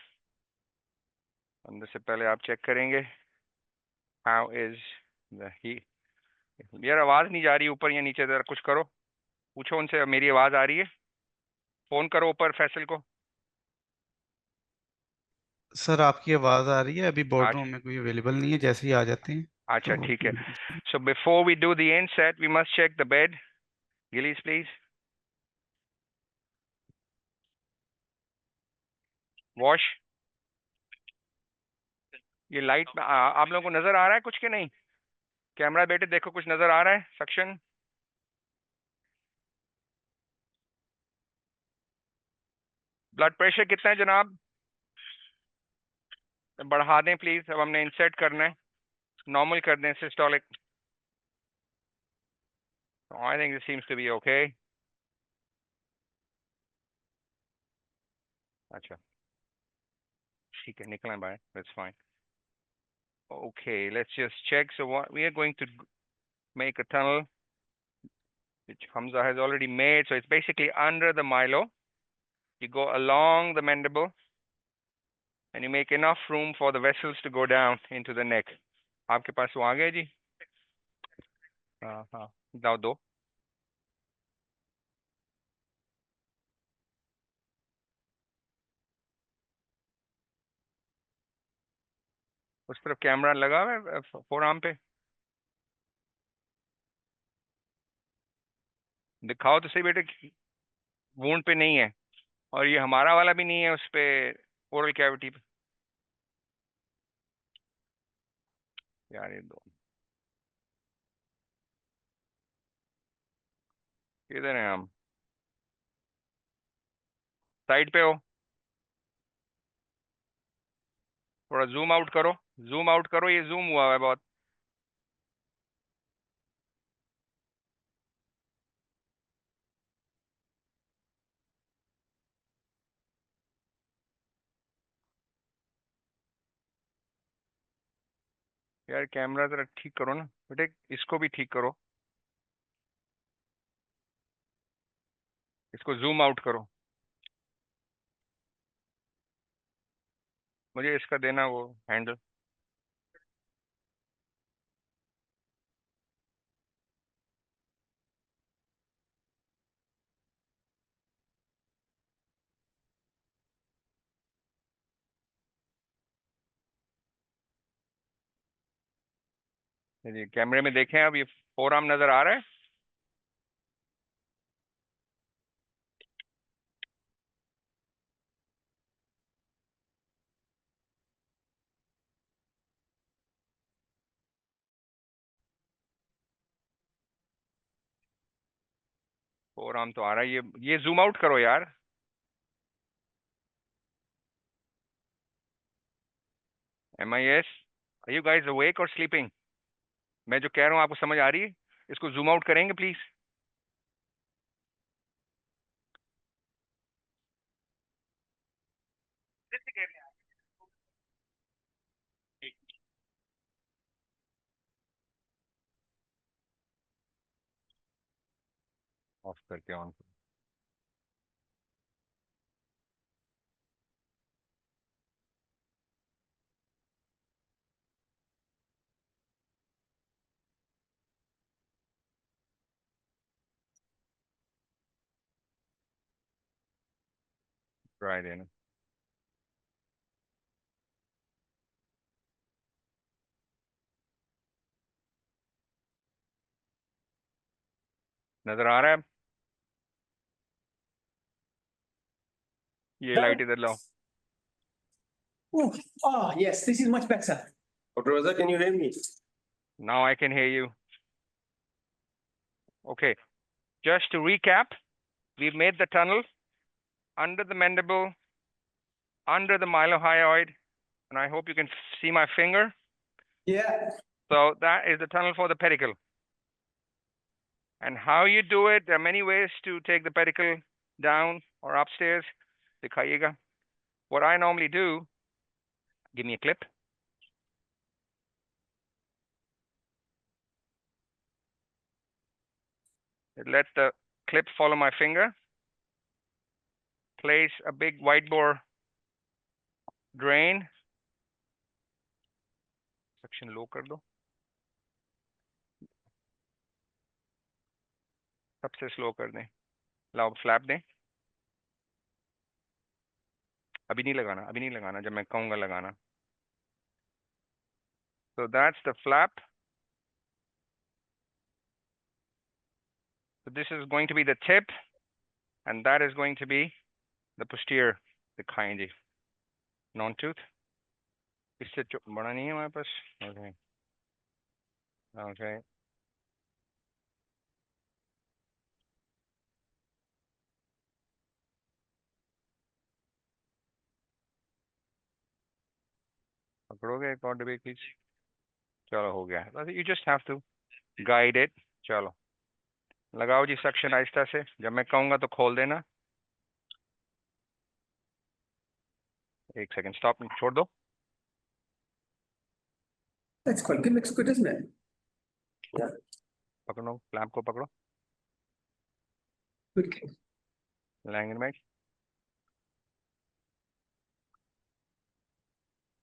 अंदर से पहले आप चेक करेंगे हाउ इज द ही यार आवाज नहीं जा रही ऊपर या नीचे जरा कुछ करो पूछो उनसे मेरी आवाज आ रही है फोन करो ऊपर फैसल को सर आपकी आवाज आ रही है अभी बोर्ड अच्छा रूम में कोई अवेलेबल नहीं है जैसे ही आ जाते हैं अच्छा तो ठीक है so before we do the inset we must check the bed gillies please wash ये लाइट आप लोगों को नजर आ रहा है कुछ के नहीं कैमरा बेटे देखो कुछ नजर आ रहा है सक्शन ब्लड प्रेशर कितना है जनाब बढ़ा दें प्लीज अब हमने इंसर्ट करना है नॉर्मल कर दें systolic I think this seems to be okay अच्छा ठीक है निकलना bye that's fine okay let's just check so what we are going to make a tunnel which Hamza has already made so it's basically under the mylo you go along the mandible and you make enough room for the vessels to go down into the neck आपके पास वो आ गया जी हाँ हाँ दाओ दो उस तरफ camera लगा हुआ है फोर आर्म पे दिखाओ तो सही बेटे वूंड पे नहीं है और ये हमारा वाला भी नहीं है उस पे ओरल कैविटी पे यार ये दो किधर हैं हम साइड पे हो थोड़ा जूम आउट करो ये जूम हुआ है बहुत यार कैमरा जरा ठीक करो ना बेटे इसको भी ठीक करो इसको जूम आउट करो मुझे इसका देना वो हैंडल ये कैमरे में देखें, अब ये फोर आर्म नजर आ रहा है? फोर आर्म तो आ रहा है, ये जूम आउट करो यार। MIS, are you guys awake or sleeping? मैं जो कह रहा हूँ आपको समझ आ रही है? इसको जूम आउट करेंगे प्लीज। ऑफ करके ऑन। ट्राई देना। नजर आ रहा है? ये लाइट इधर लाओ। Oh, yes, this is much better. Dr. Raza, can you hear me? Now I can hear you. Okay, just to recap, we've made the tunnel under the mandible, under the mylohyoid, and I hope you can see my finger. Yeah. So that is the tunnel for the pedicle. And how you do it, there are many ways to take the pedicle down or upstairs. दिखाइएगा. What I normally do, give me a clip. Let the clip follow my finger. Place a big white bore drain. Section low कर दो. सबसे slow कर दें. लाओ flap दें. अभी नहीं लगाना जब मैं कहूँगा लगाना. So that's the flap. So this is going to be the tip, and that is going to be the posterior, दिखाएं जी. Non-tooth. इससे बड़ा नहीं है हमारे पास. Okay. Okay. पकड़ोगे एक और डिब्बे प्लीज. चलो हो गया. You just have to guide it. चलो लगाओ जी सक्शन आहिस्ता से. जब मैं कहूँगा तो खोल देना. एक सेकंड स्टॉप छोड़ दो. That's quite good. Looks good, doesn't it? Yeah. पकड़ो फ्लैप को पकड़ो. Good case. लैंगिन में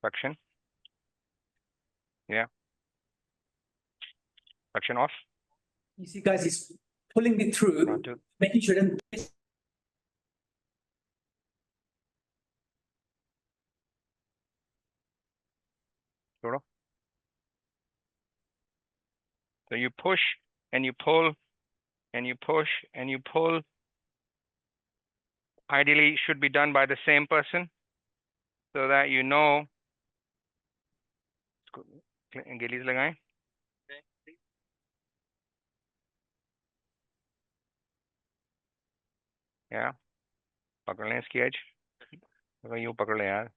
suction. Yeah. Suction off. You see, guys, he's pulling it through, Non-tooth. making sure it doesn't. छोड़ो. So you push and you pull and you push and you pull. Ideally should be done by the same person so that you know. Gillies लगाएं. या पकड़ लें इसकी as. यूं पकड़ लें यार.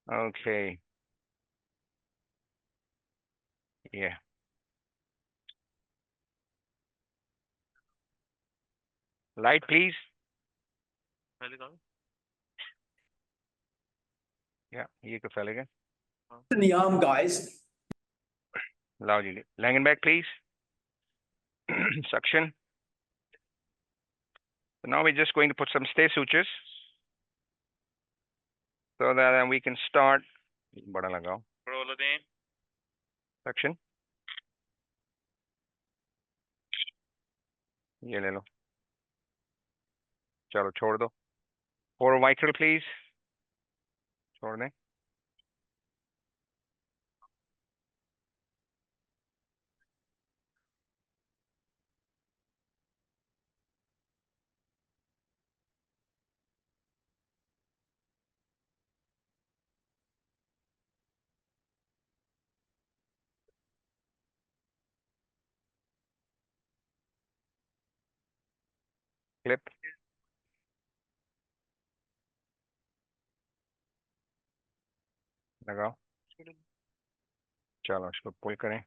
Okay. Yeah. Light, please. Yeah, ये तो फैलेगा. In the arm, guys. लाओ जी. Lay back, please. Suction. So now we're just going to put some stay sutures so that we can start. बड़ा लगाओ. Suction. ये ले लो. चलो छोड़ दो. Orovical, please. छोड़ दें. Clip. लगाओ. चलो इसको पुल करें.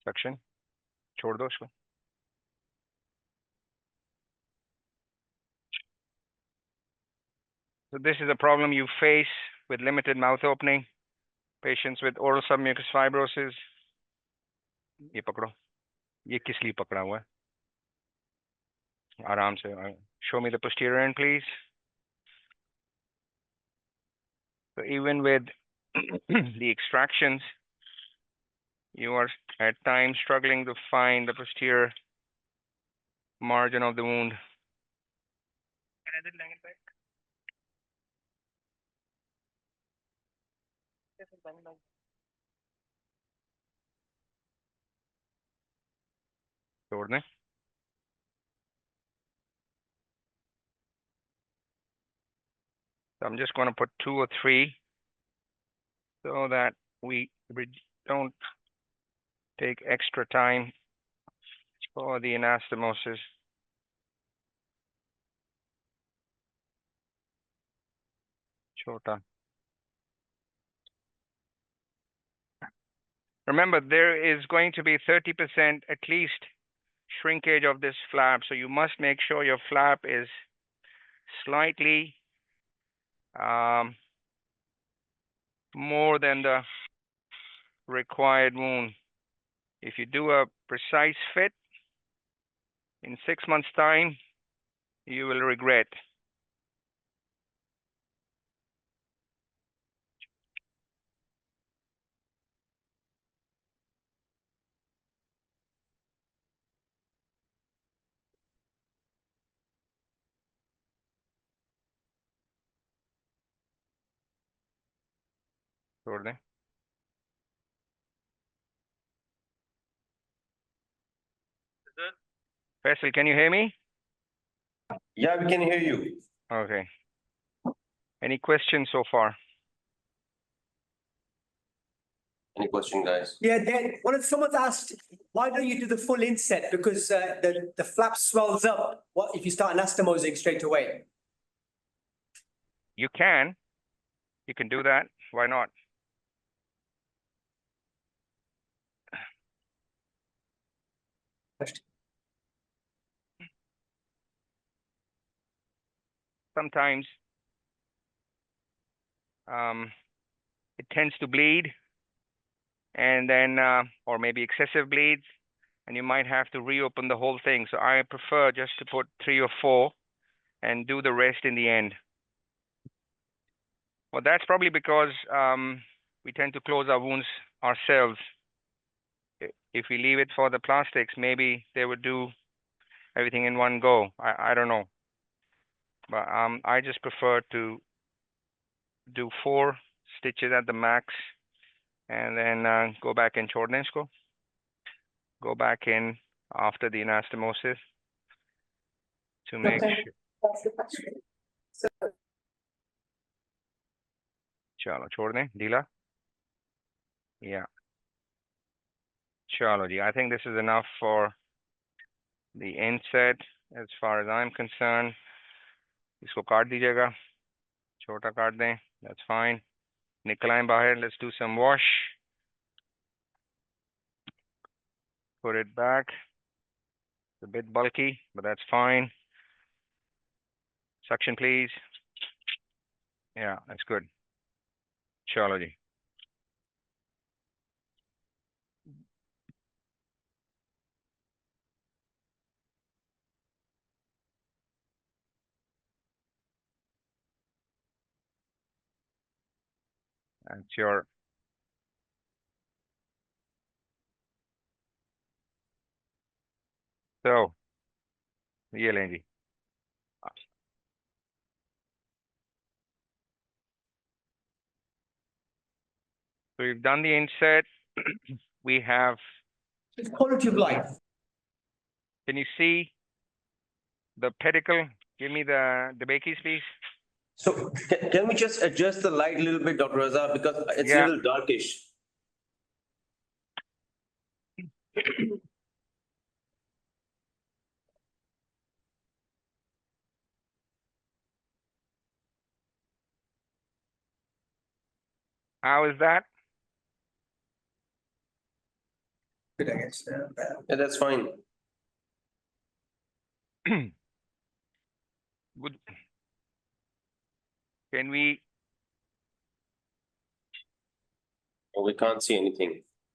Section. छोड़ दो इसको. So this is a problem you face with limited mouth opening, patients with oral submucous fibrosis. ये पकड़ो. ये किस लिए पकड़ा हुआ है? आराम से. Show me the posterior end, please. So even with the extractions, you are at times struggling to find the posterior margin of the wound. छोड़ दें. So I'm just going to put 2 or 3 so that we don't take extra time for the anastomosis. Chota. Remember, there is going to be 30% at least shrinkage of this flap. So you must make sure your flap is slightly more than the required wound. If you do a precise fit, in 6 months' time, you will regret. छोड़ दें. Faisal, can you hear me? Yeah, we can hear you. Okay. Any questions so far? Any question, guys? Yeah, then, someone's asked, why don't you do the full inset? Because the flap swells up. What if you start anastomosing straight away? You can do that. Why not? Sometimes it tends to bleed, and then or maybe excessive bleeds, and you might have to reopen the whole thing. So I prefer just to put 3 or 4 and do the rest in the end. Well, that's probably because we tend to close our wounds ourselves. If we leave it for the plastics, maybe they would do everything in one go. I don't know. But I just prefer to do 4 stitches at the max, and then go back in Chordensko. Go back in after the anastomosis to make Okay. sure. That's the question. So Chalo, chhod dein, Dila. Yeah. Chalo ji, I think this is enough for the inset as far as I'm concerned. Isko kaat dijiyega. Chota kaat dein. That's fine. Nikal aaye bahar. Let's do some wash. Put it back. It's a bit bulky, but that's fine. Suction, please. Yeah, that's good. Chalo ji. That's your so ये लें जी। So we've done the inset. We have, It's quality of life. can you see the pedicle? Give me the bakies, please. So can we just adjust the light a little bit, Dr. Raza, because it's a Yeah. little darkish. How is that? Good, I guess. Yeah, that's fine. Would, can we, Oh, we can't see anything.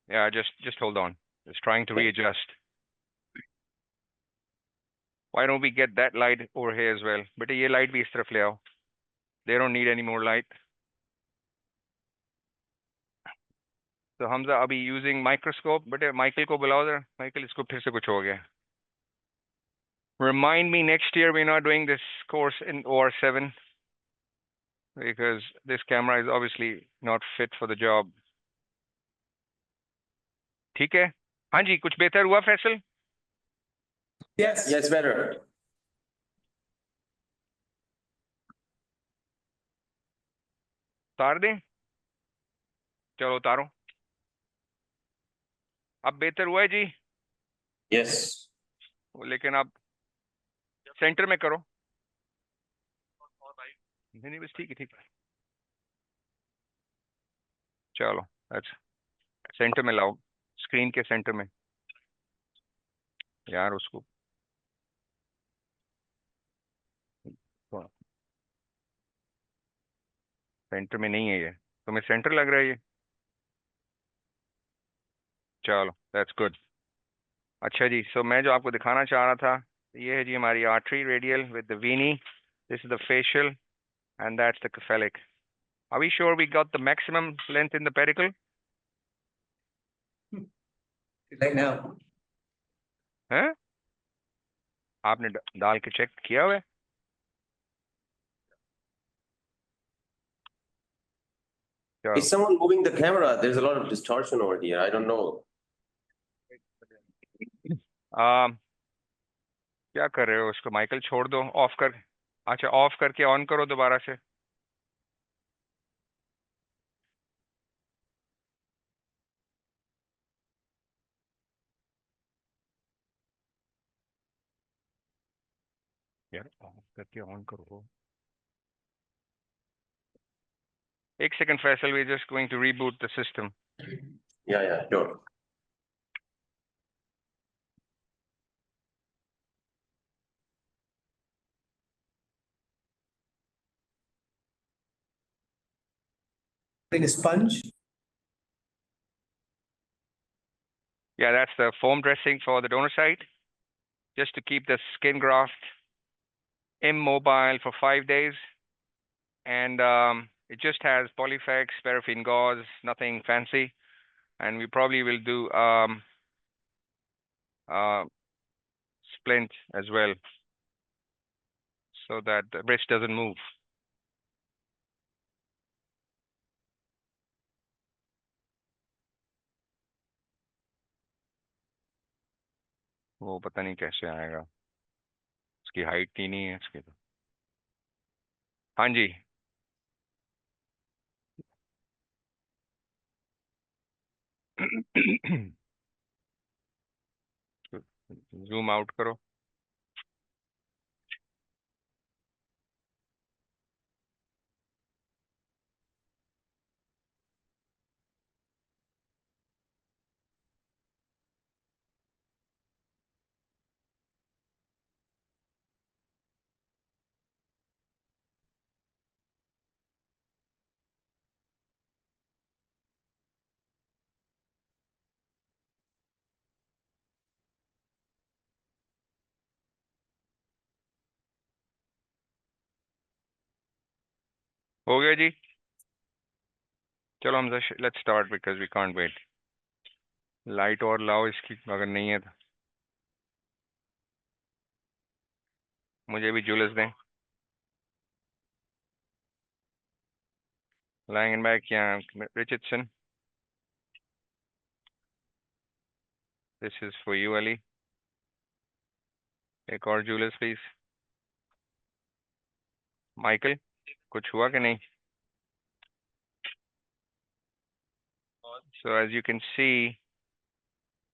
yeah, just hold on. Just trying to readjust. Why don't we get that light over here as well? But ये light भी इस तरफ ले आओ. They don't need any more light. So Hamza अभी using microscope, but Michael को बुलाओ जरा. Michael इसको फिर से कुछ हो गया. Remind me next year we're not doing this course in OR7 because this camera is obviously not fit for the job. ठीक है? हाँ जी, कुछ बेहतर हुआ फैसल? Yes. Yes, better. उतार दें? चलो उतारो. अब बेहतर हुआ है जी? Yes. लेकिन आप सेंटर में करो. नहीं बस ठीक है. चलो अच्छा सेंटर में लाओ, स्क्रीन के सेंटर में. यार उसको सेंटर में नहीं है ये. तुम्हें सेंटर लग रहा है ये? चलो दैट्स गुड. अच्छा जी, सो मैं जो आपको दिखाना चाह रहा था, ये है जी हमारी artery radial with the weeny. This is the facial and that's the cephalic. Are we sure we got the maximum length in the pedicle? Right now. हैं? आपने डाल के चेक किया हुआ है? चलो. Is someone moving the camera? There's a lot of distortion over here. I don't know. क्या कर रहे हो? उसको माइकल छोड़ दो, ऑफ कर. अच्छा ऑफ करके ऑन करो दोबारा से. यार ऑफ करके ऑन करो. एक second Faisal, we just going to reboot the system. Yeah, sure. In a sponge. Yeah, that's the foam dressing for the donor site, just to keep the skin graft immobile for 5 days. And it just has Polyfex, paraffin gauze, nothing fancy. And we probably will do splint as well, so that the wrist doesn't move. वो पता नहीं कैसे आएगा, उसकी height ही नहीं है इसके तो. हाँ जी. जूम आउट करो. हो गया जी. चलो हम let's start because we can't wait. Light और लाओ इसकी अगर नहीं है तो. मुझे भी Julius दें. Lying in back, yeah, Richardson. This is for you, Ali. एक और Julius, please. Michael, कुछ हुआ कि नहीं? So as you can see,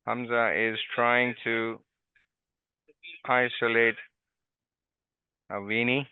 Hamza is trying to isolate a weenie.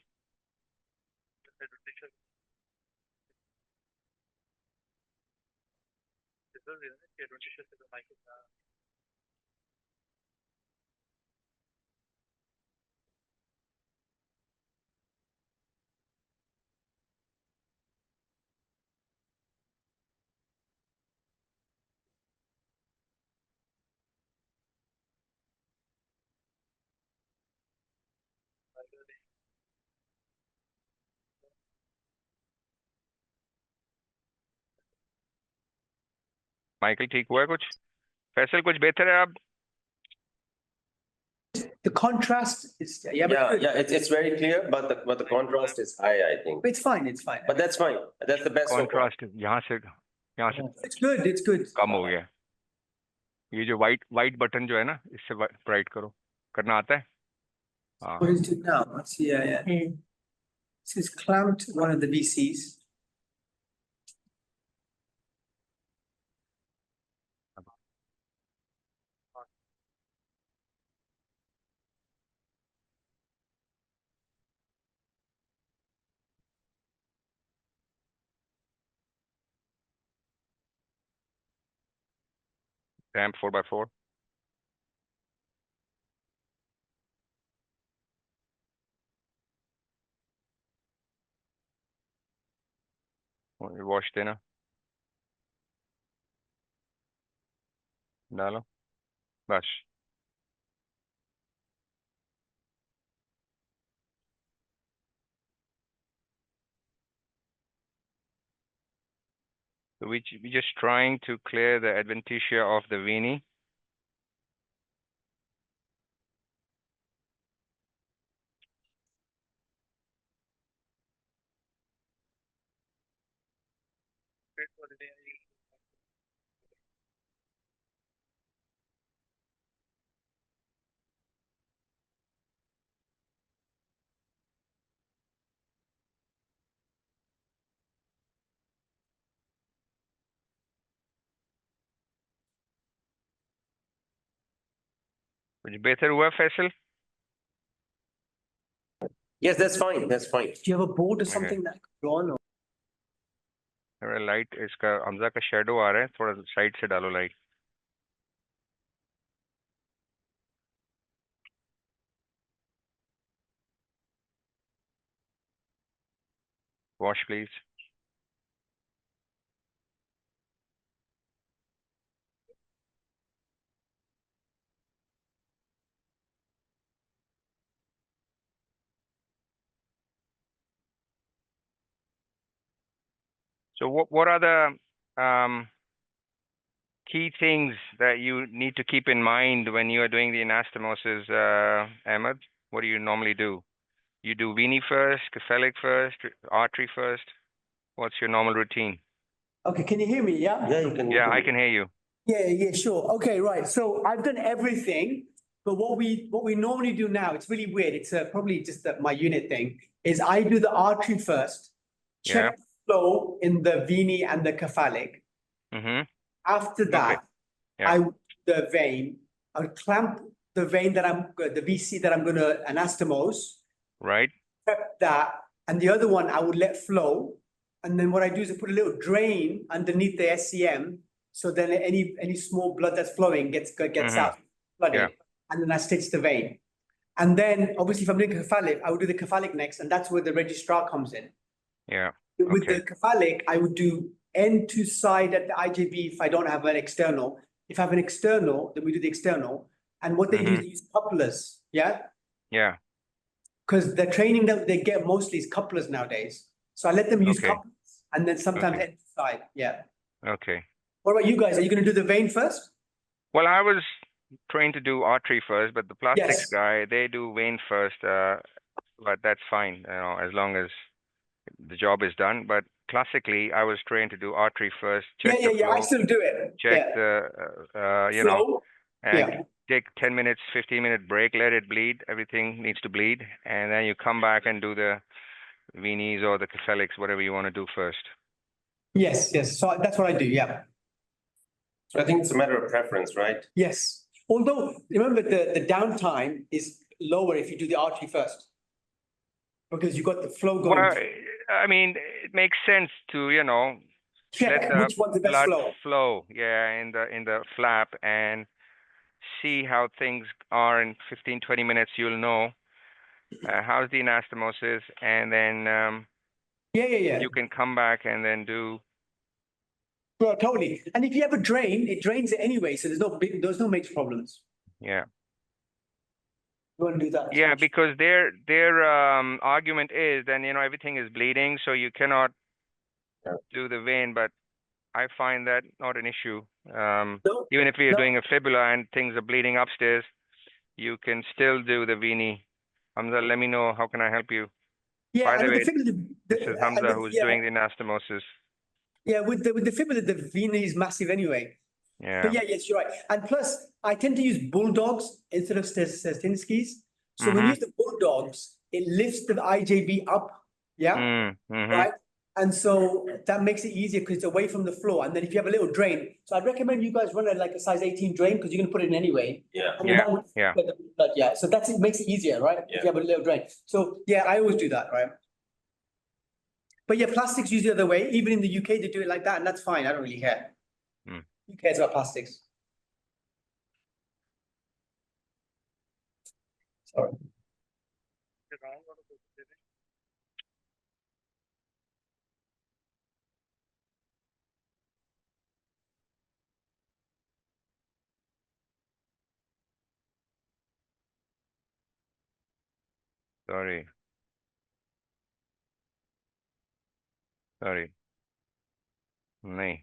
Michael, ठीक हुआ है कुछ? फैसल कुछ बेहतर है अब? The contrast is, yeah, but Yeah, good. yeah, it's very clear, but the contrast is high, I think. It's fine, it's fine. But that's fine. That's the best so far. Contrast यहाँ से It's good, it's good. कम हो गया. ये जो white button जो है ना, इससे bright करो. करना आता है? हाँ. What is it now? Let's see, yeah. This is clamped one of the VCs. Ramp 4x4. Wash देना. डालो. बस. So we just trying to clear the adventitia of the weenie. कुछ बेहतर हुआ Faisal? Yes, that's fine. That's fine. Do you have a board or Okay. something that could go on? Or? थोड़ा light इसका हमजा का shadow आ रहा है, थोड़ा side से डालो light. Wash please. So what are the key things that you need to keep in mind when you are doing the anastomosis, Ahmed? What do you normally do? You do weenie first, cephalic first, artery first? What's your normal routine? Okay, can you hear me? Yeah? Yeah, you can. Yeah, I can hear you. Yeah, sure. Okay, right. So I've done everything, but what we normally do now, it's really weird. It's probably just my unit thing, is I do the artery first, check the flow in the veiny and the cephalic. Mm-hmm. After that, Yeah. I would do the vein. I would clamp the vein that the VC that I'm going to anastomose, Right. prep that, and the other one I would let flow. And then what I do is I put a little drain underneath the SCM, so then any small blood that's flowing gets out, flooded, Yeah. and then I stitch the vein. And then obviously if I'm doing cephalic, I would do the cephalic next, and that's where the registrar comes in. Yeah. With Okay. the cephalic, I would do end to side at the IJB if I don't have an external. If I have an external, then we do the external. And what they do is they use couplers, yeah? Yeah. Because the training that they get mostly is couplers nowadays. So I let them use Okay. couplers and then sometimes Okay. end to side, yeah. Okay. What about you guys? Are you going to do the vein first? Well, I was trained to do artery first, but the plastics Yes. guy, they do vein first. but that's fine, you know, as long as the job is done. But classically, I was trained to do artery first, check Yeah, the yeah, I flow, still do it. check Yeah. the, you know, Flow. and Yeah. take 10 minutes, 15-minute break, let it bleed. Everything needs to bleed. And then you come back and do the Vinis or the cephalics, whatever you want to do first. Yes, yes. So that's what I do. Yeah. So I think it's a matter of preference, right? Yes. Although remember the downtime is lower if you do the artery first. Because you got the flow going. Well, I mean, it makes sense to, you know, let Check the which one's the best blood flow. flow, yeah, in the flap, and see how things are in 15, 20 minutes. You'll know how's the anastomosis, and then Yeah. you can come back and then do. Well, totally. And if you have a drain, it drains it anyway, so there's no major problems. Yeah. You want to do that? Yeah, because their argument is then, you know, everything is bleeding, so you cannot do the vein, but I find that not an issue. No, Even if you're no. doing a fibula and things are bleeding upstairs, you can still do the Vini. Hamza, let me know, how can I help you? Yeah, By the and with way, the fibula, this is Hamza who's doing the anastomosis. Yeah, with the fibula, the vena is massive anyway. Yeah. But yeah, yes, you're right. And plus, I tend to use bulldogs instead of Stasinskis. So when you use the bulldogs, it lifts the IJB up. Yeah. Right. And so that makes it easier because it's away from the floor. And then if you have a little drain, so I'd recommend you guys run it like a size 18 drain because you're gonna put it in anyway. Yeah. And then that would Yeah. get the blood, yeah. So it makes it easier, right? If you have a little drain. So yeah, I always do that, right? But yeah, plastics use the other way. Even in the UK, they do it like that, and that's fine. I don't really care. Who cares about plastics? Sorry. Sorry. नहीं.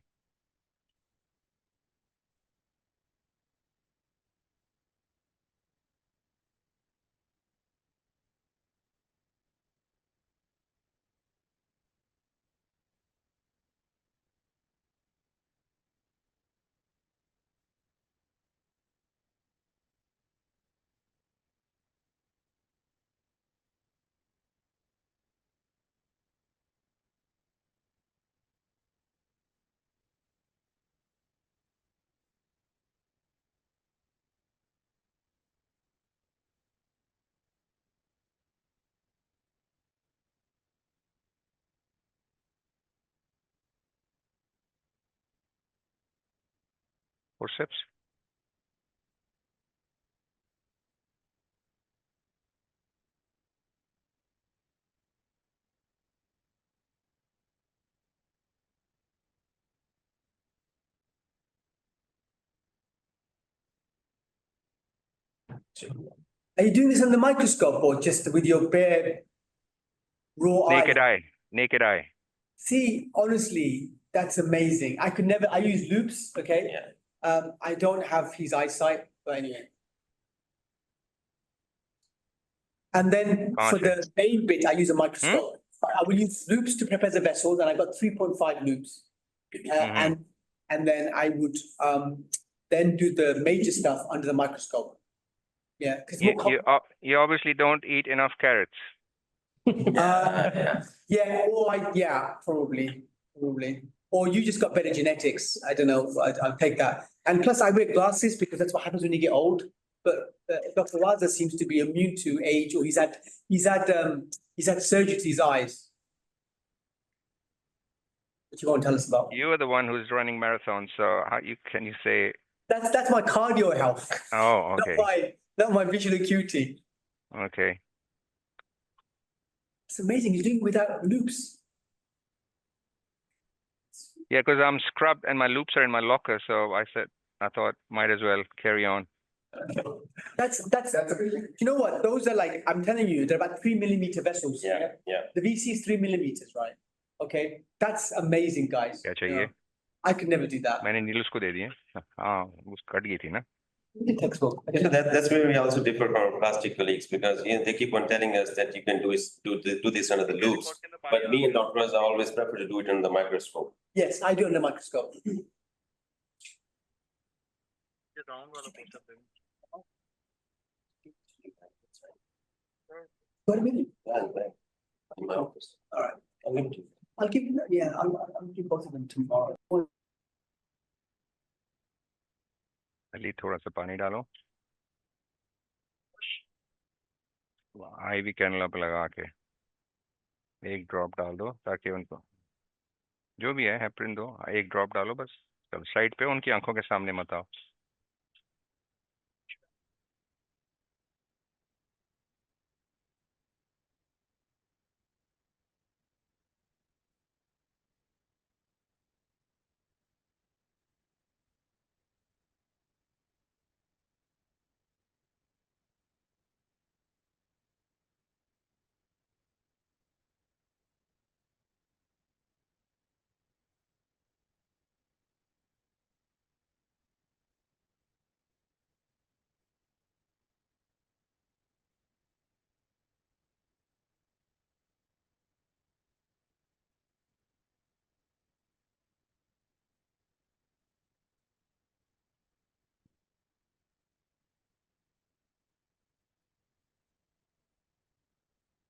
Forceps? Are you doing this under the microscope or just with your bare raw Naked eye? eye. Naked eye. See, honestly, that's amazing. I could never. I use loops. Okay. Yeah. I don't have his eyesight, but anyway. And then for the main bit, I use a microscope. I will use loops to prepare the vessels, and I got 3.5 loops. And then I would then do the major stuff under the microscope. Yeah, because You obviously don't eat enough carrots. Probably. Or you just got better genetics. I don't know. I'll take that. And plus, I wear glasses because that's what happens when you get old. But Dr. Raza seems to be immune to age, or he's had surgery to his eyes. What you want to tell us about? You are the one who's running marathons, so can you say? That's my cardio health. Oh, okay. Not my visual acuity. Okay. It's amazing. You're doing it without loops. Yeah, because I'm scrubbed and my loops are in my locker, so I thought might as well carry on. That's you know what? Those are like, I'm telling you, they're about 3 millimeter vessels. Yeah. The VC is 3 millimeters, right? Okay. That's amazing, guys. क्या चाहिए? I could never do that. मैंने नील उसको दे दिए. हाँ, उस cut गई थी ना? The textbook. So that's where we also differ from our plastic colleagues, because they keep on telling us that you can do this under the loops. But me and doctors I always prefer to do it under the microscope. Yes, I do under the microscope. What a minute. In my office. All right. I'll give it to you. I'll give you, yeah, I'll give both of them tomorrow. Ali थोड़ा सा पानी डालो IV cannula पे लगा के एक drop डाल दो ताकि उनको जो भी है हेपरिन दो एक ड्रॉप डालो बस साइड पे उनकी आंखों के सामने मत आओ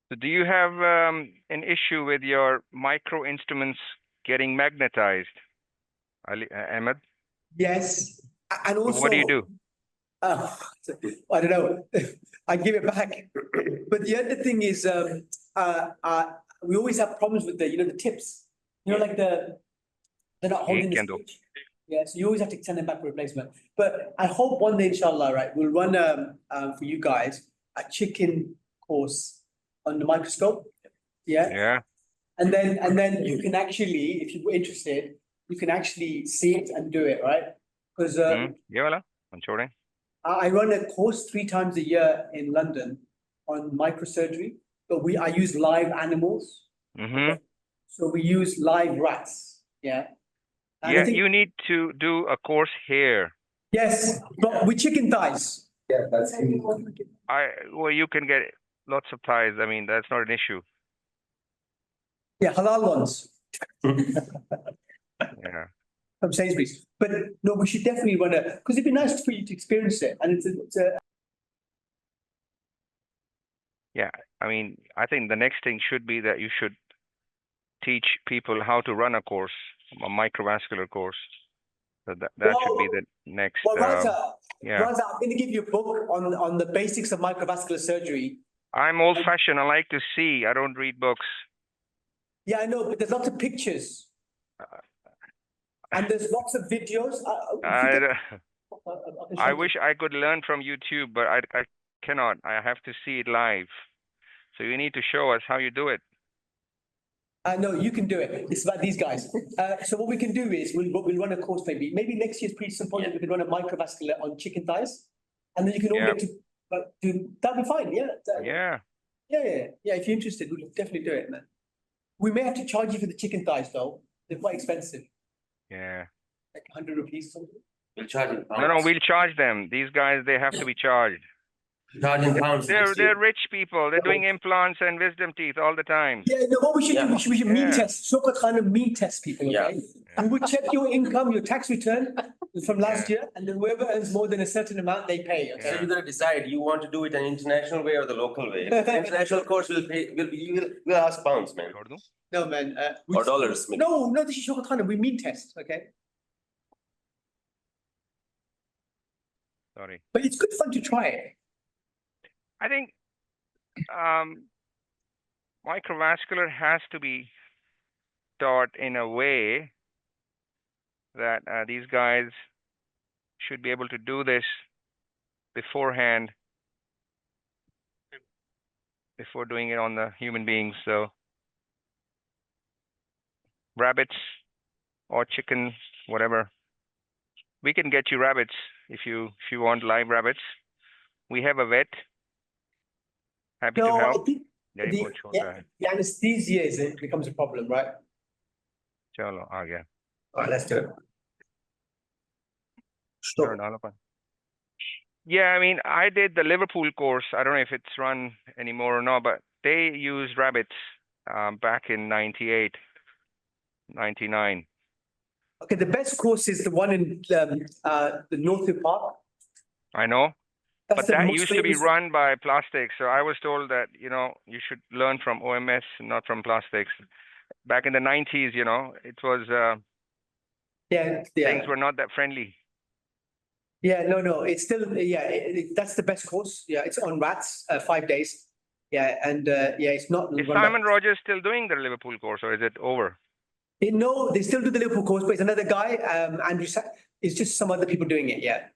So do you have an issue with your micro instruments getting magnetized, Ahmed? Yes, and also. So what do you do? I don't know. I give it back. But the other thing is, we always have problems with the tips. Like they're not holding the Candle. stitch. Yeah, so you always have to send them back for replacement. But I hope one day, inshallah, right, we'll run for you guys a chicken course on the microscope. Yeah. Yeah. And then you can actually, if you're interested, you can actually see it and do it, right? Because ये वाला छोड़ें I run a course 3 times a year in London on microsurgery, but I use live animals. So we use live rats. Yeah. And I Yeah, think- you need to do a course here. Yes, but with chicken thighs. Yeah, that's. Well, you can get lots of thighs. I mean, that's not an issue. Yeah, halal ones Yeah. from Sainsbury's. But no, we should definitely run because it'd be nice for you to experience it. And it's a Yeah. I mean, I think the next thing should be that you should teach people how to run a course, a microvascular course. So that should be the next. well, Raza, yeah. Raza, I'm going to give you a book on the basics of microvascular surgery. I'm old fashioned. I like to see. I don't read books. Yeah, I know, but there's lots of pictures. And there's lots of videos. I wish I could learn from YouTube, but I cannot. I have to see it live. So you need to show us how you do it. No, you can do it. It's about these guys. So what we can do is we'll run a course maybe next year's pre-symposium we could run a microvascular on chicken thighs, and then you can all Yeah. get to that'll be fine. Yeah. Yeah. Yeah. If you're interested, we'll definitely do it, man. We may have to charge you for the chicken thighs though. They're quite expensive, Yeah. like 100 rupees or something. We'll charge in pounds. No, we'll charge them. These guys, they have to be charged. Charge in pounds. They're rich people. They're doing implants and wisdom teeth all the time. Yeah, no, what we should do, we should mean Yeah. test. Shaukat Khanum mean test people, okay? And we check your income, your tax return from last year, and then whoever earns more than a certain amount, they pay, okay? So you gotta decide, you want to do it an international way or the local way. International course will pay, we'll ask pounds, man, छोड़ दूं? No, man. or dollars. maybe. No, this is Shaukat Khanum. We mean test, okay? Sorry. But it's good fun to try it. I think microvascular has to be taught in a way that these guys should be able to do this beforehand before doing it on the human beings. So rabbits or chicken, whatever. We can get you rabbits if you want live rabbits. We have a vet. Happy to No, I help. think Very good. the anesthesia it becomes a problem, right? चलो आ गया. All right, let's do it. चलो डालो पर. Yeah, I mean, I did the Liverpool course. I don't know if it's run anymore or not, but they used rabbits back in 98, 99. Okay, the best course is the one in the Northview Park. I know, That's but the that most used to be famous. run by plastics. So I was told that, you should learn from OMS, not from plastics. Back in the 90s, it was Yeah, things yeah, were not that friendly. yeah. No, it's still that's the best course. Yeah, it's on rats, 5 days. Yeah, and yeah, it's not. Is run by- Simon Rogers still doing the Liverpool course, or is it over? No, they still do the Liverpool course, but it's another guy, Andrew. It's just some other people doing it. Yeah.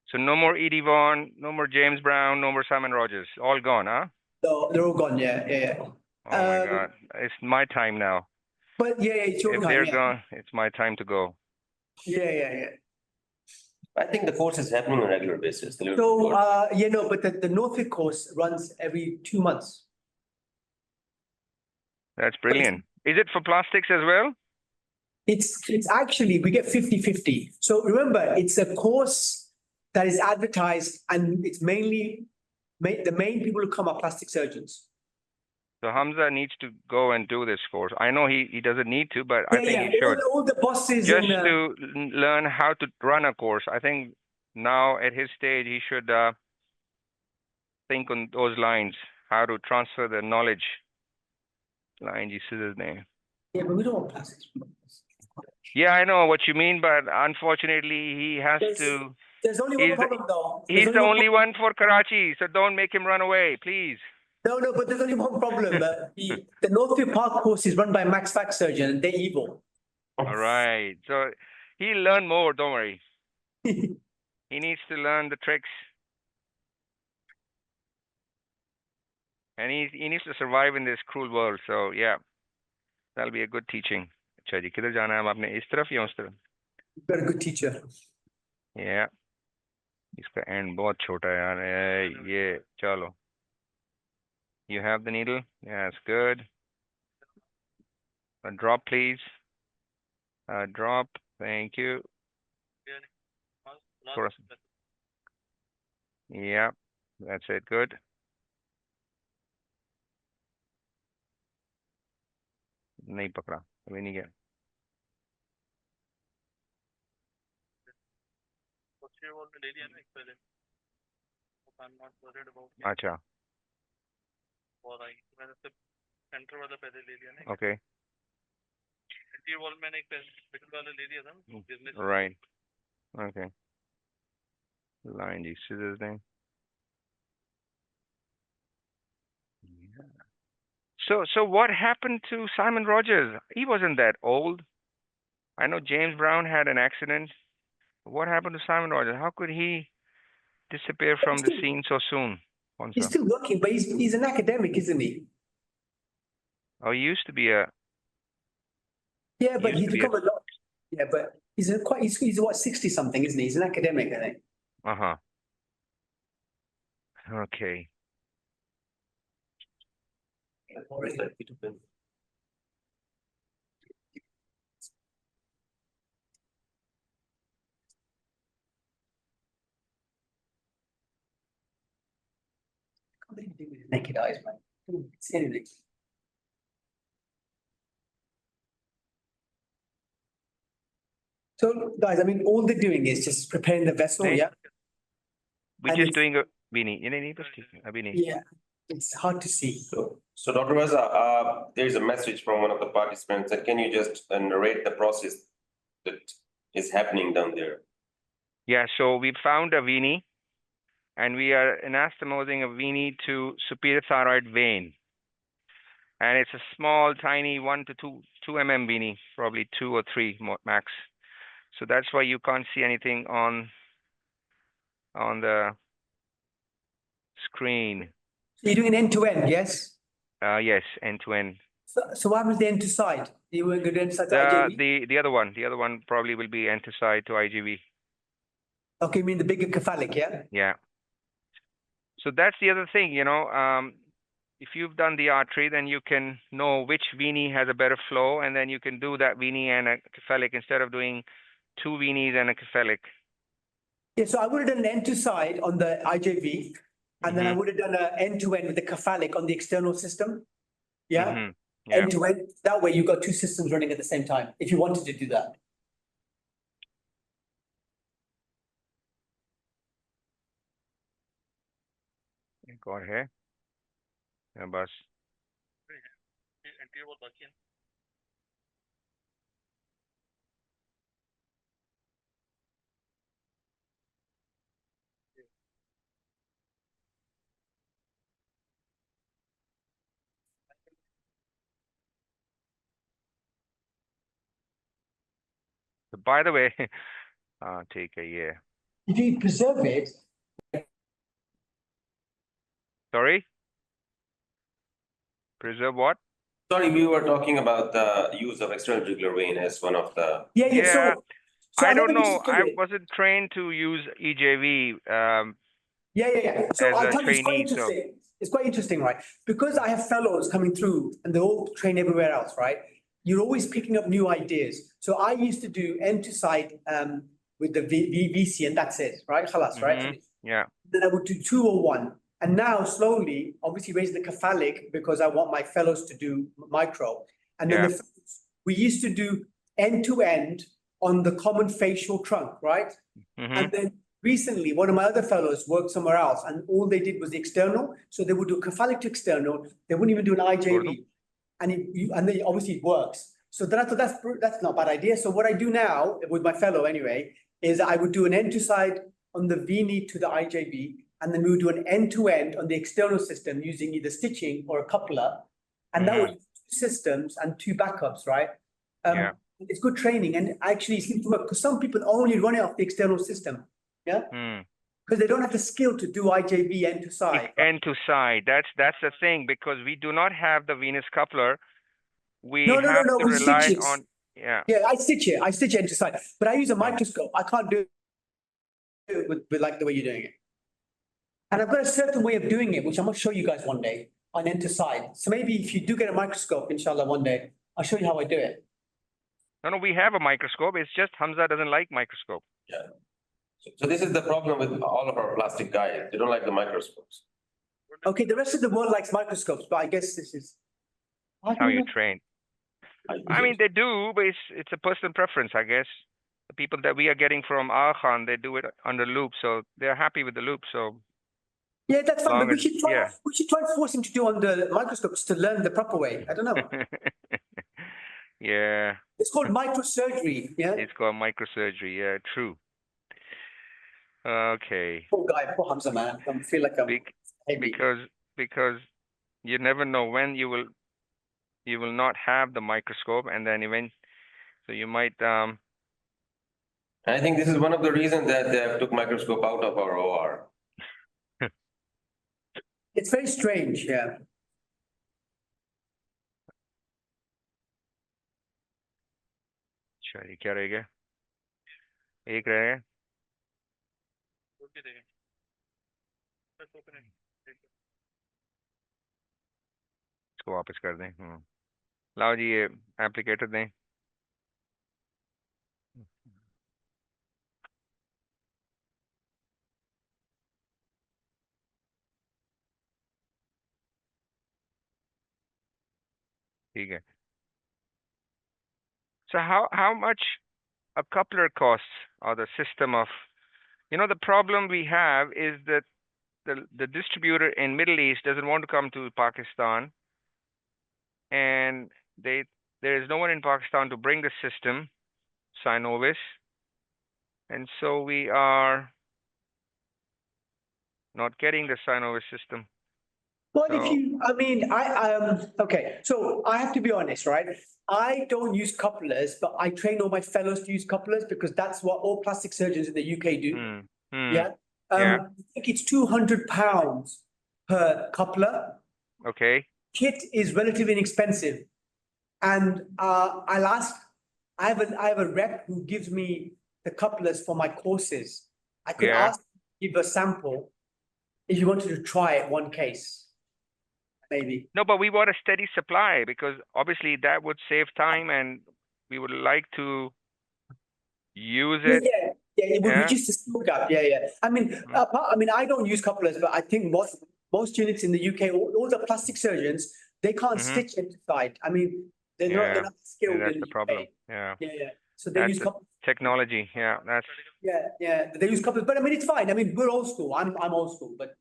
So no more Edie Vaughan, no more James Brown, no more Simon Rogers. All gone, huh? So they're all gone. Yeah, yeah. Oh my God, it's my time now. But yeah, it's your If time. they're Yeah. gone, it's my time to go. Yeah. I think the course is happening on a regular basis. the Liverpool So, course. but the Northwick course runs every 2 months. That's brilliant. Is it for plastics as well? It's actually, we get 50-50. So remember, it's a course that is advertised and it's mainly, the main people who come are plastic surgeons. So Hamza needs to go and do this course. I know he doesn't need to, but I think he should. All the bosses Just and, to learn how to run a course. I think now at his stage, he should think on those lines, how to transfer the knowledge. Line, you see his name. yeah, but we don't want plastics. Yeah, I know what you mean, but unfortunately, he has There's- to. There's only one problem though. There's He's the one only one for Karachi, so don't make him run away, please. No, but there's only one problem. The Northview Park course is run by Max Fac surgeon and they're evil. All right, so he'll learn more. Don't worry. He needs to learn the tricks, and he needs to survive in this cruel world. So yeah, that'll be a good teaching. अच्छा जी, किधर जाना है हम आपने? इस तरफ या उस तरफ? You've got a good teacher. Yeah, इसका end बहुत छोटा है यार. ये चलो. You have the needle? Yeah, that's good. A drop, please. A drop. Thank you. Yeah, that's it. Good. नहीं पकड़ा, अभी नहीं गया. अच्छा. Okay. Right. Okay. Line ji, scissors name. So what happened to Simon Rogers? He wasn't that old. I know James Brown had an accident. What happened to Simon Rogers? How could he disappear from the scene so soon? He's still working, but he's an academic, isn't he? Oh, he used to be a. Yeah, but Used he's to be become a lot. Yeah, but he's what, 60 something, isn't he? He's an academic, I think. Uh-huh. Okay. Naked eyes, man. It's anything. So, guys, I mean, all they're doing is just preparing the vessel, Hey. yeah? We're And just it's- doing a Bini. ये नहीं बस ठीक है, अभी नहीं. Yeah, it's hard to see. So Dr. Raza, there is a message from one of the participants that can you just narrate the process that is happening down there? Yeah, so we found a veiny, and we are anastomosing a veiny to superior thyroid vein. And it's a small, tiny 1 to 2 mm veiny, probably 2 or 3 max. So that's why you can't see anything on the screen. You're doing end to end, yes? Yes, end to end. So what happens the end to side? You were good end side to IJV? The other one probably will be enterocide to IGV. Okay, you mean the bigger cephalic, yeah? Yeah. So that's the other thing, if you've done the artery, then you can know which veiny has a better flow, and then you can do that veiny and a cephalic instead of doing 2 veinies and a cephalic. Yeah, so I would have done an end to side on the IJV, and then I would have done an end to end with the cephalic on the external system. Yeah, Yeah. end to end. That way you got two systems running at the same time, if you wanted to do that. Go ahead. Yeah, bus. By the way, take a year. If you preserve it, Sorry? Preserve what? Sorry, we were talking about the use of external jugular vein as one of the. yeah. Yeah, So I never don't used know. to do I it. wasn't trained to use EJV. Yeah. So As I'll a tell you, it's quite trainee, so- interesting. It's quite interesting, right? Because I have fellows coming through and they all train everywhere else, right? You're always picking up new ideas. So I used to do end to side with the VC and that's it, right? Khalas, right? Yeah. Then I would do 201. And now slowly, obviously raising the cephalic because I want my fellows to do micro. And then Yeah. we used to do end to end on the common facial trunk, right? And then recently, one of my other fellows worked somewhere else, and all they did was the external. So they would do cephalic to external. They wouldn't even do an IJV, and then obviously it works. So then I thought that's not a bad idea. So what I do now with my fellow anyway is I would do an end to side on the VNI to the IJV, and then we would do an end to end on the external system using either stitching or a coupler, and that was 2 systems and 2 backups, right? Yeah. It's good training, and actually it seems to work because some people only run it off the external system. Yeah, because they don't have the skill to do IJV end to side. End to side. That's the thing, because we do not have the venous coupler. We No, have to we rely stitch it. on. Yeah. Yeah, I stitch it end to side, but I use a microscope. I can't do it with like the way you're doing it. And I've got a certain way of doing it, which I'm gonna show you guys one day on end to side. So maybe if you do get a microscope, inshallah, one day, I'll show you how I do it. No, we have a microscope. It's just Hamza doesn't like microscope. Yeah. So this is the problem with all of our plastic guys. They don't like the microscopes. Okay, the rest of the world likes microscopes, but I guess this is. How you train. I mean, they do, but it's a personal preference, I guess. The people that we are getting from Khan, they do it under loop, so they're happy with the loop. So Yeah, that's fine, but Long we as- should try, yeah. we should try and force him to do on the microscopes to learn the proper way. I don't know. yeah, It's called microsurgery, yeah? it's called microsurgery. Yeah, true. Okay, Poor guy, poor Hamza, man. I feel like I'm Bec- heavy. because you never know when you will not have the microscope, and then so you might I think this is one of the reasons that they have took microscope out of our OR. It's very strange, yeah. चलिए क्या रह गया एक रह गया इसको वापस कर दें लाओ जी ये एप्लीकेटर दें ठीक है so how much a coupler costs, or the system of, the problem we have is that the distributor in Middle East doesn't want to come to Pakistan, and there is no one in Pakistan to bring the system, Synovis, and so we are not getting the Synovis system. Well, if So- you, I mean, okay, so I have to be honest, right? I don't use couplers, but I train all my fellows to use couplers because that's what all plastic surgeons in the UK do. Yeah. Yeah. I think it's £200 per coupler. Okay. Kit is relatively inexpensive. And I'll ask, I have a rep who gives me the couplers for my courses. I could Yeah. ask, give a sample if you wanted to try it one case. Maybe. No, but we want a steady supply, because obviously that would save time, and we would like to use it. Yeah, it would Yeah. reduce the skill gap. Yeah, yeah. I mean, I don't use couplers, but I think most units in the UK, all the plastic surgeons, they can't Mhm. stitch inside. I mean, they're Yeah. not skilled that's in the the problem. UK. Yeah. Yeah, yeah. So they That's use the couplers. technology. Yeah, that's Yeah, yeah. They use couplers, but I mean, it's fine. I mean, we're old school. I'm old school, but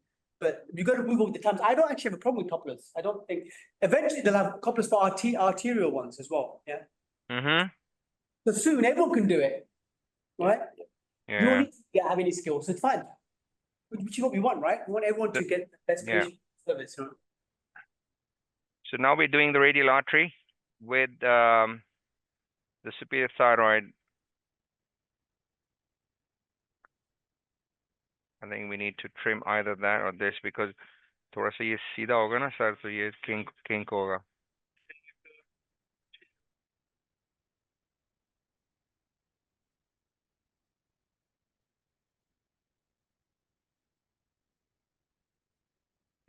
you got to move with the times. I don't actually have a problem with couplers. I don't think. Eventually, they'll have couplers for arterial ones as well. Yeah. mm-hmm. So soon, everyone can do it, right? You don't Yeah. need to have any skills. So it's fine. Which is what we want, right? We want everyone to get the best Yeah. patient service. You know? So now we're doing the radial artery with the superior thyroid. I think we need to trim either that or this because थोड़ा सा ये सीधा होगा ना sir तो ये kink होगा.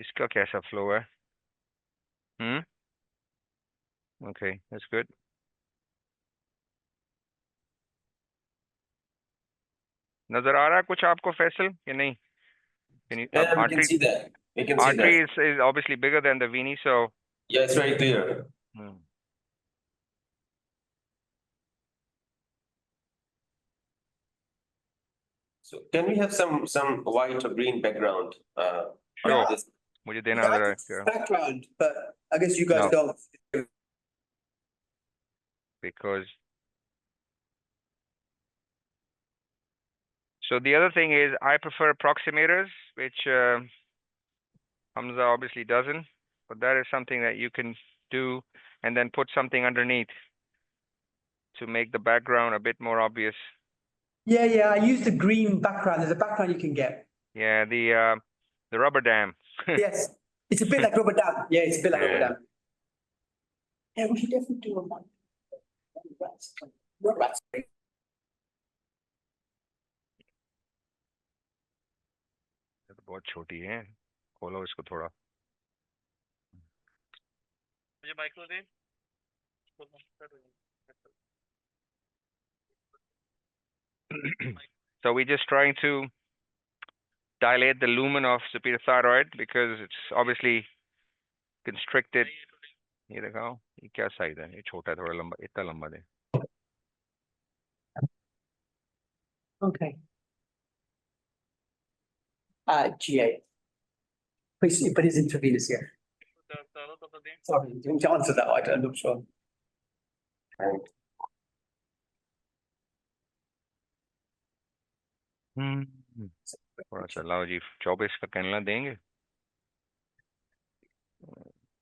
इसका कैसा flow है? Okay, that's good. नजर आ रहा है कुछ आपको फैसल या नहीं? Can you, Yeah, we can artery see that. We can see artery that. is obviously bigger than the veiny, so Yeah, it's very clear. So can we have some white or green background? Sure. This? मुझे देना Yeah, I जरा can background, but I guess you guys No. don't. because so the other thing is I prefer approximators, which Hamza obviously doesn't, but that is something that you can do and then put something underneath to make the background a bit more obvious. Yeah, yeah. I use the green background. There's a background you can get. Yeah, the rubber dam. Yes, it's a bit like rubber dam. Yeah, it's a bit like rubber Yeah. dam. Yeah, we should definitely do a one. Rats. Not rats. ये तो बहुत छोटी है, खोलो इसको थोड़ा. मुझे micro they. So we're just trying to dilate the lumen of superior thyroid because it's obviously constricted. ये देखो ये क्या साइज है, ये छोटा है थोड़ा लंबा, इतना लंबा दे. Okay. GA. Please, but it's intravenous here. Sorry, you want to answer that? I'm not sure. थोड़ा सा लाओ जी 24 का कैनला देंगे,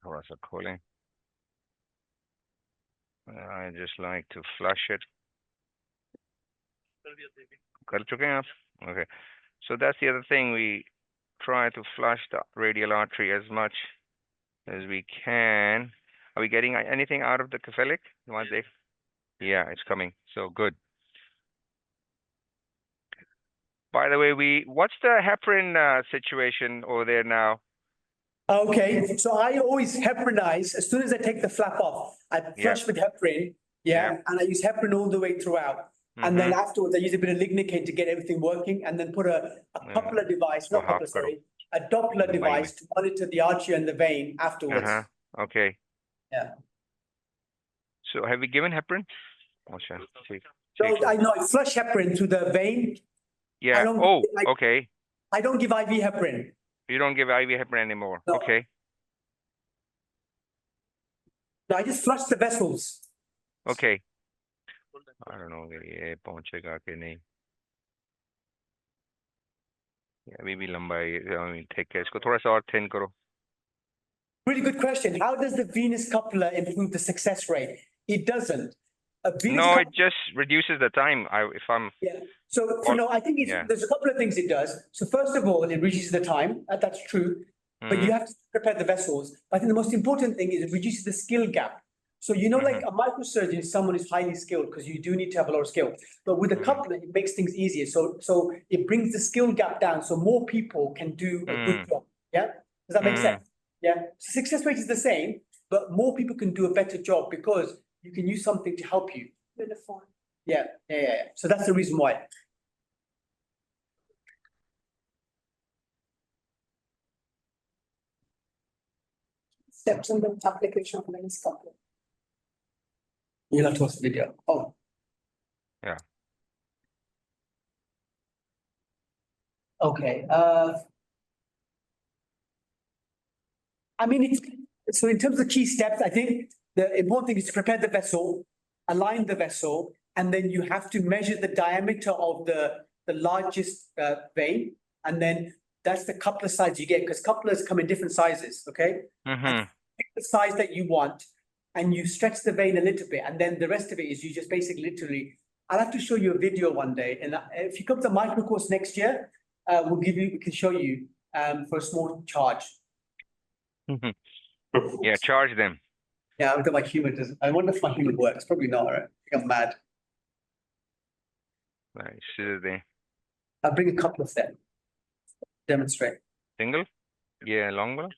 थोड़ा सा खोलें. I just like to flush it. कर चुके हैं आप? Okay. So that's the other thing, we try to flush the radial artery as much as we can. Are we getting anything out of the cephalic? You want to? Yeah, it's coming. So good. By the way, what's the heparin situation over there now? Okay, so I always heparinize as soon as I take the flap off. I flush with heparin, and I use heparin all the way throughout. And then afterwards, I use a bit of lignocaine to get everything working, and then put a Doppler device, not Doppler, sorry, a Doppler device to monitor the artery and the vein afterwards. Okay. Yeah. So have we given heparin? Oh, sure. So I know I flush heparin through the vein. Yeah. Okay. I don't give IV heparin. You don't give IV heparin anymore. No. Okay. No, I just flush the vessels. Okay. I don't know अगर ये पहुंचेगा कि नहीं. अभी भी लंबा है, ठीक है, इसको थोड़ा सा और thin करो. Really good question. How does the venous coupler improve the success rate? It doesn't. No, it just reduces the time. Yeah. So no, I think there's a couple of things it does. So first of all, it reduces the time. That's true. But you have to prepare the vessels. I think the most important thing is it reduces the skill gap. So like a microsurgeon is someone who's highly skilled because you do need to have a lot of skill. But with a coupler, it makes things easier. So it brings the skill gap down so more people can do a good job. Yeah. Does that make sense? Yeah. So success rate is the same, but more people can do a better job because you can use something to help you. Yeah. So that's the reason why. Steps in the application of lens coupling. You'll have to watch the video. Oh. Yeah. Okay, I mean, so in terms of key steps, I think the important thing is to prepare the vessel, align the vessel, and then you have to measure the diameter of the largest vein, and then that's the coupler size you get, because couplers come in different sizes, okay? Mm-hmm. Pick the size that you want, and you stretch the vein a little bit, and then the rest of it is you just basically literally, I'll have to show you a video one day, and if you come to micro course next year, we can show you for a small charge. Yeah, charge them. Yeah, I wonder if my humor does. I wonder if my humor works. Probably not, right? I think I'm mad. Right. Should they I'll bring a couple of them. Demonstrate. single? Yeah, long one.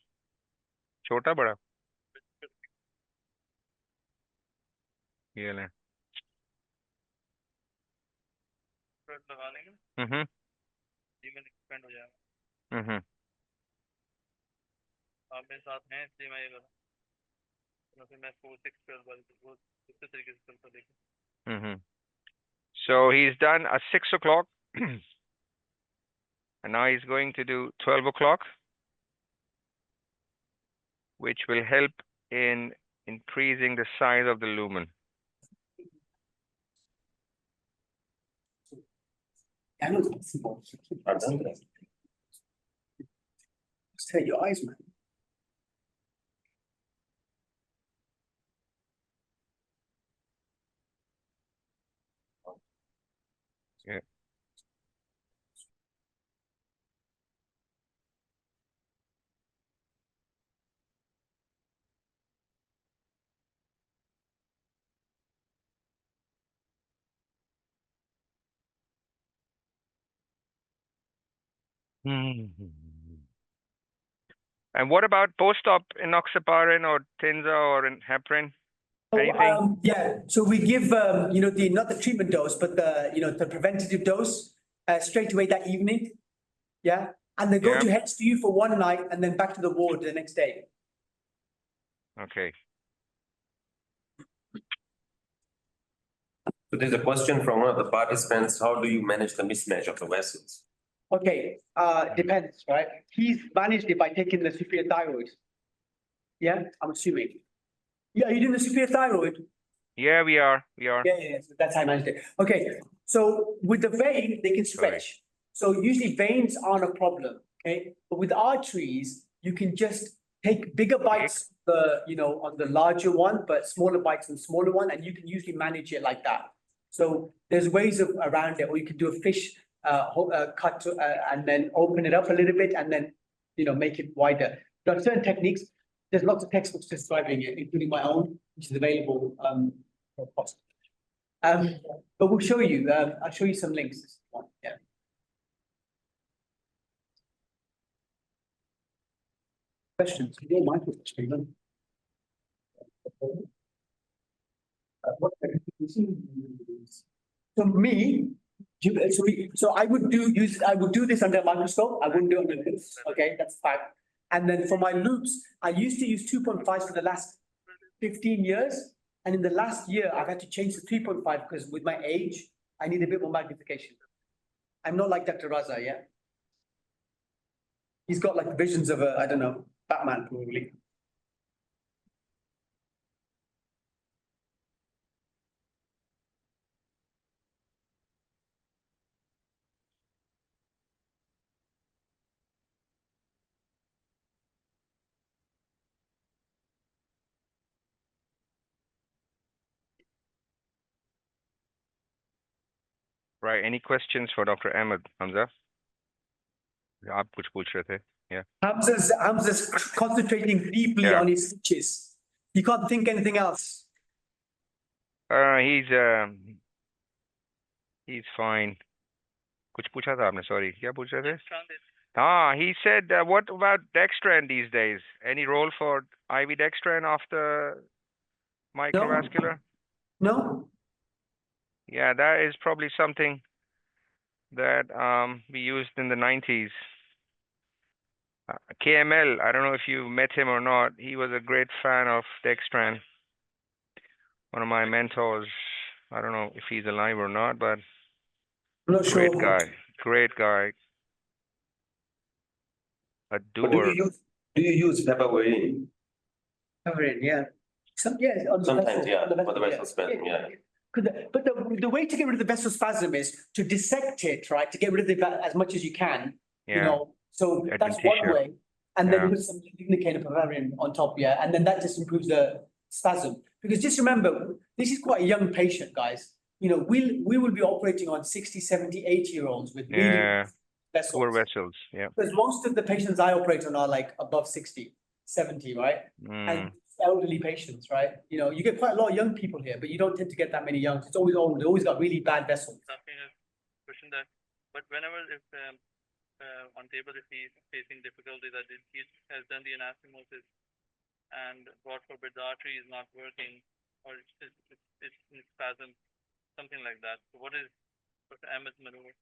Chota bada. Yeah. Mm-hmm. Mm-hmm. आप मेरे साथ हैं इसलिए मैं ये कर रहा हूँ फिर मैं 4-6 वो इस तरीके से करता देखिए Mm-hmm. So he's done a 6 o'clock and now he's going to do 12 o'clock, which will help in increasing the size of the lumen. I know it's possible. Just take your eyes, man. Yeah. And what about post-op enoxaparin or Tinza or heparin? Anything? Yeah, so we give, not the treatment dose, but the preventative dose straight away that evening. Yeah, and they go Yeah. to HDU for one night and then back to the ward the next day. Okay. So there's a question from one of the participants, how do you manage the mismatch of the vessels? Okay, depends, right? He's managed it by taking the superior thyroid. Yeah, I'm assuming. Yeah, are you doing the superior thyroid? Yeah, we are. Yeah, so that's how I managed it. Okay, so with the vein, they can stretch. So usually veins aren't a problem, okay? But with arteries, you can just take bigger bites, on the larger one, but smaller bites on the smaller one, and you can usually manage it like that. So there's ways around it, or you can do a fish cut and then open it up a little bit and then, make it wider. There are certain techniques. There's lots of textbooks describing it, including my own, which is available for cost. But we'll show you. I'll show you some links. Yeah. Questions? You don't mind with Stephen. So me, so I would do this under a microscope. I wouldn't do it under this. Okay, that's fine. And then for my loops, I used to use 2.5 for the last 15 years. And in the last year, I've had to change to 3.5 because with my age, I need a bit more magnification. I'm not like Dr. Raza, yeah? He's got like visions of I don't know, Batman probably. Right. Any questions for Dr. Ahmed, Hamza? आप कुछ पूछ रहे थे? Yeah. Hamza's concentrating deeply on his speeches. He can't think anything else. He's fine. कुछ पूछा था आपने? Sorry. क्या पूछ रहे थे? He said, what about dextran these days? Any role for IV dextran after microvascular? No. Yeah, that is probably something that we used in the 90s. KML, I don't know if you met him or not. He was a great fan of Dextran. One of my mentors. I don't know if he's alive or not, but I'm not great sure. guy. Great guy. A But doer. do you use Pepperine? Covering, yeah. Yeah, on the Sometimes, vessel, yeah, on the for the vessel, vessel spasm, yeah. But the way to get rid of the vessel spasm is to dissect it, right? To get rid of it as much as you can, you Yeah. know, so that's one Adventitia. way. And then Yeah. put some lignocaine and Bavarian on top, yeah, and then that just improves the spasm. Because just remember, this is quite a young patient, guys. You know, we will be operating on 60, 70, 80-year-olds with really Yeah. Poor vessels. vessels. Yeah. Because most of the patients I operate on are like above 60, 70, right? And elderly patients, right? You know, you get quite a lot of young people here, but you don't tend to get that many young. It's always old. They always got really bad vessels. Something is question that, but whenever if on table if he's facing difficulty that he has done the anastomosis and God forbid the artery is not working or it's in spasm, something like that. So what is Dr. Ahmed's maneuver?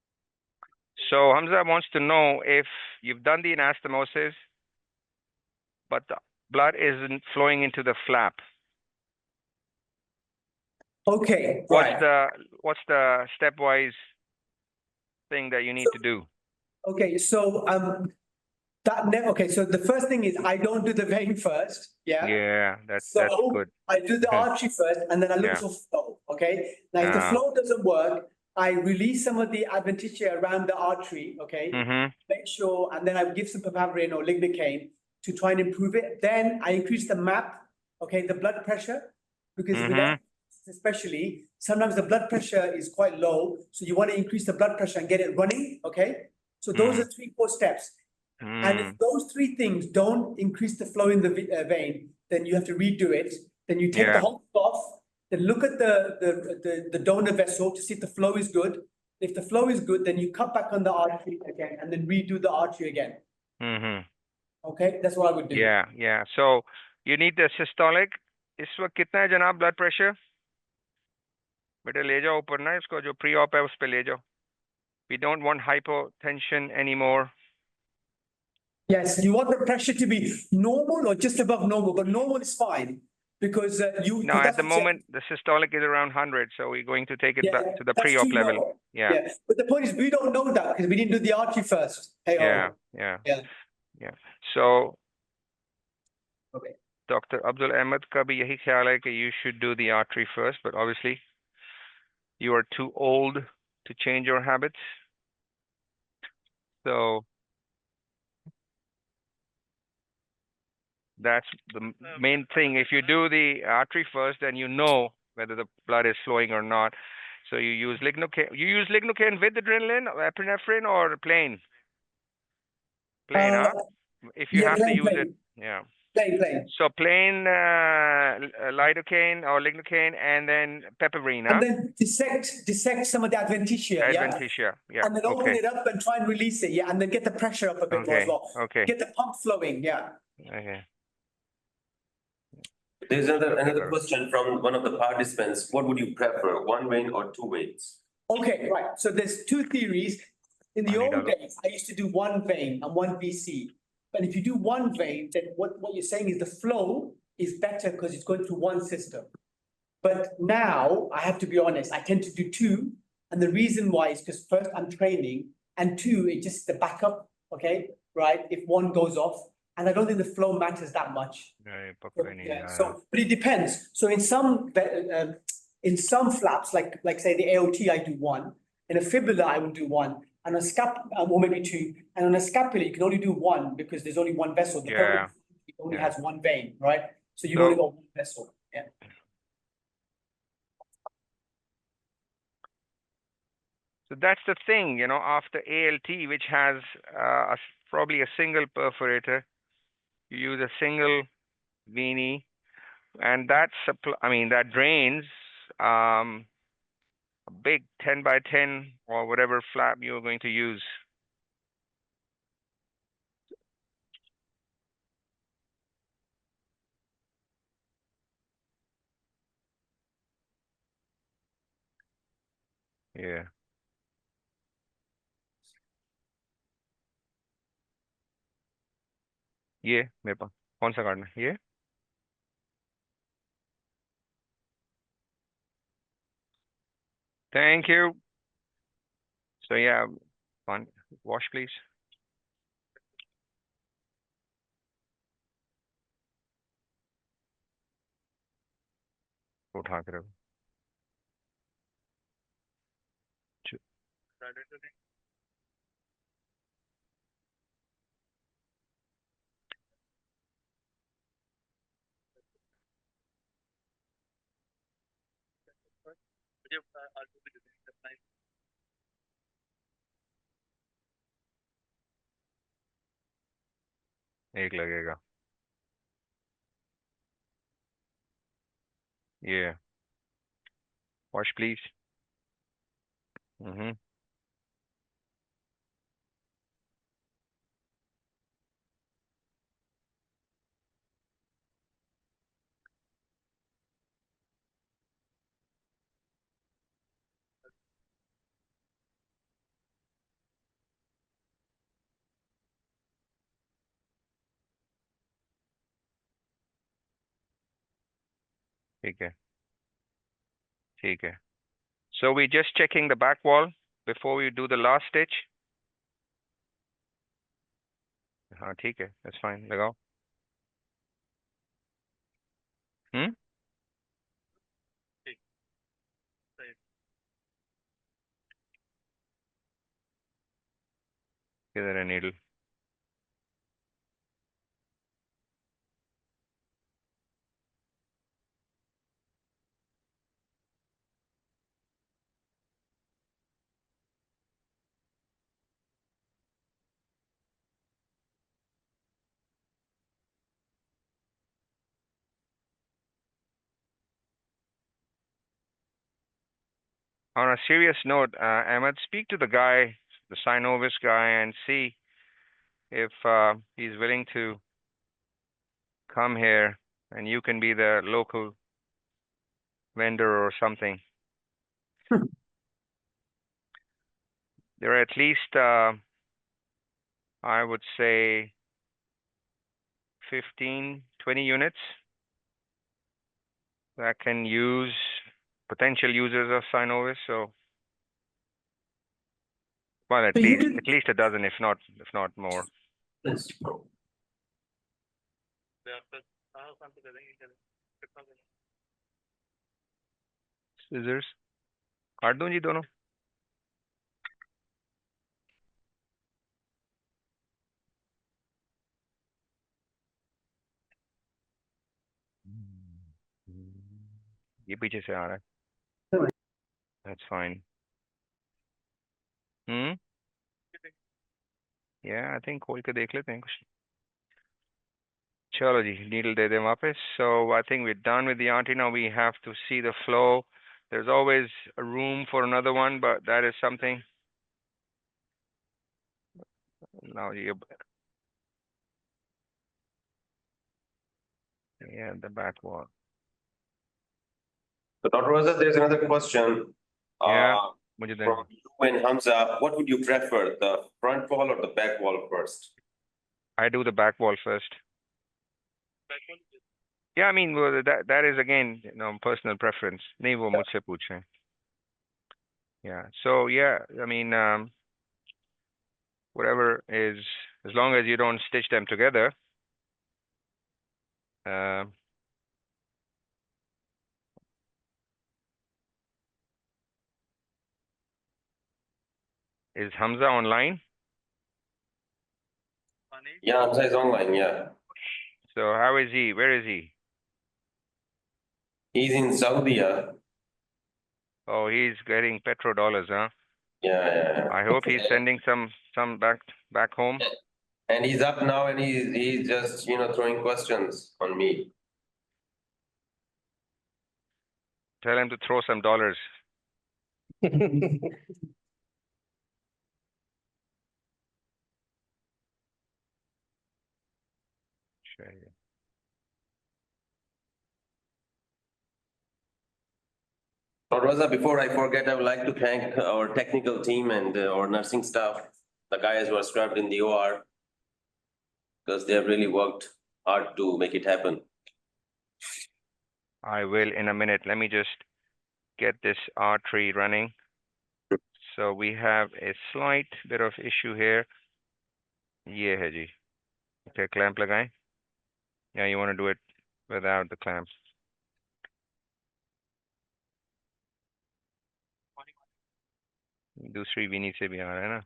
So Hamza wants to know if you've done the anastomosis, but the blood isn't flowing into the flap. Okay, What's right. the stepwise thing that you need to do? Okay, so okay, so the first thing is I don't do the vein first, yeah? Yeah, that's So good. I do the artery first and then I look Yeah. for flow, okay? Now, if the flow doesn't work, I release some of the adventitia around the artery, okay? Make sure, and then I give some papaverine or lignocaine to try and improve it. Then I increase the MAP, okay, the blood pressure, because with that, especially, sometimes the blood pressure is quite low, so you want to increase the blood pressure and get it running, okay? So those are 3, 4 steps. And if those 3 things don't increase the flow in the vein, then you have to redo it. Then you take the whole off, then look at the donor vessel to see if the flow is good. If the flow is good, then you cut back on the artery again and then redo the artery again. Okay, that's what I would do. Yeah. So you need the systolic. इस वक्त कितना है जनाब blood pressure? बेटा ले जाओ ऊपर ना इसको जो pre-op है उस पे ले जाओ. We don't want hypotension anymore. Yes, you want the pressure to be normal or just above normal, but normal is fine because No, at the moment the systolic is around 100, so we're going to take it back to the that's pre-op too level. low. Yeah. But the point is we don't know that because we didn't do the artery first. Hey, Yeah. So okay. Dr. Abdul Ahmed का भी यही ख्याल है कि you should do the artery first, but obviously you are too old to change your habits. So that's the main thing. If you do the artery first, then you know whether the blood is flowing or not. So you use lignocaine. You use lignocaine with adrenaline, epinephrine, or plain? Plain, huh? If you have to use it, yeah. Plain. So plain lidocaine or lignocaine, and then pepperine, huh? And then dissect some of the adventitia, Adventitia, yeah. And then open it up and try and release it, and then get the pressure up a bit more as well. Okay. Get the pump flowing, Okay. There's another question from one of the participants. What would you prefer, 1 vein or 2 veins? Okay, right. So there's 2 theories. In the old days, I used to do 1 vein and 1 VC. But if you do 1 vein, then what you're saying is the flow is better because it's going through 1 system. But now, I have to be honest, I tend to do 2. And the reason why is because first I'm training, and 2, it's just the backup, okay? Right? If 1 goes off, and I don't think the flow matters that much. So, but it depends. So in some flaps, like say the AOT, I do 1. In a fibula, I will do 1. And a or maybe 2. And on a scapula, you can only do 1 because there's only 1 vessel. The problem is it only has 1 vein, right? So you've only got 1 vessel. Yeah. So that's the thing, you know, after ALT, which has probably a single perforator, you use a single weenie, and that drains a big 10 by 10 or whatever flap you're going to use. Yeah. ये मेरे पास कौन सा काटना है? ये thank you. So yeah, fine. Wash please. उठा के रखो। एक लगेगा। ये wash please. ठीक है, ठीक है। So we just checking the back wall before we do the last stitch. हाँ ठीक है, that's fine. लगाओ। किधर है needle? On a serious note, Ahmed, speak to the guy, the synovius guy, and see if he's willing to come here and you can be the local vendor or something. There are at least, I would say, 15, 20 units that can use potential users of synovius. So, well, at least a dozen, if not more. Scissors. काट दूं जी दोनों? ये पीछे से आ रहा है। That's fine. Yeah, I think खोल के देख लेते हैं कुछ। चलो जी, needle दे दें वापस. So I think we're done with the auntie now. We have to see the flow. There's always a room for another one, but that is something. Now you. Yeah, the back wall. So Dr. Rosa, there's another question. Yeah, From you and Hamza, what would you prefer, the front wall or the back wall first? I do the back wall first. Yeah, I mean, well, that is again, personal preference. नहीं वो मुझसे पूछें. Yeah. So yeah, I mean, whatever is, as long as you don't stitch them together. Is Hamza online? Yeah, Hamza is online, yeah. So how is he? Where is he? He's in Saudi, Oh, he's getting petrodollars, huh? Yeah. I hope he's sending some back home. And he's up now and he's just, throwing questions on me. Tell him to throw some dollars. Rosa, before I forget, I would like to thank our technical team and our nursing staff, the guys who are scrubbed in the OR. because they have really worked hard to make it happen. I will in a minute. Let me just get this artery running. So we have a slight bit of issue here. ये है जी. Okay, clamp लगाएं. Yeah, you want to do it without the clamp. दूसरी भी नीचे भी आ रहा है ना.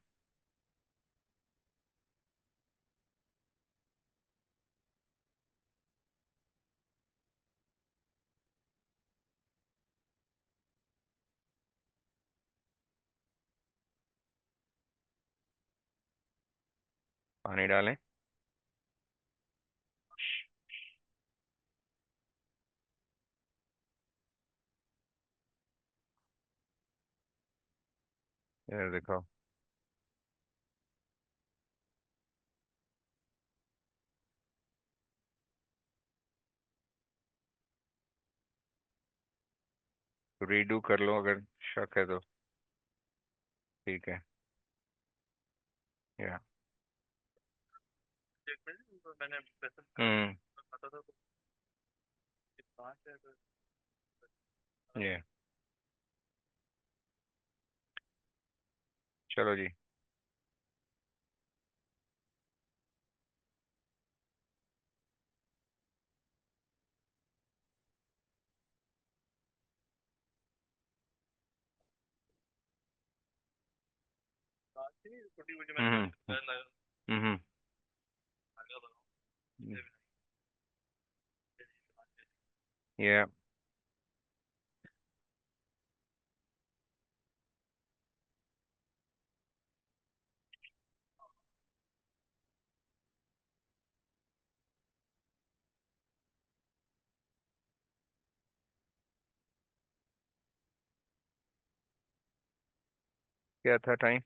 पानी डालें. ये देखो. रीडू कर लो अगर शक है तो. ठीक है. या. मैंने हम्म. पता था तो ये. चलो जी. हम्म. Yeah. क्या था time?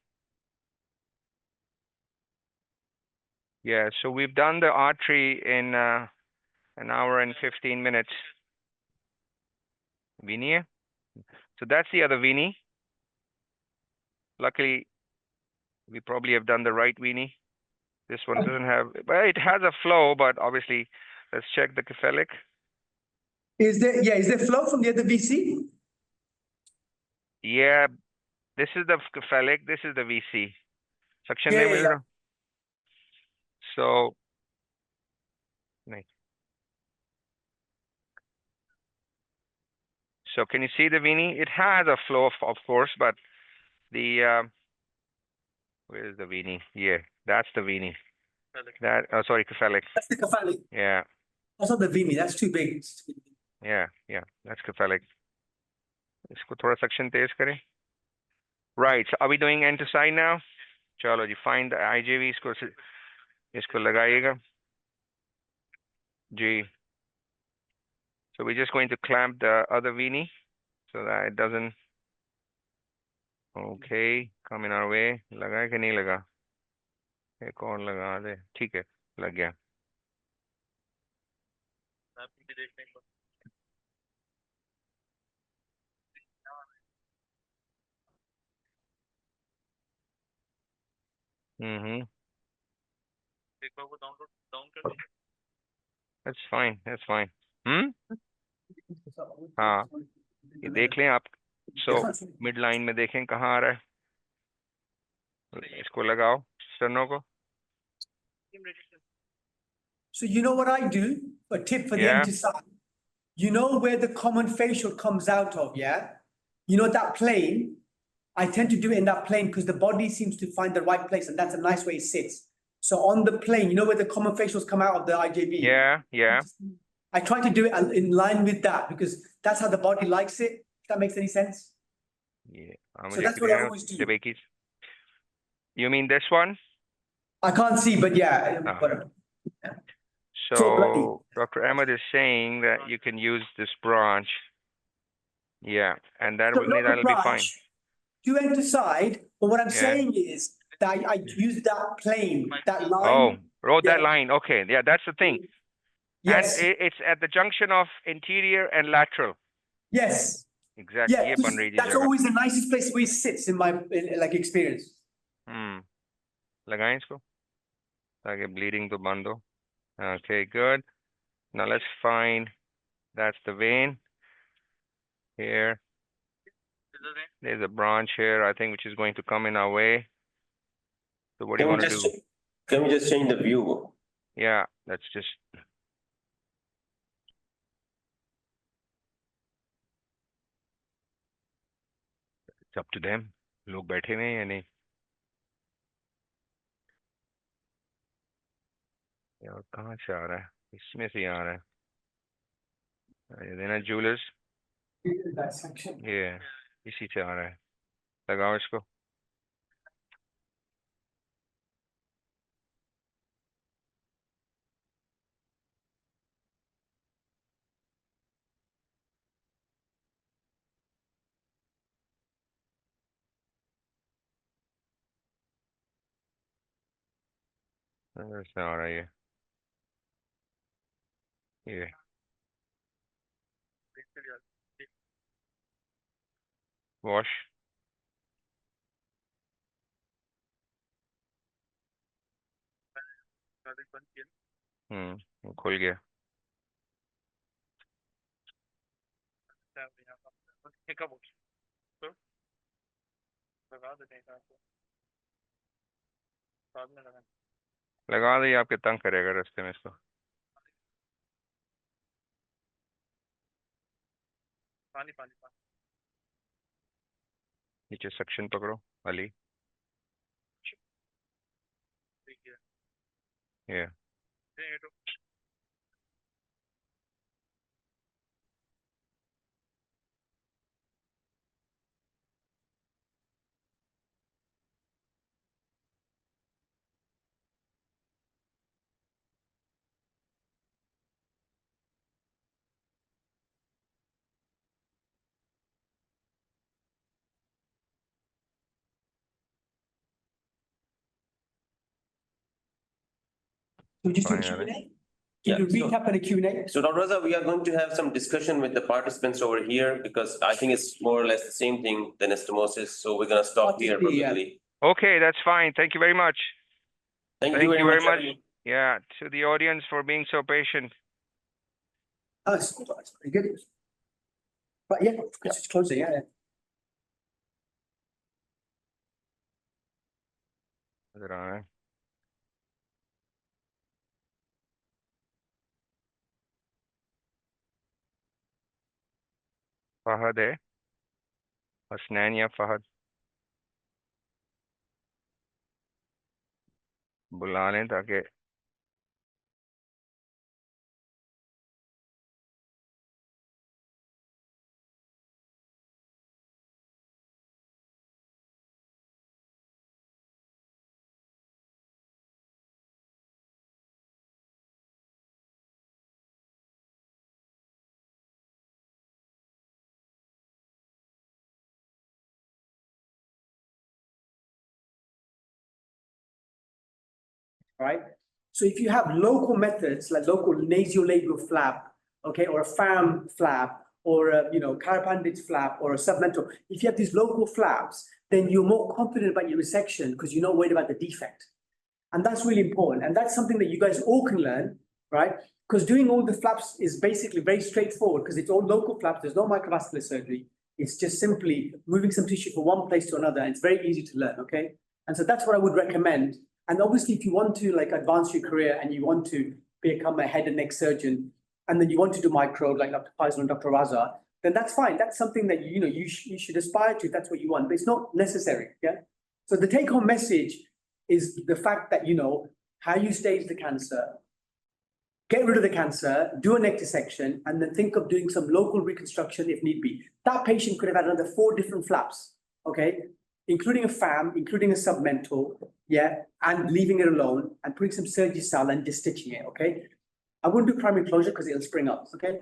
Yeah, so we've done the artery in an hour and 15 minutes. Veiny hai? So that's the other veiny. Luckily, we probably have done the right veiny. This one doesn't have, but it has a flow, but obviously, let's check the cephalic. Is there flow from the other VC? Yeah, this is the cephalic, this is the VC. Suction Yeah, nahi yeah, mil yeah. raha. So, nahi. So can you see the veiny? It has a flow, of course, but the where is the veiny? Yeah, that's the veiny. That sorry, cephalic. That's the cephalic. Yeah, That's not the VMI. That's too big. yeah, that's cephalic. इसको थोड़ा section तेज करें. Right, so are we doing end to side now? चलो जी, find the IJV. इसको लगाइएगा. जी. So we're just going to clamp the other veiny so that it doesn't. Okay, come in our way. लगा कि नहीं लगा? एक और लगा दे. ठीक है, लग गया. Mm-hmm. That's fine. That's fine. हाँ, ये देख लें आप. So midline में देखें कहाँ आ रहा है. इसको लगाओ स्टर्नो को. So you know what I do? A tip for the Yeah. empty side. You know where the common facial comes out of, yeah? You know that plane? I tend to do it in that plane because the body seems to find the right place, and that's a nice way it sits. So on the plane, you know where the common facials come out of the IJB? Yeah. I try to do it in line with that because that's how the body likes it. If that makes any sense. Yeah. So that's what I always do. You mean this one? I can't see, but yeah. Ah. Whatever. So Dr. Ahmed is saying that you can use this branch. Yeah, and that So that'll be fine. Do end to side, but what I'm Yeah. saying is that I use that plane, that line. Oh, wrote that Yeah. line. Okay, yeah, that's the thing. Yes. And it's at the junction of interior and lateral. Yes. Exactly. Yeah, ये बन रही थी that's जगह. always the nicest place where it sits in my like experience. लगाएं इसको. ताकि bleeding to band ho. Okay, good. Now let's find, that's the vein here. There's a branch here, I think, which is going to come in our way. So what do you want to do? Can we just change the view? Yeah, let's just. It's up to them. लोग बैठे हुए हैं या नहीं? यार कहाँ से आ रहा है? इसमें से आ रहा है. ये देना jewelers. Dissection. ये इसी से आ रहा है. लगाओ इसको. ऐसे आ रहा है ये. ये. Wash. खुल गया. लगा दे, आपके तंग करेगा रास्ते में इसको. नीचे सेक्शन पकड़ो अली. ये. So just do Fine, Q&A? Yeah, You can so- recap and a Q&A. So Dr. Raza, we are going to have some discussion with the participants over here because I think it's more or less the same thing than anastomosis. So we're gonna stop here Obviously, yeah. probably. Okay, that's fine. Thank you very much. Thank you very much. Ali. Yeah, to the audience for being so patient. That's pretty good. But yeah, it's closing, yeah. नजर आ रहा है. फहद है. हसनैन या फहद. बुला लें ताकि Right? So if you have local methods like local nasolabial flap, okay, or a FAM flap, or a, carapandage flap, or a submental, if you have these local flaps, then you're more confident about your resection because you're not worried about the defect. And that's really important. And that's something that you guys all can learn, right? Because doing all the flaps is basically very straightforward because it's all local flaps. There's no microvascular surgery. It's just simply moving some tissue from one place to another. And it's very easy to learn, okay? And so that's what I would recommend. And obviously, if you want to advance your career and you want to become a head and neck surgeon, and then you want to do micro like Dr. Faisal and Dr. Raza, then that's fine. That's something that you should aspire to if that's what you want, but it's not necessary. Yeah. So the take-home message is the fact that how you stage the cancer, get rid of the cancer, do a neck dissection, and then think of doing some local reconstruction if need be. That patient could have had another 4 different flaps, okay? Including a FAM, including a submental, yeah, and leaving it alone and putting some Surgisal and distitching it, okay? I wouldn't do primary closure because it'll spring up, okay?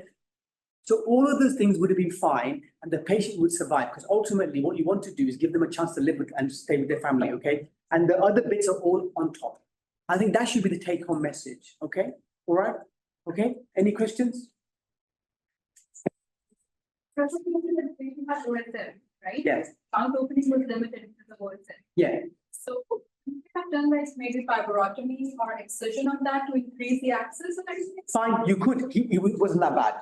So all of those things would have been fine and the patient would survive because ultimately what you want to do is give them a chance to live with and stay with their family, okay? And the other bits are all on top. I think that should be the take-home message, okay? All right? Okay, any questions? First of all, the patient had OSM, right? Yes. Count opening was limited to the OSM. Yeah. So Have done like maybe fibrotomy or excision on that to increase the access of everything? Fine, you could, it wasn't that bad.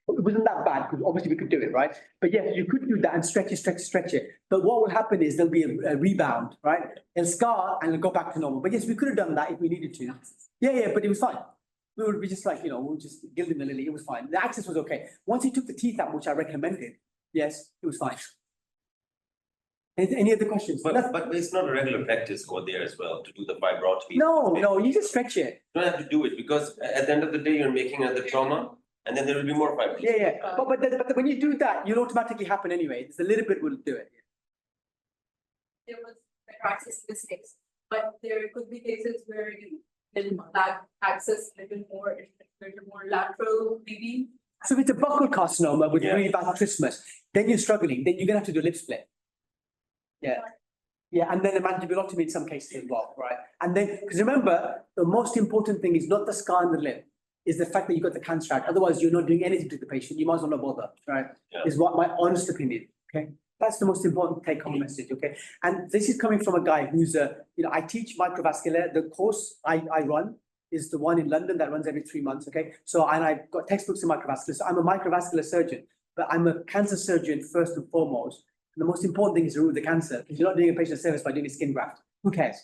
It wasn't that bad, because obviously we could do it, right? But yes, you could do that and stretch it. But what will happen is there'll be a rebound, right? It'll scar and it'll go back to normal. But yes, we could have done that if we needed to. Yeah, but it was fine. We would be just like, we'll just gild him the lily, it was fine. The access was okay. Once he took the teeth out, which I recommended, yes, it was fine. Any other questions? But it's not a regular practice over there as well to do the fibrotomy. No, you just stretch it. You don't have to do it because at the end of the day, you're making another trauma and then there will be more fibrosis. Yeah. But when you do that, you'll automatically happen anyway. It's a little bit will do it. There was access mistakes, but there could be cases where that access a little more lateral, maybe. So if it's a buccal carcinoma with Yeah. really bad trismus, then you're struggling, then you're gonna have to do a lip split. Yeah, and then a mandibulotomy in some cases as well, right? And then, because remember, the most important thing is not the scar in the lip, is the fact that you got the cancer out. Otherwise, you're not doing anything to the patient. You might as well not bother, right? Yeah. Is what my honest opinion, okay? That's the most important take-home message, okay? And this is coming from a guy who's I teach microvascular. The course I run is the one in London that runs every 3 months, okay? So, and I've got textbooks in microvascular. So I'm a microvascular surgeon, but I'm a cancer surgeon first and foremost. And the most important thing is to remove the cancer, because you're not doing a patient a service by doing a skin graft. Who cares?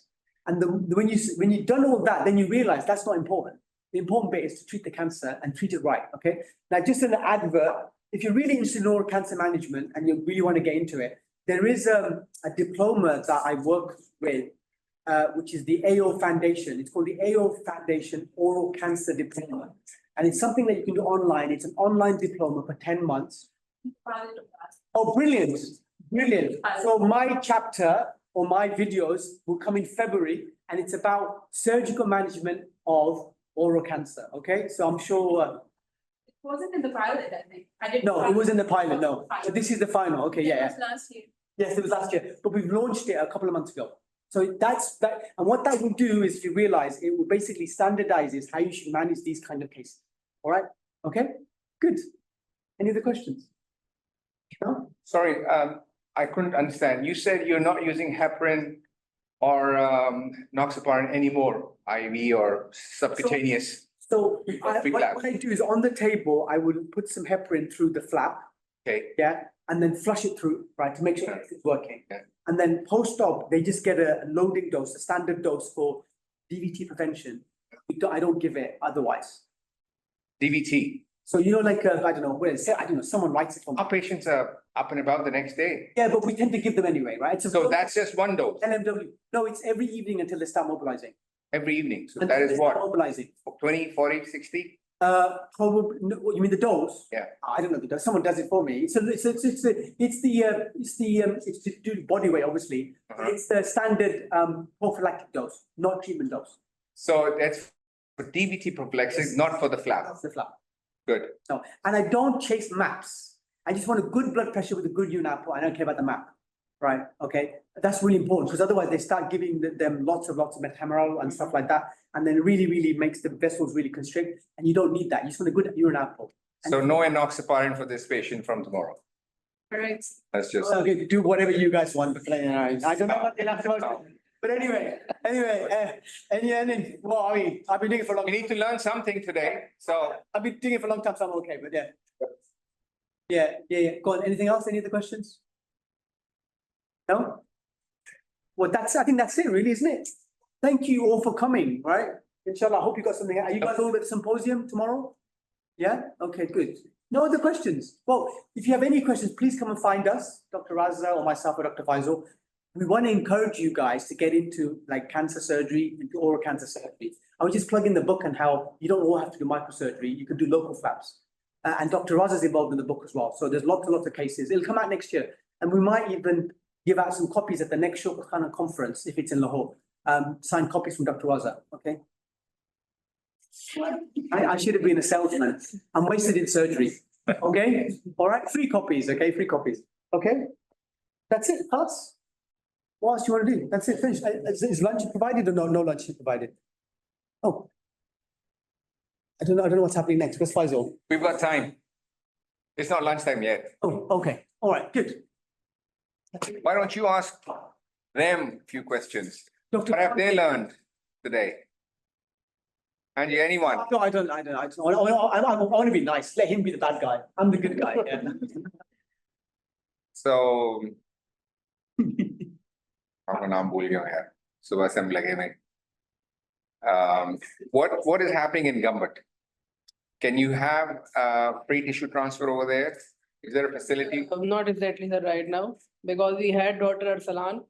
And when you've done all that, then you realize that's not important. The important bit is to treat the cancer and treat it right, okay? Now, just an advert, if you're really interested in oral cancer management and you really want to get into it, there is a diploma that I work with, which is the AO Foundation. It's called the AO Foundation Oral Cancer Diploma. And it's something that you can do online. It's an online diploma for 10 months. Oh, brilliant. Brilliant. So my chapter or my videos will come in February, and it's about surgical management of oral cancer, okay? So I'm sure... It wasn't in the pilot, I think. No, it was in the pilot, no. So this is the final, okay, It yeah. was last year. Yes, it was last year, but we've launched it a couple of months ago. So that's that, and what that will do is, if you realize, it will basically standardizes how you should manage these kind of cases. All right, okay, good. Any other questions? No? Sorry, I couldn't understand. You said you're not using heparin or noxaparin anymore, IV or subcutaneous. So Free what flap. I do is on the table, I will put some heparin through the flap, Okay, yeah, and then flush it through, right, to make sure it's working. Yeah. And then post-op, they just get a loading dose, a standard dose for DVT prevention. I don't give it otherwise. DVT. So like I don't know, someone writes it for me. Our patients are up and about the next day. Yeah, but we tend to give them anyway, right? So that's just one dose LMW. No, it's every evening until they start mobilizing. every evening. So Until that they is start what, Mobilizing. 20, 40, 60? Probably, no, what, you mean the dose? Yeah. I don't know the dose. Someone does it for me. It's to do body weight, obviously. Uh-huh. It's the standard prophylactic dose, not treatment dose. So that's for DVT prophylaxis, not for the flap. That's the flap. Good. No, and I don't chase maps. I just want a good blood pressure with a good urine output. I don't care about the map. Right, okay, that's really important, because otherwise they start giving them lots of metameral and stuff like that, and then really makes the vessels really constrict, and you don't need that. You just want a good urine output. So no enoxaparin for this patient from tomorrow. Correct. That's just, Okay, do whatever you guys want, but I don't know what enough about. But anyway, well, I mean, I've been doing it for a long. we need to learn something today. So I've been doing it for a long time, so I'm okay, but yeah. Go on, anything else? Any other questions? No? Well, I think that's it really, isn't it? Thank you all for coming, right? Inshallah, I hope you got something. Are you guys all at the symposium tomorrow? Yeah? Okay, good. No other questions? Well, if you have any questions, please come and find us, Dr. Raza or myself or Dr. Faisal. We want to encourage you guys to get into like cancer surgery, into oral cancer surgery. I was just plugging the book on how you don't all have to do microsurgery. You can do local flaps. And Dr. Raza is involved in the book as well. So there's lots of cases. It'll come out next year. And we might even give out some copies at the next Shaukat Khanum conference, if it's in Lahore. Signed copies from Dr. Raza, okay? I should have been a salesman. I'm wasted in surgery, okay? All right, free copies, okay? Free copies, okay? That's it, class. What else do you want to do? That's it, finished. Is lunch provided or no lunch is provided? Oh. I don't know what's happening next. Where's Faisal? we've got time. It's not lunchtime yet. Oh, okay, all right, good. Why don't you ask them a few questions? Dr. What have they learned today? And anyone? No, I don't. I want to be nice. Let him be the bad guy. I'm the good guy. Yeah. So. आपका नाम भूल गया मैं यार सुबह से हम लगे में. What is happening in Gambut? Can you have free tissue transfer over there? Is there a facility? Not exactly, sir, right now, because we had Dr. Arsalan